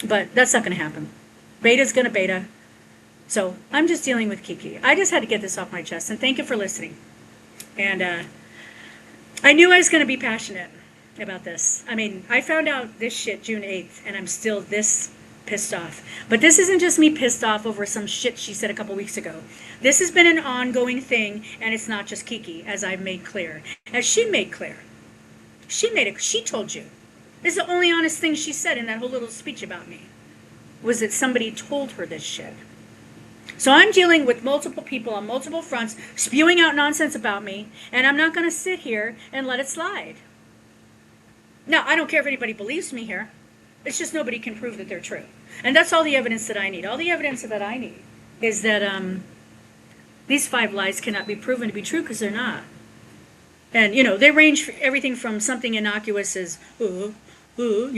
But that's not going to happen. Beta's going to beta. So I'm just dealing with Kiki. I just had to get this off my chest, and thank you for listening. And I knew I was going to be passionate about this. I mean, I found out this shit June 8th, and I'm still this pissed off. But this isn't just me pissed off over some shit she said a couple weeks ago. This has been an ongoing thing, and it's not just Kiki, as I've made clear. As she made clear. She told you. This is the only honest thing she said in that whole little speech about me, was that somebody told her this shit. So I'm dealing with multiple people on multiple fronts, spewing out nonsense about me, and I'm not going to sit here and let it slide. Now, I don't care if anybody believes me here. It's just nobody can prove that they're true. And that's all the evidence that I need. All the evidence that I need is that these 5 lies cannot be proven to be true because they're not. And, you know, they range for everything from something innocuous as, Michelin,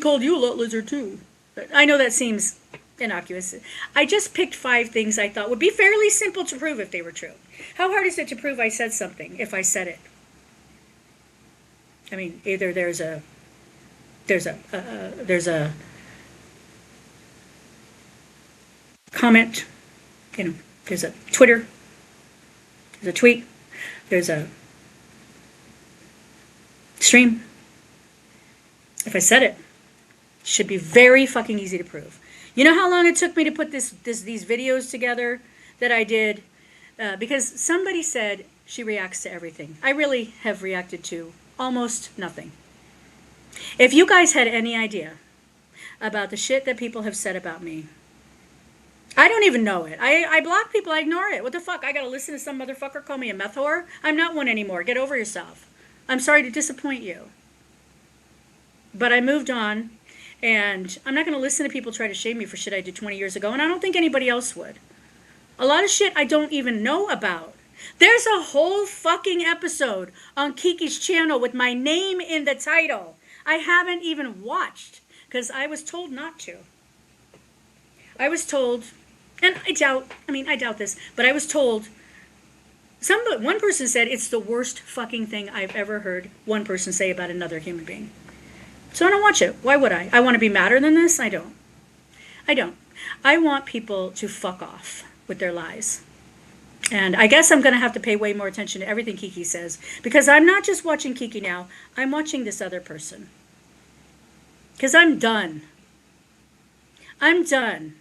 called you a lot lizard too. I know that seems innocuous. I just picked 5 things I thought would be fairly simple to prove if they were true. How hard is it to prove I said something if I said it? I mean, either there's a comment, you know, there's a Twitter, there's a tweet, there's a stream. If I said it, it should be very fucking easy to prove. You know how long it took me to put these videos together that I did? Because somebody said she reacts to everything. I really have reacted to almost nothing. If you guys had any idea about the shit that people have said about me, I don't even know it. I block people, I ignore it. What the fuck? I gotta listen to some motherfucker call me a meth whore? I'm not one anymore. Get over yourself. I'm sorry to disappoint you. But I moved on, and I'm not gonna listen to people try to shame me for shit I did 20 years ago, and I don't think anybody else would. A lot of shit I don't even know about. There's a whole fucking episode on Kiki's channel with my name in the title. I haven't even watched because I was told not to. I was told, and I doubt this, but I was told, one person said it's the worst fucking thing I've ever heard one person say about another human being. So I don't watch it. Why would I? I want to be madder than this? I don't. I want people to fuck off with their lies. And I guess I'm going to have to pay way more attention to everything Kiki says, because I'm not just watching Kiki now, I'm watching this other person. Because I'm done. I'm done.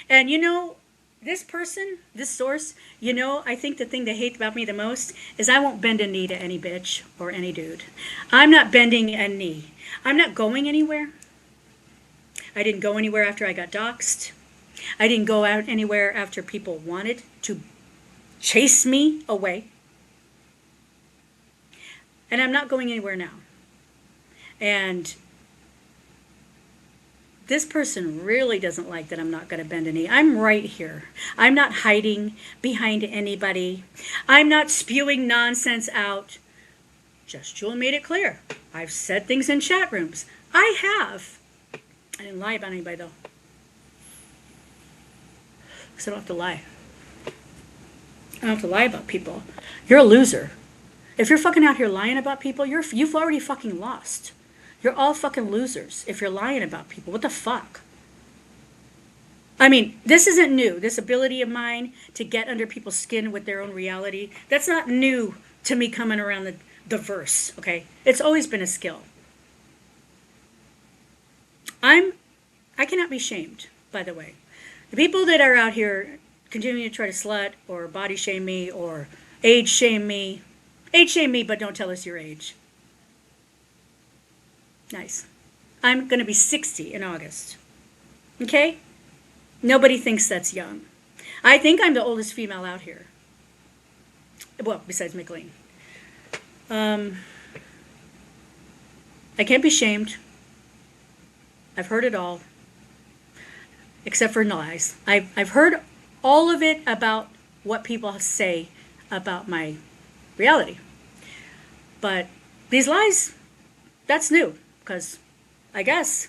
And you know, this person, this source, you know, I think the thing they hate about me the most is I won't bend a knee to any bitch or any dude. I'm not bending a knee. I'm not going anywhere. I didn't go anywhere after I got doxxed. I didn't go out anywhere after people wanted to chase me away. And I'm not going anywhere now. And this person really doesn't like that I'm not going to bend a knee. I'm right here. I'm not hiding behind anybody. I'm not spewing nonsense out. Just Jewel made it clear. I've said things in chat rooms. I have. I didn't lie about anybody, though. Because I don't have to lie. I don't have to lie about people. You're a loser. If you're fucking out here lying about people, you've already fucking lost. You're all fucking losers if you're lying about people. What the fuck? I mean, this isn't new. This ability of mine to get under people's skin with their own reality, that's not new to me coming around the verse, okay? It's always been a skill. I cannot be shamed, by the way. The people that are out here continuing to try to slut or body shame me or age shame me, but don't tell us your age. Nice. I'm going to be 60 in August. Okay? Nobody thinks that's young. I think I'm the oldest female out here. Well, besides McLean. I can't be shamed. I've heard it all. Except for lies. I've heard all of it about what people say about my reality. But these lies, that's new. Because I guess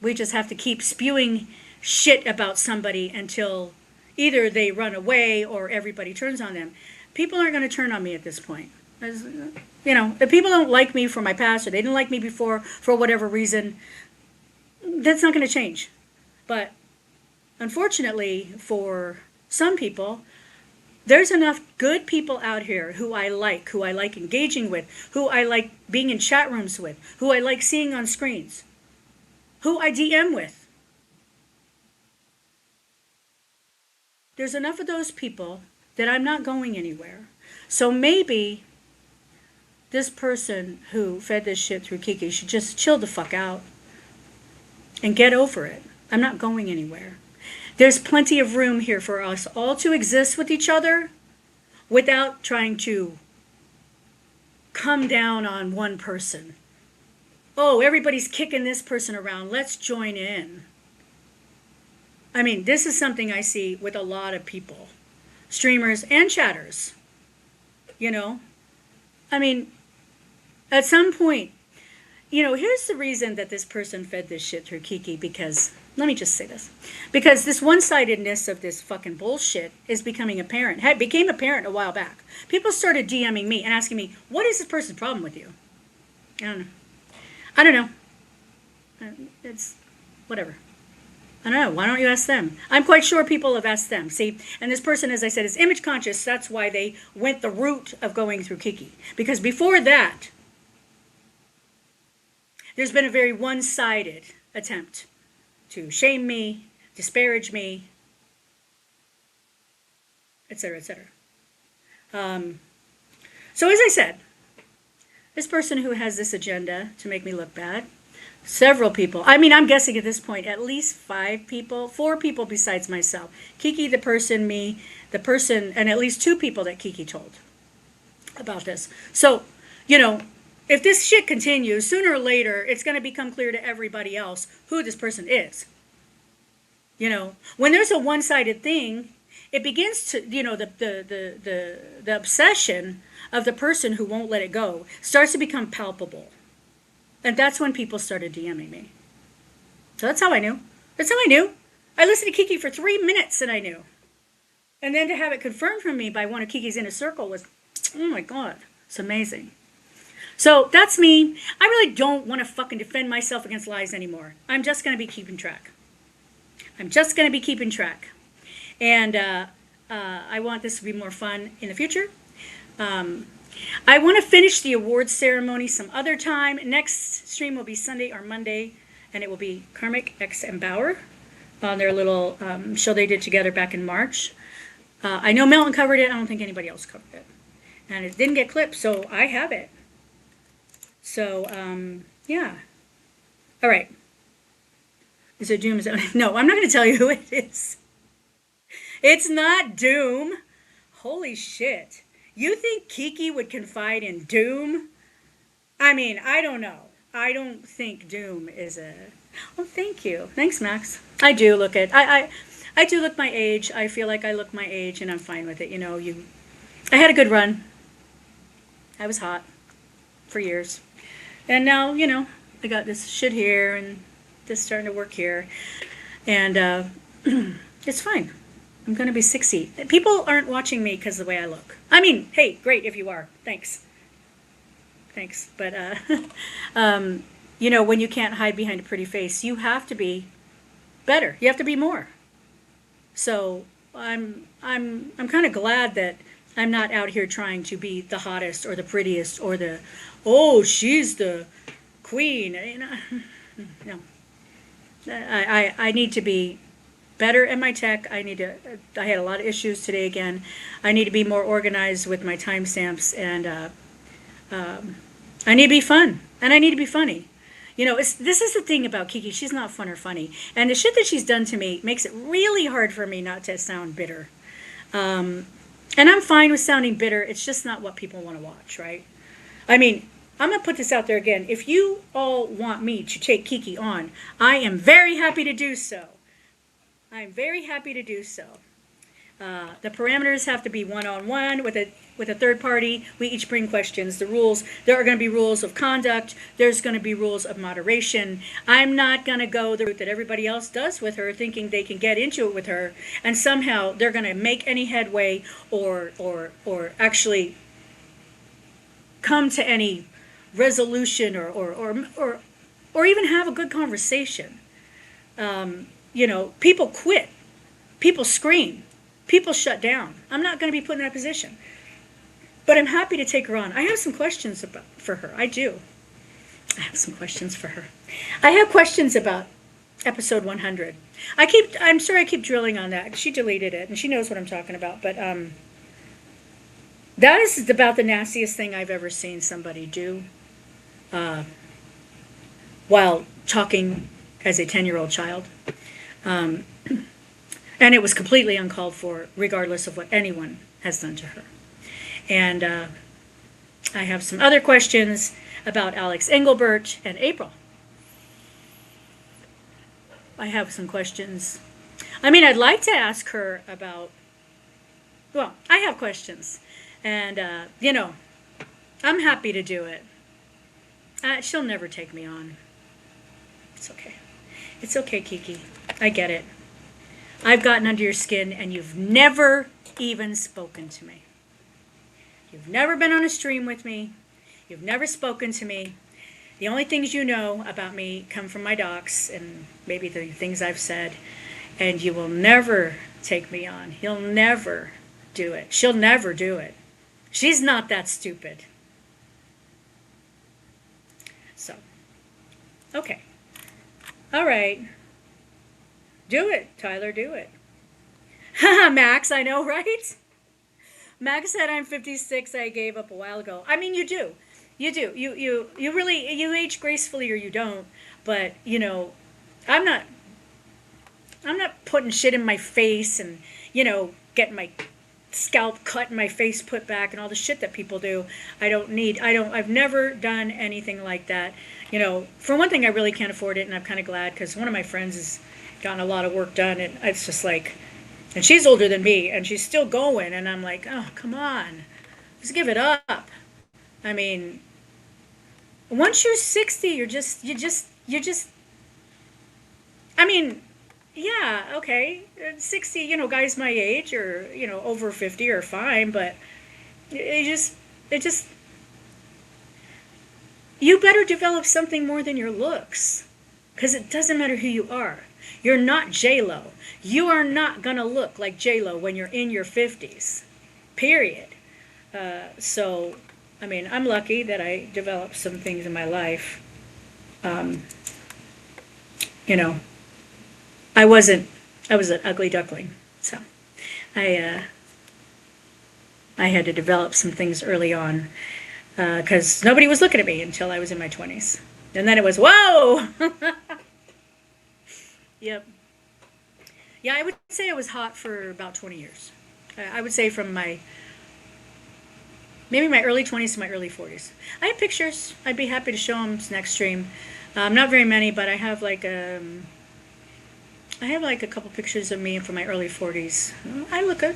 we just have to keep spewing shit about somebody until either they run away or everybody turns on them. People aren't going to turn on me at this point. As, you know, if people don't like me for my past or they didn't like me before for whatever reason, that's not going to change. But unfortunately for some people, there's enough good people out here who I like engaging with, who I like being in chat rooms with, who I like seeing on screens, who I DM with. There's enough of those people that I'm not going anywhere. So maybe this person who fed this shit through Kiki should just chill the fuck out and get over it. I'm not going anywhere. There's plenty of room here for us all to exist with each other without trying to come down on one person. Oh, everybody's kicking this person around. Let's join in. I mean, this is something I see with a lot of people, streamers and chatters. You know? I mean, at some point, you know, here's the reason that this person fed this shit through Kiki, because, let me just say this, because this one-sidedness of this fucking bullshit is becoming apparent. It became apparent a while back. People started DMing me and asking me, what is this person's problem with you? I don't know. It's whatever. I don't know. Why don't you ask them? I'm quite sure people have asked them. See, and this person, as I said, is image conscious. That's why they went the route of going through Kiki. Because before that, there's been a very one-sided attempt to shame me, disparage me, etc., etc. So as I said, this person who has this agenda to make me look bad, several people, I mean, I'm guessing at this point, at least 4 people besides myself. Kiki, the person, me, the person, and at least 2 people that Kiki told about this. So, you know, if this shit continues, sooner or later, it's going to become clear to everybody else who this person is. You know, when there's a one-sided thing, it begins to, you know, the obsession of the person who won't let it go starts to become palpable. And that's when people started DMing me. So that's how I knew. That's how I knew. I listened to Kiki for 3 minutes and I knew. And then to have it confirmed from me by one of Kiki's inner circle was, oh my God, it's amazing. So that's me. I really don't want to fucking defend myself against lies anymore. I'm just going to be keeping track. I'm just going to be keeping track. And I want this to be more fun in the future. I want to finish the awards ceremony some other time. Next stream will be Sunday or Monday, and it will be Karmic X and Bauer on their little show they did together back in March. I know Melton covered it. I don't think anybody else covered it. And it didn't get clipped, so I have it. So, yeah. All right. Is it Doom? No, I'm not going to tell you who it is. It's not Doom. Holy shit. You think Kiki would confide in Doom? I mean, I don't know. I don't think doom is a. Well, thank you. Thanks, Max. I do look at I do look my age. I feel like I look my age, and I'm fine with it. You know, I had a good run. I was hot for years, and now I got this shit here and this starting to work here, and it's fine. I'm gonna be 60. People aren't watching me because of the way I look. I mean, hey, great if you are. Thanks. Thanks, but when you can't hide behind a pretty face, you have to be better. You have to be more. So I'm kind of glad that I'm not out here trying to be the hottest or the prettiest or she's the queen. No, I need to be better at my tech. I had a lot of issues today again. I need to be more organized with my timestamps, and I need to be fun, and I need to be funny. This is the thing about Kiki. She's not fun or funny. And the shit that she's done to me makes it really hard for me not to sound bitter. And I'm fine with sounding bitter. It's just not what people want to watch, right? I mean, I'm going to put this out there again. If you all want me to take Kiki on, I am very happy to do so. I'm very happy to do so. The parameters have to be one-on-one with a third party. We each bring questions. There are going to be rules of conduct. There's going to be rules of moderation. I'm not going to go the route that everybody else does with her, thinking they can get into it with her, and somehow they're going to make any headway or actually come to any resolution or even have a good conversation. People quit. People scream. People shut down. I'm not going to be put in that position. But I'm happy to take her on. I have some questions for her. I do. I have some questions for her. I have questions about episode 100. I'm sorry I keep drilling on that. She deleted it, and she knows what I'm talking about. But that is about the nastiest thing I've ever seen somebody do while talking as a 10-year-old child. And it was completely uncalled for, regardless of what anyone has done to her. And I have some other questions about Alex Engelbert and April. I have some questions. I mean, I'd like to ask her about, well, I have questions. And, I'm happy to do it. She'll never take me on. It's okay. It's okay, Kiki. I get it. I've gotten under your skin, and you've never even spoken to me. You've never been on a stream with me. You've never spoken to me. The only things you know about me come from my docs and maybe the things I've said, and you will never take me on. You'll never do it. She'll never do it. She's not that stupid. So, okay. All right. Do it, Tyler, do it. Haha, Max, I know, right? Max said I'm 56, I gave up a while ago. I mean, you do. You do. You really, you age gracefully or you don't. But, I'm not putting shit in my face and, getting my scalp cut and my face put back and all the shit that people do. I've never done anything like that. For one thing, I really can't afford it, and I'm kind of glad because one of my friends has gotten a lot of work done, and it's just like, and she's older than me, and she's still going, and I'm like, oh, come on, just give it up. I mean, once you're 60, you just, I mean, yeah, okay, 60, guys my age or, over 50 are fine, but you better develop something more than your looks, because it doesn't matter who you are. You're not J-Lo. You are not going to look like J-Lo when you're in your 50s, period. So, I mean, I'm lucky that I developed some things in my life. I was an ugly duckling, so I had to develop some things early on because nobody was looking at me until I was in my 20s. And then it was, whoa! Yep. Yeah, I would say I was hot for about 20 years. I would say from my maybe my early 20s to my early 40s. I have pictures. I'd be happy to show them next stream. Not very many, but I have like a couple pictures of me from my early 40s. I look good.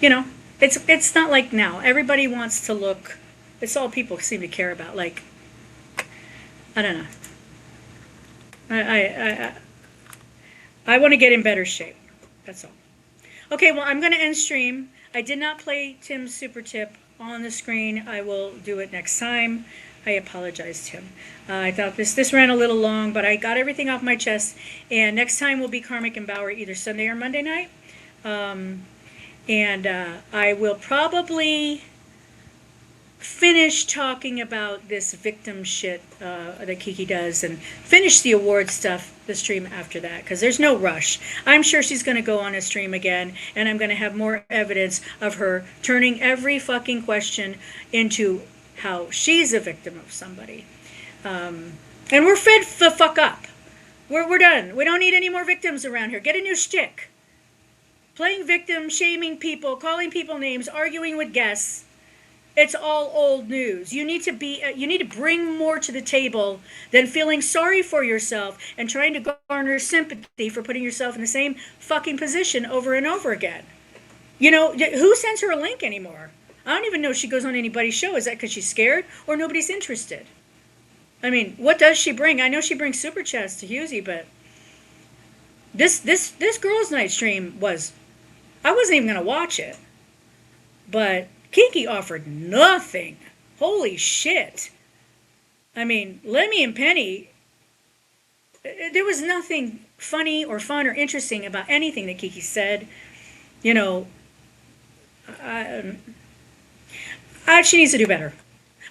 You know, it's not like now. Everybody wants to look. It's all people seem to care about. Like, I don't know. I want to get in better shape. That's all. Okay, well, I'm going to end stream. I did not play Tim's super tip on the screen. I will do it next time. I apologize, Tim. I thought this ran a little long, but I got everything off my chest. And next time will be Karmic and Bauer, either Sunday or Monday night. I will probably finish talking about this victim shit that Kiki does and finish the award stuff, the stream after that, because there's no rush. I'm sure she's going to go on a stream again, and I'm going to have more evidence of her turning every fucking question into how she's a victim of somebody. And we're fed the fuck up. We're done. We don't need any more victims around here. Get a new shtick. Playing victim, shaming people, calling people names, arguing with guests. It's all old news. You need to bring more to the table than feeling sorry for yourself and trying to garner sympathy for putting yourself in the same fucking position over and over again. You know, who sends her a link anymore? I don't even know if she goes on anybody's show. Is that because she's scared or nobody's interested? I mean, what does she bring? I know she brings super chats to Husey, but this girls' night stream was, I wasn't even gonna watch it, but Kiki offered nothing. Holy shit. I mean, Lemmy and Penny, there was nothing funny or fun or interesting about anything that Kiki said. You know, she needs to do better.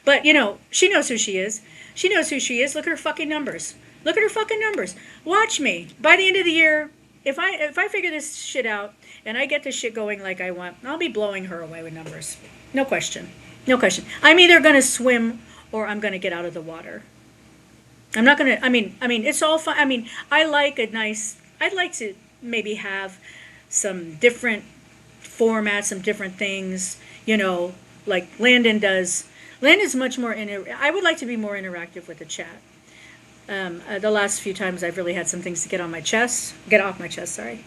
But, you know, she knows who she is. She knows who she is. Look at her fucking numbers. Look at her fucking numbers. Watch me. By the end of the year, if I figure this shit out, and I get this shit going like I want, I'll be blowing her away with numbers. No question. No question. I'm either going to swim or I'm going to get out of the water. I'm not going to, I mean, it's all fun. I mean, I'd like to maybe have some different formats, some different things, you know, like Landon does. Landon's much more, I would like to be more interactive with the chat. The last few times I've really had some things to get off my chest, sorry.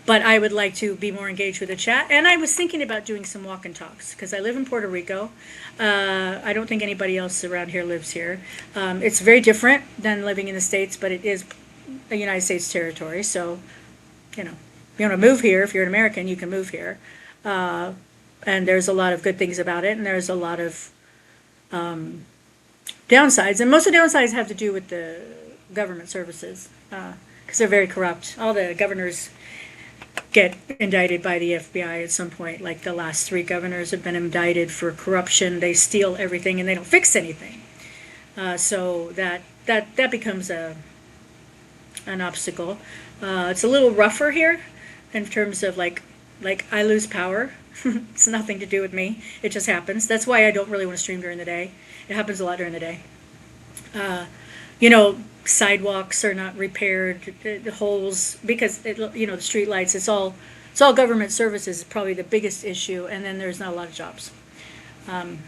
But I would like to be more engaged with the chat. And I was thinking about doing some walk and talks because I live in Puerto Rico. I don't think anybody else around here lives here. It's very different than living in the States, but it is a United States territory. So, you know, if you want to move here, if you're an American, you can move here. And there's a lot of good things about it. And there's a lot of downsides. And most of the downsides have to do with the government services because they're very corrupt. All the governors get indicted by the FBI at some point. Like the last 3 governors have been indicted for corruption. They steal everything and they don't fix anything. So that becomes an obstacle. It's a little rougher here in terms of like I lose power. It's nothing to do with me. It just happens. That's why I don't really want to stream during the day. It happens a lot during the day. You know, sidewalks are not repaired, the holes, because, you know, the street lights, it's all government services is probably the biggest issue, and then there's not a lot of jobs. But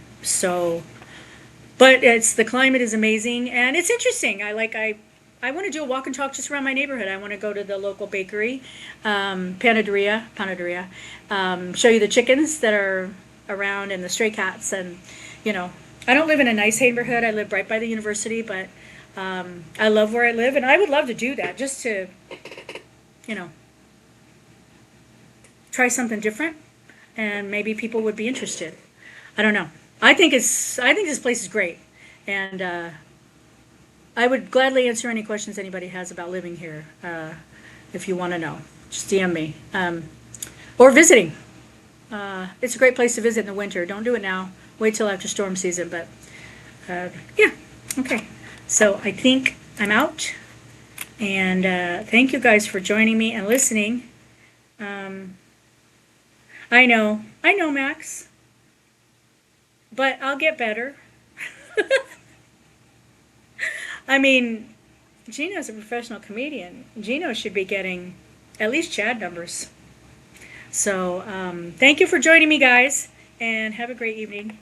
the climate is amazing, and it's interesting. I want to do a walk and talk just around my neighborhood. I want to go to the local bakery, Panaderia, show you the chickens that are around and the stray cats. And, you know, I don't live in a nice neighborhood. I live right by the university, but I love where I live. And I would love to do that just to, you know, try something different. And maybe people would be interested. I don't know. I think this place is great. And I would gladly answer any questions anybody has about living here. If you want to know, just DM me. Or visiting. It's a great place to visit in the winter. Don't do it now. Wait till after storm season. But yeah, okay. So I think I'm out. And thank you guys for joining me and listening. I know, Max. But I'll get better. I mean, Gino's a professional comedian. Gino should be getting at least Chad numbers. So thank you for joining me, guys, and have a great evening.